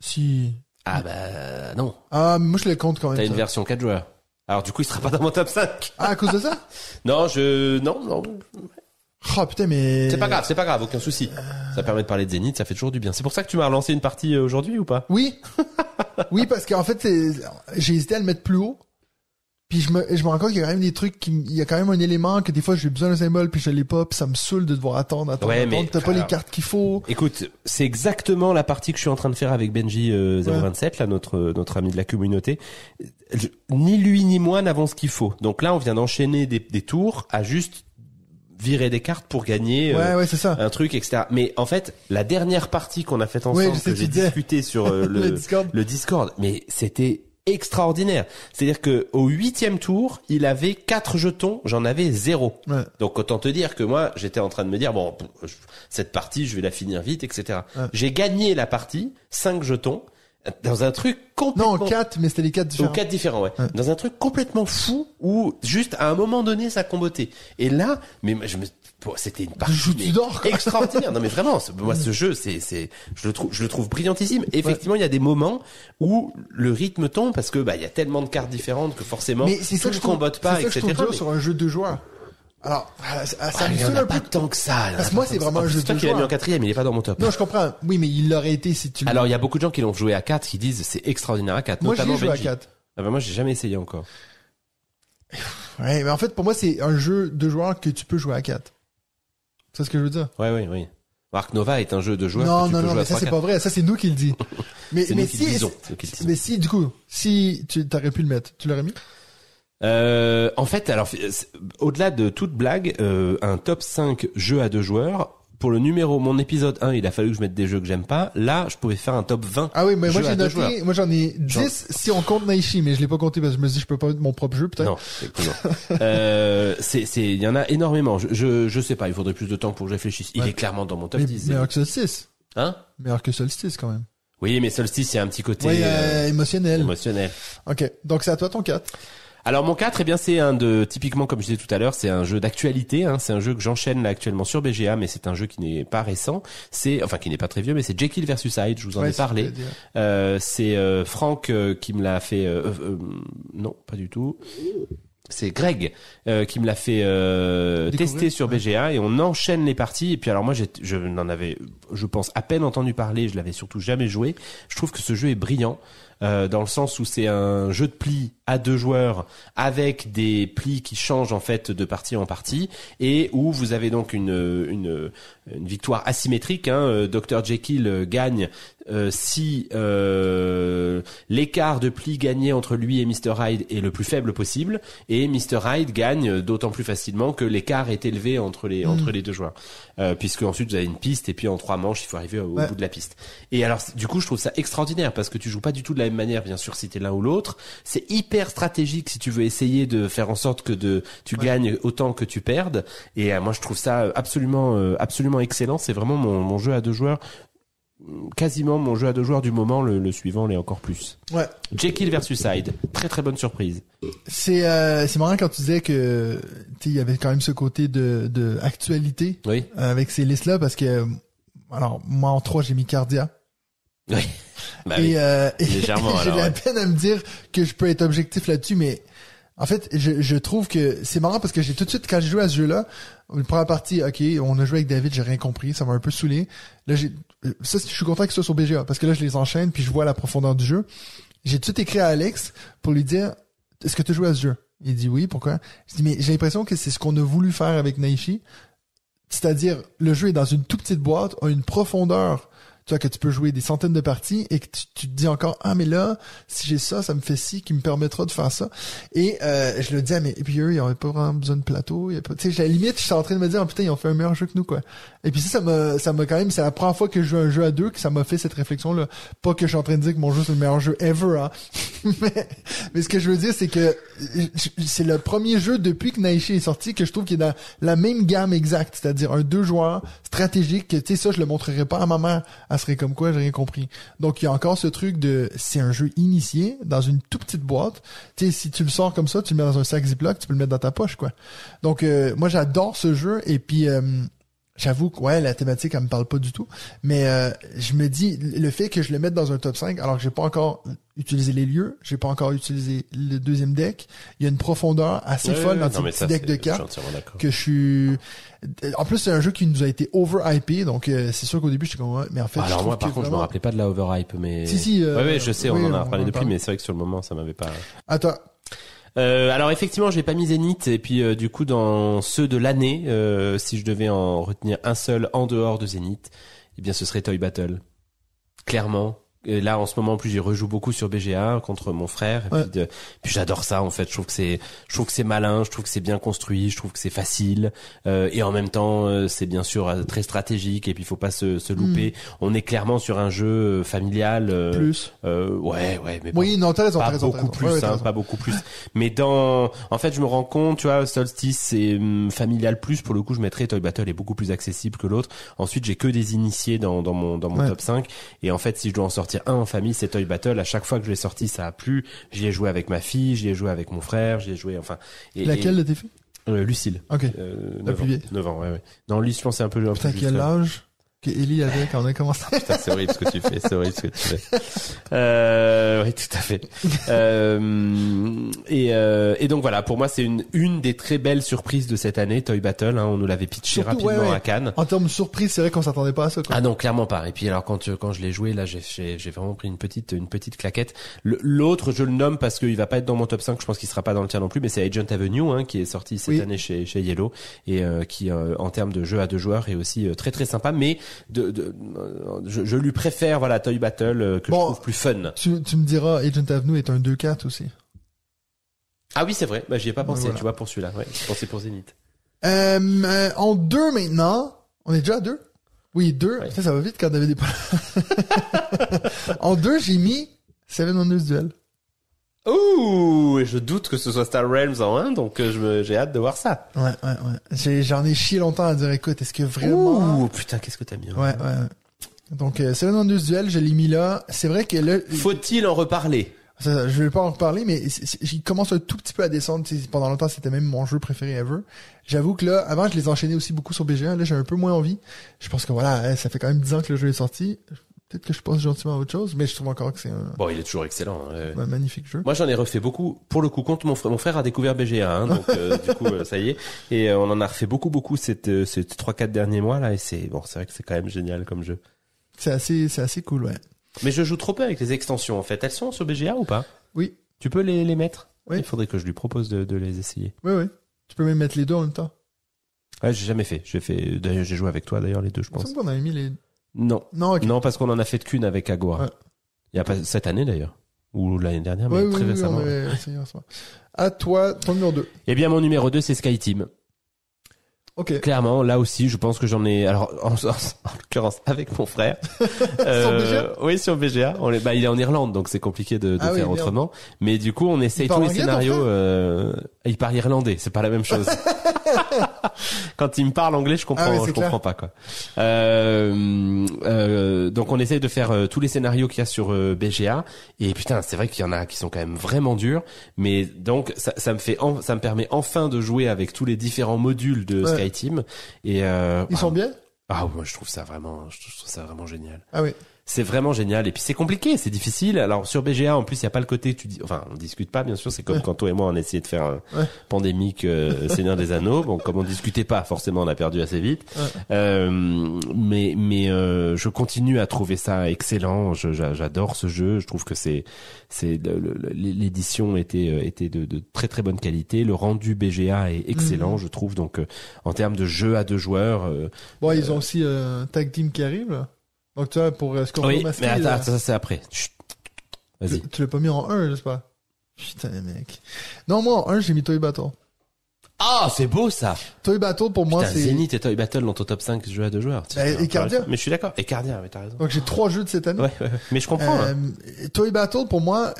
Si. Ah bah non. Ah, mais moi, je le compte quand même. T'as une ça. version 4 joueurs. Alors du coup, il sera pas dans mon top 5. Ah, à cause de ça? Non, non. Oh, putain, mais... C'est pas grave, aucun souci. Ça permet de parler de Zenith, ça fait toujours du bien. C'est pour ça que tu m'as relancé une partie aujourd'hui ou pas? Oui. Oui, parce qu'en fait, j'ai hésité à le mettre plus haut. Puis je me rends compte qu'il y a quand même des trucs il y a quand même un élément que des fois j'ai besoin d'un symbole puis je l'ai pas puis ça me saoule de devoir attendre. Ouais, mais t'as pas les cartes qu'il faut. Écoute, c'est exactement la partie que je suis en train de faire avec Benji 027, là, notre ami de la communauté. Ni lui ni moi n'avons ce qu'il faut. Donc là, on vient d'enchaîner des tours à juste virer des cartes pour gagner ouais, c'est ça. un truc, etc. Mais en fait, la dernière partie qu'on a faite ensemble, que j'ai discuté sur le Discord, mais c'était extraordinaire. C'est-à-dire que au 8e tour, il avait 4 jetons, j'en avais 0. Ouais. Donc autant te dire que moi, j'étais en train de me dire bon, cette partie, je vais la finir vite, etc. Ouais. J'ai gagné la partie, 5 jetons, dans un truc complètement... Non, 4, mais c'était les 4 différents. 4 différents, ouais. Dans un truc complètement fou où juste à un moment donné, ça combotait. Et là, mais c'était une partie extraordinaire. Non mais vraiment, moi ce jeu, je le trouve brillantissime. Effectivement, il y a des moments où le rythme tombe parce que il y a tellement de cartes différentes que forcément mais c'est ça tout ne combote pas, etc. C'est ça que je trouve dur sur un jeu de joueurs. Alors, ça me saoule un peu. Pas tant que ça. Parce que moi, c'est vraiment un jeu de joueurs. C'est toi qui l'as mis en 4e, il est pas dans mon top. Non, je comprends. Oui, mais il l'aurait été si tu... Alors, il y a beaucoup de gens qui l'ont joué à 4 qui disent c'est extraordinaire à 4. Moi, j'ai joué à Benji. 4. Ah bah moi, j'ai jamais essayé encore. Ouais, mais en fait, pour moi, c'est un jeu de joueurs que tu peux jouer à 4. C'est ce que je veux dire. Oui. Ark Nova est un jeu de joueurs non, que tu peux jouer mais à ça 3-4. C'est pas vrai. Ça, c'est nous qui le dit. Mais si, du coup, si tu t'aurais pu le mettre, tu l'aurais mis? En fait, alors, au-delà de toute blague, un top 5 jeux à 2 joueurs, pour mon épisode 1, il a fallu que je mette des jeux que j'aime pas. Là, je pouvais faire un top 20. Ah oui, mais moi jeux j'ai noté, moi j'en ai 10 si on compte Naishi, mais je l'ai pas compté parce que je me dis je peux pas mettre mon propre jeu, peut-être. Non, il y en a énormément. Je sais pas, il faudrait plus de temps pour que je réfléchisse. Il est clairement dans mon top 10. Meilleur que Solstice. Hein? Meilleur que Solstice, quand même. Oui, mais Solstice, il y a un petit côté, émotionnel. Ok. Donc c'est à toi ton 4. Alors mon 4, eh bien c'est typiquement comme je disais tout à l'heure, c'est un jeu d'actualité, hein, c'est un jeu que j'enchaîne là actuellement sur BGA, mais c'est un jeu qui n'est pas récent, qui n'est pas très vieux, mais c'est Jekyll versus Hyde, je vous en ai parlé. C'est Franck qui me l'a fait non, pas du tout. C'est Greg qui me l'a fait tester sur BGA et on enchaîne les parties et puis alors moi je n'en avais je pense à peine entendu parler, je l'avais surtout jamais joué. Je trouve que ce jeu est brillant dans le sens où c'est un jeu de plis à 2 joueurs avec des plis qui changent en fait de partie en partie et où vous avez donc une victoire asymétrique, hein. Dr Jekyll gagne si l'écart de plis gagné entre lui et Mr Hyde est le plus faible possible et Mr Hyde gagne d'autant plus facilement que l'écart est élevé entre les 2 joueurs puisque ensuite vous avez une piste et puis en 3 manches il faut arriver au bout de la piste. Et alors du coup je trouve ça extraordinaire parce que tu joues pas du tout de la même manière bien sûr si t'es l'un ou l'autre, c'est hyper stratégique si tu veux essayer de faire en sorte que tu gagnes autant que tu perdes et moi je trouve ça absolument excellent, c'est vraiment mon jeu à 2 joueurs, quasiment mon jeu à 2 joueurs du moment, le suivant l'est encore plus. Ouais. Jekyll versus Hyde, très très bonne surprise. C'est marrant quand tu disais que il y avait quand même ce côté de actualité avec ces listes là parce que alors moi en 3 j'ai mis Cardia. Oui. Bah et légèrement, j'ai la peine à me dire que je peux être objectif là-dessus, mais en fait, je trouve que c'est marrant parce que j'ai tout de suite, quand j'ai joué à ce jeu-là, une première partie, ok, on a joué avec David, j'ai rien compris, ça m'a un peu saoulé. Là, je suis content qu'il soit sur BGA parce que là, je les enchaîne puis je vois la profondeur du jeu. J'ai tout de suite écrit à Alex pour lui dire, est-ce que tu as joué à ce jeu? Il dit oui, pourquoi? Je dis, mais j'ai l'impression que c'est ce qu'on a voulu faire avec Naishi. C'est-à-dire, le jeu est dans une toute petite boîte, a une profondeur, tu vois, que tu peux jouer des centaines de parties et que tu te dis encore, ah, mais là, si j'ai ça, ça me fait ci qui me permettra de faire ça. Et, je le dis, mais, et puis eux, ils n'avaient pas vraiment besoin de plateau. Tu sais, à la limite, je suis en train de me dire, oh, putain, ils ont fait un meilleur jeu que nous, quoi. Et puis ça m'a quand même, c'est la première fois que je joue un jeu à deux que ça m'a fait cette réflexion-là. Pas que je suis en train de dire que mon jeu c'est le meilleur jeu ever, hein. mais ce que je veux dire, c'est que c'est le premier jeu depuis que Naishi est sorti que je trouve qu'il est dans la même gamme exacte. C'est-à-dire un 2 joueurs stratégique. Tu sais, ça, je le montrerai pas à ma mère. Elle serait comme quoi, j'ai rien compris. Donc, il y a encore ce truc de, c'est un jeu initié dans une toute petite boîte. Tu sais, si tu le sors comme ça, tu le mets dans un sac Ziploc, tu peux le mettre dans ta poche, quoi. Donc, moi, j'adore ce jeu. Et puis, j'avoue que ouais, la thématique elle me parle pas du tout, mais je me dis le fait que je le mette dans un top 5 alors que j'ai pas encore utilisé les lieux, j'ai pas encore utilisé le deuxième deck, il y a une profondeur assez folle dans ce petit deck de cartes que je suis en plus c'est un jeu qui nous a été over-hypé donc c'est sûr qu'au début j'étais comme ouais, mais en fait alors moi par contre vraiment... je me rappelais pas de la over-hype mais si ouais je sais on en a reparlé depuis mais c'est vrai que sur le moment ça m'avait pas Attends. Alors effectivement, j'ai pas mis Zénith et puis du coup dans ceux de l'année, si je devais en retenir un seul en dehors de Zénith, eh bien ce serait Toy Battle. Clairement. Et là en ce moment en plus j'y rejoue beaucoup sur BGA contre mon frère et puis j'adore ça en fait, je trouve que c'est malin, je trouve que c'est bien construit, je trouve que c'est facile et en même temps c'est bien sûr très stratégique et puis il faut pas se louper. On est clairement sur un jeu familial plus ouais mais oui non t'as raison, pas beaucoup plus pas beaucoup plus mais en fait je me rends compte tu vois Solstice c'est familial plus pour le coup je mettrais Toy Battle est beaucoup plus accessible que l'autre. Ensuite j'ai que des initiés dans mon top 5 et en fait si je dois en sortir un en famille, c'est Toy Battle. À chaque fois que je l'ai sorti, ça a plu. J'y ai joué avec ma fille, j'y ai joué avec mon frère, j'y ai joué, enfin. Laquelle de tes filles? Lucille. Ok. 9 ans, ouais. Non, lui, je pense c'est un peu. Putain, quel âge que Ellie avait quand on a commencé. Putain, c'est horrible ce que tu fais, oui, tout à fait. Et donc voilà, pour moi, c'est une des très belles surprises de cette année, Toy Battle, hein, on nous l'avait pitché surtout, rapidement à Cannes. En termes de surprise, c'est vrai qu'on s'attendait pas à ça, quoi. Ah non, clairement pas. Et puis alors, quand je l'ai joué, là, j'ai vraiment pris une petite claquette. L'autre, je le nomme parce qu'il va pas être dans mon top 5, je pense qu'il sera pas dans le tien non plus, mais c'est Agent Avenue, hein, qui est sorti cette année chez Yellow, et, qui, en termes de jeu à 2 joueurs est aussi très très sympa, mais je lui préfère voilà Toy Battle que je trouve plus fun. Tu me diras Agent Avenue est un 2-4 aussi. Ah oui c'est vrai, j'y ai pas pensé tu vois pour celui-là. Ouais, j'ai pensé pour Zénith. En 2 maintenant, on est déjà à 2. Oui 2. Ouais. Ça va vite quand on avait des En 2 j'ai mis Seven Wonders Duel. Ouh, et je doute que ce soit Star Realms en 1, donc j'ai hâte de voir ça. Ouais. J'en ai chié longtemps à dire, écoute, est-ce que vraiment... Ouh, putain, qu'est-ce que t'as mis? Ouais. Donc, Seven Wonders Duel, je l'ai mis là. C'est vrai que là... Faut-il en reparler? Je vais pas en reparler, mais il commence un tout petit peu à descendre. Pendant longtemps, c'était même mon jeu préféré ever. J'avoue que là, avant, je les enchaînais aussi beaucoup sur BG1. Là, j'ai un peu moins envie. Je pense que voilà, ça fait quand même 10 ans que le jeu est sorti. Peut-être que je passe gentiment à autre chose, mais je trouve encore que c'est un... Bon, il est toujours excellent. Un magnifique jeu. Moi, j'en ai refait beaucoup. Pour le coup, contre mon frère a découvert BGA, hein, donc du coup, ça y est. Et on en a refait beaucoup ces 3-4 derniers mois là. Et c'est vrai que c'est quand même génial comme jeu. C'est assez cool, ouais. Mais je joue trop peu avec les extensions en fait. Elles sont sur BGA ou pas? Oui. Tu peux les mettre? Oui. Il faudrait que je lui propose de les essayer. Oui. Tu peux même mettre les deux en même temps. Ouais, j'ai jamais fait. J'ai joué avec toi d'ailleurs les deux, je pense. On avait mis les... Non, okay. Non, parce qu'on en a fait qu'une avec Agora. Ouais. Il y a pas cette année d'ailleurs, ou l'année dernière, mais très récemment. À toi, ton numéro 2. Eh bien, mon numéro 2, c'est SkyTeam. Ok. Clairement, là aussi, je pense que j'en ai. Alors, en l'occurrence, avec mon frère. Sur BGA. Oui, sur BGA. Il est en Irlande, donc c'est compliqué de faire autrement. Mais du coup, on essaye tous les scénarios. Il parle irlandais, c'est pas la même chose. Quand il me parle anglais, je comprends pas quoi. Donc on essaye de faire tous les scénarios qu'il y a sur BGA et putain, c'est vrai qu'il y en a qui sont quand même vraiment durs, mais donc ça me permet enfin de jouer avec tous les différents modules de SkyTeam et ils sont bien. Ah moi je trouve ça vraiment génial. Ah oui. C'est vraiment génial et puis c'est compliqué, c'est difficile. Alors sur BGA en plus il y a pas le côté on discute pas bien sûr, c'est comme quand toi et moi on essayait de faire Pandémique Seigneur des Anneaux. Bon comme on discutait pas forcément on a perdu assez vite. Mais je continue à trouver ça excellent. J'adore ce jeu, je trouve que l'édition était de très très bonne qualité, le rendu BGA est excellent, je trouve. Donc en termes de jeu à 2 joueurs ils ont aussi Tag Team qui arrive là. Donc tu vois, pour Scorpio Masqué... Oui, mais attends, ça c'est après. Chut. Vas-y. Tu l'as pas mis en 1, j'espère. Putain, mec. Non, moi en 1, j'ai mis Toy Battle. Ah, c'est beau ça. Toy Battle pour moi Putain, c'est. Zénith et Toy Battle dans ton top 5 jeux à 2 joueurs. Et Cardia. Mais je suis d'accord. Et Cardia, mais t'as raison. Donc j'ai 3 jeux de cette année. Ouais. Mais je comprends. hein. Toy Battle pour moi,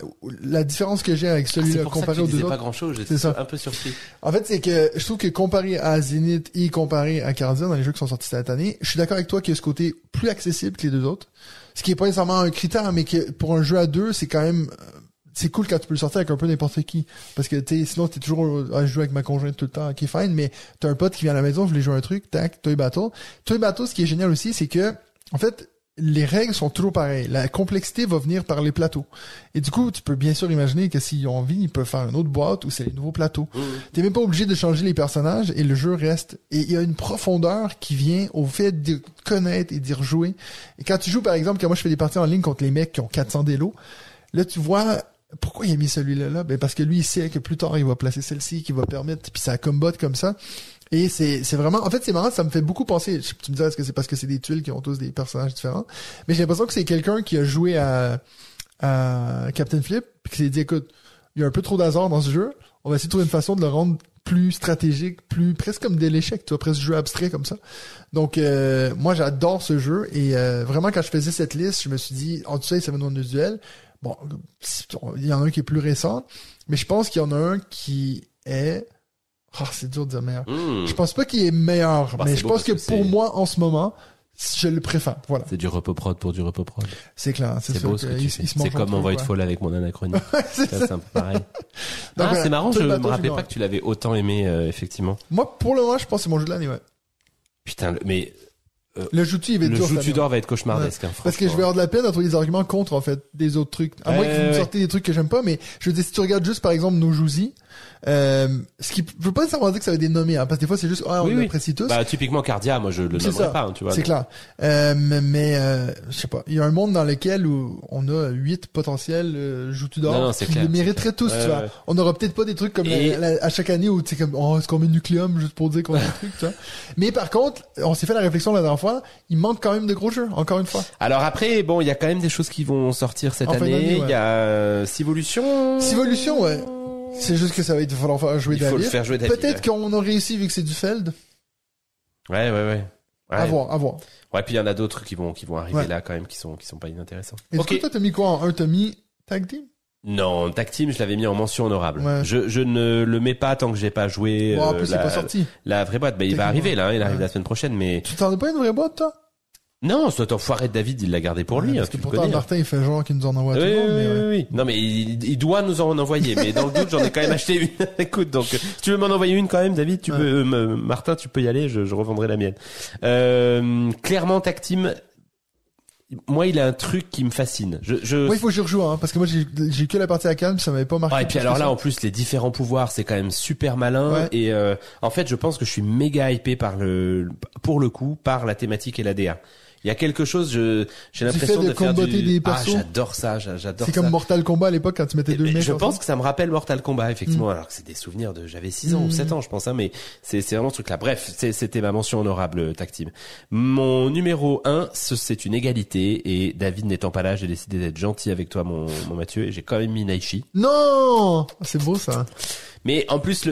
la différence que j'ai avec C'est celui-là pour ça que comparé tu aux disais deux pas autres. grand chose. C'est J'étais ça. un peu surpris. En fait, c'est que je trouve que comparé à Zenith et comparé à Cardia dans les jeux qui sont sortis cette année, je suis d'accord avec toi qu'il y a ce côté plus accessible que les deux autres. Ce qui est pas nécessairement un critère, mais que pour un jeu à 2, c'est quand même c'est cool quand tu peux le sortir avec un peu n'importe qui. Parce que, tu sais, sinon, t'es toujours à jouer avec ma conjointe tout le temps, qui est fine, mais t'as un pote qui vient à la maison, voulait jouer un truc, tac, Toy Battle. Toy Battle, ce qui est génial aussi, c'est que, en fait, les règles sont toujours pareilles. La complexité va venir par les plateaux. Et du coup, tu peux bien sûr imaginer que s'ils ont envie, ils peuvent faire une autre boîte où c'est les nouveaux plateaux. T'es même pas obligé de changer les personnages et le jeu reste. Et il y a une profondeur qui vient au fait de connaître et d'y rejouer. Et quand tu joues, par exemple, quand moi je fais des parties en ligne contre les mecs qui ont 400 d'élo, là, tu vois, pourquoi il a mis celui-là là? Ben, parce que lui, il sait que plus tard, il va placer celle-ci qui va permettre, puis ça combat comme ça. Et c'est vraiment, en fait, c'est marrant, ça me fait beaucoup penser, tu me disais, est-ce que c'est parce que c'est des tuiles qui ont tous des personnages différents? Mais j'ai l'impression que c'est quelqu'un qui a joué à Captain Flip, puis qui s'est dit, écoute, il y a un peu trop d'hasard dans ce jeu, on va essayer de trouver une façon de le rendre plus stratégique, plus, presque comme de l'échec, tu vois, presque jeu abstrait comme ça. Donc, moi, j'adore ce jeu, et vraiment, quand je faisais cette liste, je me suis dit, en tout ça, ça va nous donner du duel. Bon, il y en a un qui est plus récent, mais je pense qu'il y en a un qui est... Oh, c'est dur de dire meilleur. Je pense pas qu'il est meilleur, Bah, mais c'est je beau pense que parce que pour c'est- moi, en ce moment, je le préfère. Voilà. C'est du repoprod pour du repoprod. C'est clair. C'est sûr beau ce que tu il fais. se mange C'est comme entre eux, en quoi. Voidfall avec mon anachronie. C'est Ça, ça. c'est un peu pareil. Donc, voilà, C'est marrant, Toy je me Battle, rappelais j'ai pas que tu l'avais autant aimé, effectivement. Moi, pour le moment, je pense que c'est mon jeu de l'année, ouais. Putain, mais Le Joutu, il va être le dur, jeu cette année. Tudor va être cauchemardesque. hein, Parce que je vais franchement. avoir de la peine à trouver des arguments contre, en fait, des autres trucs. À moins que vous me ouais. sortez des trucs que j'aime pas, mais je veux dire, si tu regardes juste, par exemple, nos Jouzy, ce qui veut pas nécessairement dire que ça va être des nommés, hein, parce que des fois, c'est juste, on Oui, oui. apprécie tous. Bah, typiquement Cardia, moi je le C'est nommerais ça. pas, hein, tu vois. C'est clair. Mais je sais pas. Il y a un monde dans lequel où on a 8 potentiels Joutu d'or Non, c'est qui clair, le mériteraient tous, Ouais, tu vois. ouais. On n'aura peut-être pas des trucs comme Et- à chaque année où tu sais comme est-ce qu'on met Nucleum juste pour dire qu'on a un truc, tu vois. Mais par contre, on s'est fait la réflexion la dernière fois, il manque quand même de gros jeux, encore une fois. Alors après, bon, il y a quand même des choses qui vont sortir cette En fin année. d'année, ouais. Il y a Civolution. Civolution, ouais. C'est juste que ça va être, il va falloir faire jouer Il faut David. le faire jouer David. Peut-être qu'on a réussi vu que c'est du Feld. Ouais. À voir, à voir. Ouais, puis il y en a d'autres qui vont arriver Ouais. là quand même qui sont pas inintéressants. Et Ok. du coup, toi, t'as mis quoi en 1? T'as mis Tag Team? Non, Tag Team, je l'avais mis en mention honorable. Ouais. Je ne le mets pas tant que j'ai pas joué Bon, en plus, c'est pas sorti. la vraie boîte. Ben, il va Techniquement. arriver là, hein, il arrive Ouais. la semaine prochaine, mais Tu t'en as pas une vraie boîte, toi? non, cet enfoiré de David, il l'a gardé pour lui. Ouais, hein, parce que tu le pourtant, connais. hein. Martin, il fait genre qu'il nous en envoie à Oui, tout le monde, oui, mais ouais. oui. Non, mais il doit nous en envoyer. Mais dans le doute, j'en ai quand même acheté une. Écoute, donc, si tu veux m'en envoyer une quand même, David, tu Ouais. peux, Martin, tu peux y aller, je revendrai la mienne. Clairement, Tag Team, moi, il a un truc qui me fascine. Moi, il faut que j'y rejoue, hein, parce que moi, j'ai que la partie à calme, ça m'avait pas marqué. Ouais, et puis plus alors que là, ça. en plus, les différents pouvoirs, c'est quand même super malin. Ouais. Et en fait, je pense que je suis méga hypé pour le coup, par la thématique et la DA. Il y a quelque chose, j'ai l'impression fait de de faire comboter des Ah, persos. j'adore ça, j'adore ça. C'est comme Mortal Kombat à l'époque quand tu mettais deux Et mecs. je pense ensemble. que ça me rappelle Mortal Kombat, effectivement, alors que c'est des souvenirs de, j'avais 6 ans ou 7 ans, je pense, hein, mais c'est vraiment ce truc-là. Bref, c'était ma mention honorable, Tag Team. Mon numéro 1, c'est une égalité, et David n'étant pas là, j'ai décidé d'être gentil avec toi, mon Mathieu, et j'ai quand même mis Naishi. Non! C'est beau, ça. Mais en plus,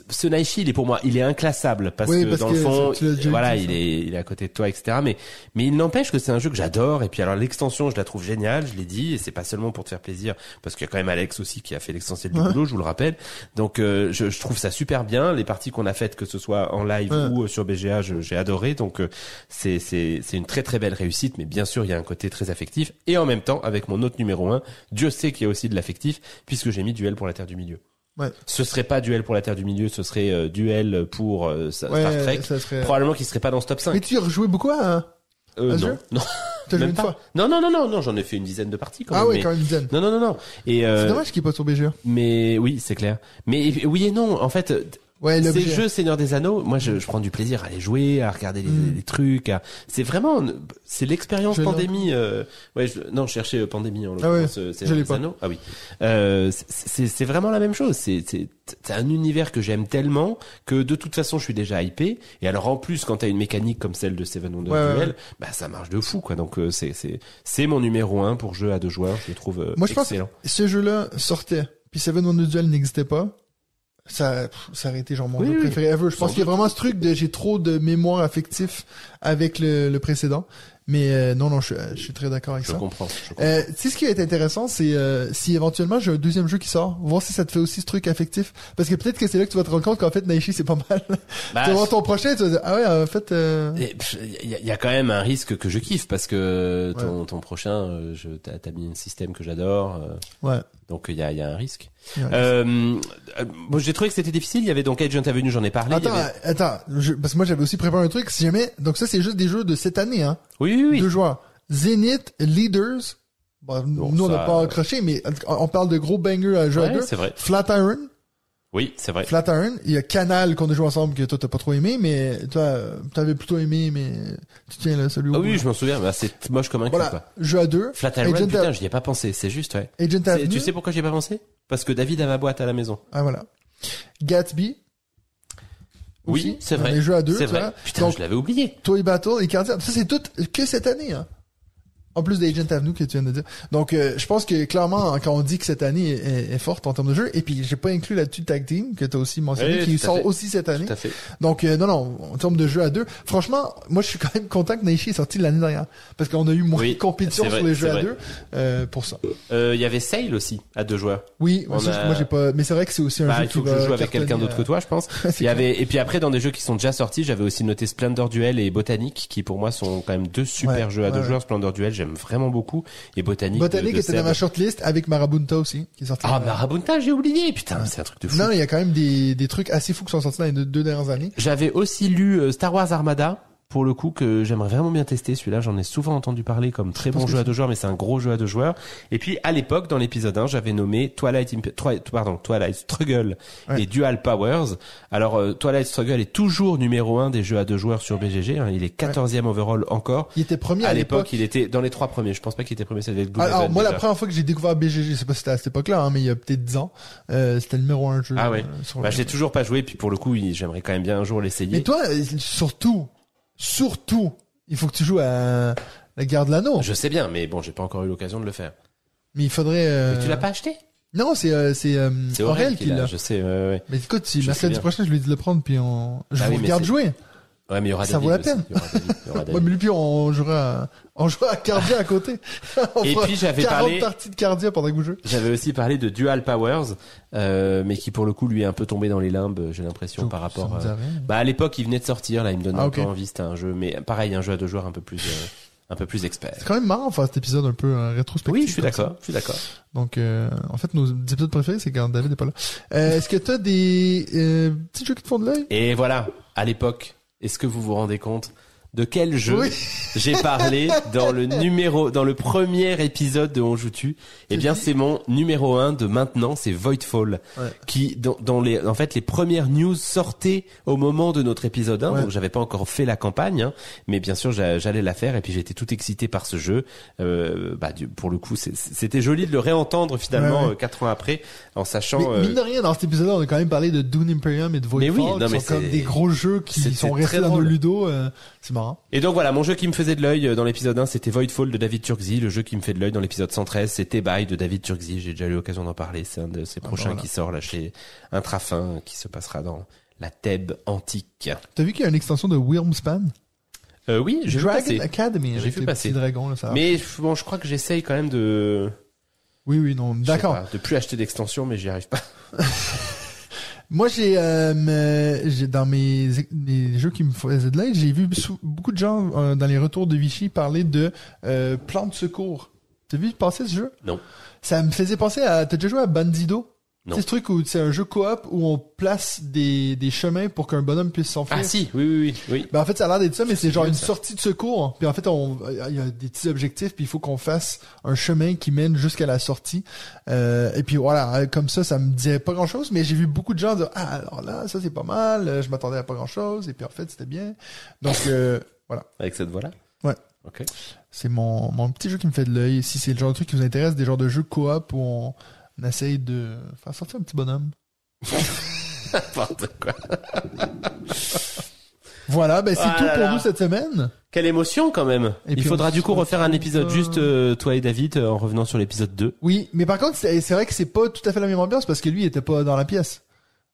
ce Naishi, il est pour moi, il est inclassable parce Oui, que parce dans que le fond, tu l'as déjà voilà, dit, ça. il est à côté de toi, etc. Mais il n'empêche que c'est un jeu que j'adore. Et puis alors l'extension, je la trouve géniale, je l'ai dit, et c'est pas seulement pour te faire plaisir, parce qu'il y a quand même Alex aussi qui a fait l'extension du boulot, je vous le rappelle. Donc je trouve ça super bien. Les parties qu'on a faites, que ce soit en live ou sur BGA, j'ai adoré. Donc c'est une très très belle réussite. Mais bien sûr, il y a un côté très affectif. Et en même temps, avec mon autre numéro 1, Dieu sait qu'il y a aussi de l'affectif, puisque j'ai mis Duel pour la Terre du Milieu. Ouais. Ce serait pas Duel pour la Terre du Milieu, ce serait Duel pour Star Trek. Ça serait... Probablement qu'il serait pas dans ce top 5. Mais tu as rejoué beaucoup à ce non, jeu? non, T'as joué même une pas. fois? Non, j'en ai fait une dizaine de parties quand Ah même. ouais, mais... quand même une dizaine. Non. Et C'est dommage qu'il est pas sur BGA. mais oui, c'est clair. Mais oui et non, en fait, Ouais, ces l'objet. jeux Seigneur des Anneaux, moi je prends du plaisir à les jouer, à regarder les trucs, c'est vraiment c'est l'expérience Je l'ai. pandémie non, je cherchais pandémie en Ah ouais, l'occurrence je Seigneur l'ai des pas. Anneaux. Ah oui. C'est vraiment la même chose, c'est un univers que j'aime tellement que de toute façon je suis déjà hypé, et alors en plus quand t'as une mécanique comme celle de Seven Wonders Duel, bah ça marche de fou quoi. Donc c'est mon numéro 1 pour jeu à 2 joueurs, je le trouve Moi, je pense excellent. que ce jeu-là sortait, puis Seven Wonders Duel n'existait pas. ça aurait été genre mon Oui, jeu oui. préféré ever. Je Sans pense qu'il y a vraiment ce truc de j'ai trop de mémoire affectif avec le précédent. Mais non, je suis très d'accord avec Je ça. comprends. Tu sais, ce qui est intéressant, c'est si éventuellement j'ai un deuxième jeu qui sort, voir si ça te fait aussi ce truc affectif. Parce que peut-être que c'est là que tu vas te rendre compte qu'en fait, Naishi, c'est pas mal. Bah, tu vas voir ton prochain, tu vas dire, ah ouais, en fait... Il y a quand même un risque que je kiffe parce que Ouais. ton prochain, t'as mis un système que j'adore. Ouais. Donc il y a un risque. Ouais. Bon, j'ai trouvé que c'était difficile. Il y avait donc Agent Avenue, j'en ai parlé. il y avait- Attends, parce que moi j'avais aussi préparé un truc. Si jamais, donc ça c'est juste des jeux de cette année, hein. Oui. Deux joueurs. Zenith, Leaders. Bon, Bon, nous on n'a ça- pas accroché, mais on parle de gros bangers à jeu à Ouais, deux. c'est vrai. Flatiron. Oui, c'est vrai. Flatiron. Il y a Canal qu'on a joué ensemble que toi t'as pas trop aimé, mais toi t'avais plutôt aimé, mais tu tiens là celui au Ah bout. oui, je m'en souviens. Bah, c'est moche comme un cul, quoi. Voilà. Jeu à deux. Flatiron, Agent putain, j'y ai pas pensé. C'est juste, ouais. Agent Avenue. Tu sais pourquoi j'y ai pas pensé? Parce que David a ma boîte à la maison. Ah voilà. Gatsby. Oui, Aussi. c'est vrai. Les jeux à deux, C'est tu vrai. vois. Putain, Donc, je l'avais oublié. Toy Battle et Cardia. Ça, c'est tout que cette année, hein. En plus d'Agent Avenue que tu viens de dire. Donc, je pense que clairement, quand on dit que cette année est forte en termes de jeu, et puis j'ai pas inclus là-dessus Tag Team, que t'as aussi mentionné, Oui, qui tout à sort fait. aussi cette année. Tout à fait. Donc, non, en termes de jeu à deux, franchement, moi je suis quand même content que Naishi est sorti l'année dernière. Parce qu'on a eu moins Oui, de compétition c'est sur vrai, les jeux c'est à vrai. deux, pour ça. Il y avait Sail aussi, à 2 joueurs. Oui, On ça, a- moi j'ai pas, mais c'est vrai que c'est aussi un Bah, jeu il faut qui que je va joue avec cartonner, quelqu'un d'autre que toi, je pense. c'est Il y avait, et puis après, dans des jeux qui sont déjà sortis, j'avais aussi noté Splendor Duel et Botanic, qui pour moi sont quand même deux super Ouais, jeux à 2 ouais, joueurs. Splendor Duel, j'aime vraiment beaucoup. Et Botanic. Botanic de était dans Seb. ma shortlist avec Marabunta aussi, qui est sorti. Ah, Marabunta, j'ai oublié. Putain, c'est un truc de fou. Non, il y a quand même des trucs assez fous qui sont sortis dans les deux dernières années. J'avais aussi lu Star Wars Armada, pour le coup, que j'aimerais vraiment bien tester. Celui-là, j'en ai souvent entendu parler comme très bon pense jeu que à 2 joueurs, mais c'est un gros jeu à 2 joueurs. Et puis, à l'époque, dans l'épisode 1, j'avais nommé Twilight Struggle Ouais. et Dual Powers. Alors, Twilight Struggle est toujours numéro 1 des jeux à 2 joueurs sur BGG. Hein. Il est 14e overall encore. Il était premier À l'époque, il était dans les 3 premiers. Je pense pas qu'il était premier, ça devait être Gloomhaven, Alors, moi, la déjà. première fois que j'ai découvert BGG, je sais pas si c'était à cette époque-là, hein, mais il y a peut-être 10 ans, c'était le numéro 1 jeu. Ah ouais. Sur Bah, le- j'ai toujours pas joué, puis pour le coup, j'aimerais quand même bien un jour l'essayer. Mais toi, surtout, il faut que tu joues à la Guerre de l'Anneau. Je sais bien, mais bon, j'ai pas encore eu l'occasion de le faire. Mais il faudrait... Mais tu l'as pas acheté? Non, c'est C'est Aurel Aurel qui l'a. Je sais, ouais. Mais écoute, si Je sais mercredi bien. prochain, je lui dis de le prendre, puis je Ah vous oui, mais regarde c'est- jouer. Ouais, mais il y aura Ça David vaut la aussi. peine. Il y aura David, il y aura David. Ouais, mais lui, puis on jouera à Cardia à côté. On Et fera puis, j'avais 40 parlé- parties de Cardia pendant que vous jouez. J'avais aussi parlé de Dual Powers, mais qui pour le coup lui est un peu tombé dans les limbes, j'ai l'impression, par rapport. Ça me dit rien. Bah à l'époque il venait de sortir, là il me donne Ah, un ok. peu envie. C'était un jeu, mais pareil, un jeu à 2 joueurs un peu plus expert. C'est quand même marrant de faire cet épisode un peu rétrospectif. Oui, je suis comme ça. d'accord, je suis d'accord. Donc, en fait, nos épisodes préférés, c'est quand David est pas là. Est-ce que t'as des petits jeux qui te font de l'œil? Et voilà, à l'époque, est-ce que vous vous rendez compte de quel jeu Oui. j'ai parlé dans le premier épisode de On Joue Tu? Eh bien, c'est mon numéro 1 de maintenant, c'est Voidfall. Ouais. Qui, en fait, les premières news sortaient au moment de notre épisode 1. Ouais. Donc, j'avais pas encore fait la campagne, hein, mais bien sûr, j'allais la faire et puis j'étais tout excité par ce jeu. Pour le coup, c'était joli de le réentendre finalement, Ouais, ouais. 4 ans après, en sachant, Mais mine de rien, dans cet épisode-là, on a quand même parlé de Dune Imperium et de Voidfall, Mais oui, non, qui mais sont comme c'est- des gros jeux qui c'était sont très restés dans nos drôle. ludos. C'est marrant. Et donc voilà, mon jeu qui me faisait de l'œil dans l'épisode 1, c'était Voidfall de David Turkzy. Le jeu qui me fait de l'œil dans l'épisode 113, c'était Bye de David Turkzy. J'ai déjà eu l'occasion d'en parler. C'est un de ses prochains voilà. qui sort là chez Intrafin, qui se passera dans la Thèbes antique. T'as vu qu'il y a une extension de Wyrmspan? Oui, j'ai vu Dragon passer. Academy. J'ai avec vu les passer. petits dragons, là, ça. Mais bon, je crois que j'essaye quand même de, Oui, non, je sais d'accord. pas, de plus acheter d'extensions, mais j'y arrive pas. Moi, j'ai dans mes jeux qui me faisaient de l'aide, j'ai vu beaucoup de gens dans les retours de Vichy parler de Plan de secours. T'as vu passer ce jeu? Non. Ça me faisait penser à... T'as déjà joué à Bandido? Non. C'est ce truc où c'est un jeu coop où on place des chemins pour qu'un bonhomme puisse s'enfuir. Ah si, oui. Ben en fait, ça a l'air d'être ça, mais c'est genre bien, une ça. sortie de secours. Puis en fait, il y a des petits objectifs, puis il faut qu'on fasse un chemin qui mène jusqu'à la sortie. Et puis voilà, comme ça me disait pas grand-chose, mais j'ai vu beaucoup de gens dire ah alors là, ça c'est pas mal. Je m'attendais à pas grand-chose, et puis en fait c'était bien. Donc voilà, Avec cette voix-là. Ouais. Ok. c'est mon petit jeu qui me fait de l'œil. Si c'est le genre de truc qui vous intéresse, des genres de jeux coop où on essaye de faire sortir un petit bonhomme. N'importe quoi. Voilà, ben c'est Ah tout là pour là. nous cette semaine. Quelle émotion quand même. Et Il puis faudra on du coup se refaire un retrouve, épisode juste toi et David en revenant sur l'épisode 2. Oui, mais par contre, c'est vrai que c'est pas tout à fait la même ambiance parce que lui il était pas dans la pièce.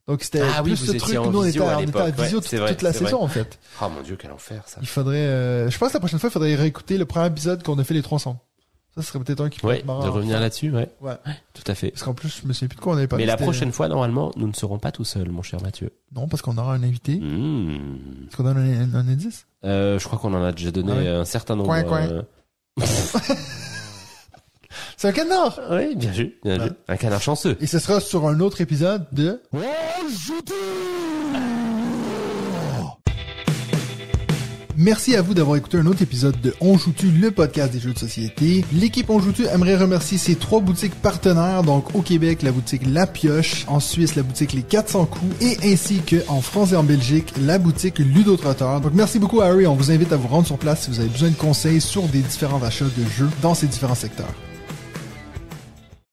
Donc c'était Ah oui, plus vous ce étiez truc en où nous on était visio à à l'époque. visio Ouais, c'est vrai, toute la c'est saison vrai. en fait. Oh mon Dieu, quel enfer ça. Il faudrait, je pense que la prochaine fois, il faudrait réécouter le premier épisode qu'on a fait les trois ensemble. Ça serait peut-être un qui pourrait Ouais, être marrant. de revenir là-dessus, ouais. Ouais. Tout à fait. Parce qu'en plus, je me souviens plus de quoi on avait parlé. Mais la C'était- prochaine fois, normalement, nous ne serons pas tout seuls, mon cher Mathieu. Non, parce qu'on aura un invité. Est-ce qu'on donne un indice? Je crois qu'on en a déjà donné Ah ouais. un certain nombre. Coin, coin. C'est un canard! Oui, bien vu, bien vu. Un canard chanceux. Et ce sera sur un autre épisode de... Merci à vous d'avoir écouté un autre épisode de On Joue-tu, le podcast des jeux de société. L'équipe On Joue-tu aimerait remercier ses 3 boutiques partenaires, donc au Québec, la boutique La Pioche, en Suisse, la boutique Les 400 coups, et ainsi que en France et en Belgique, la boutique Ludo-Trotteur. Donc merci beaucoup Harry, on vous invite à vous rendre sur place si vous avez besoin de conseils sur des différents achats de jeux dans ces différents secteurs.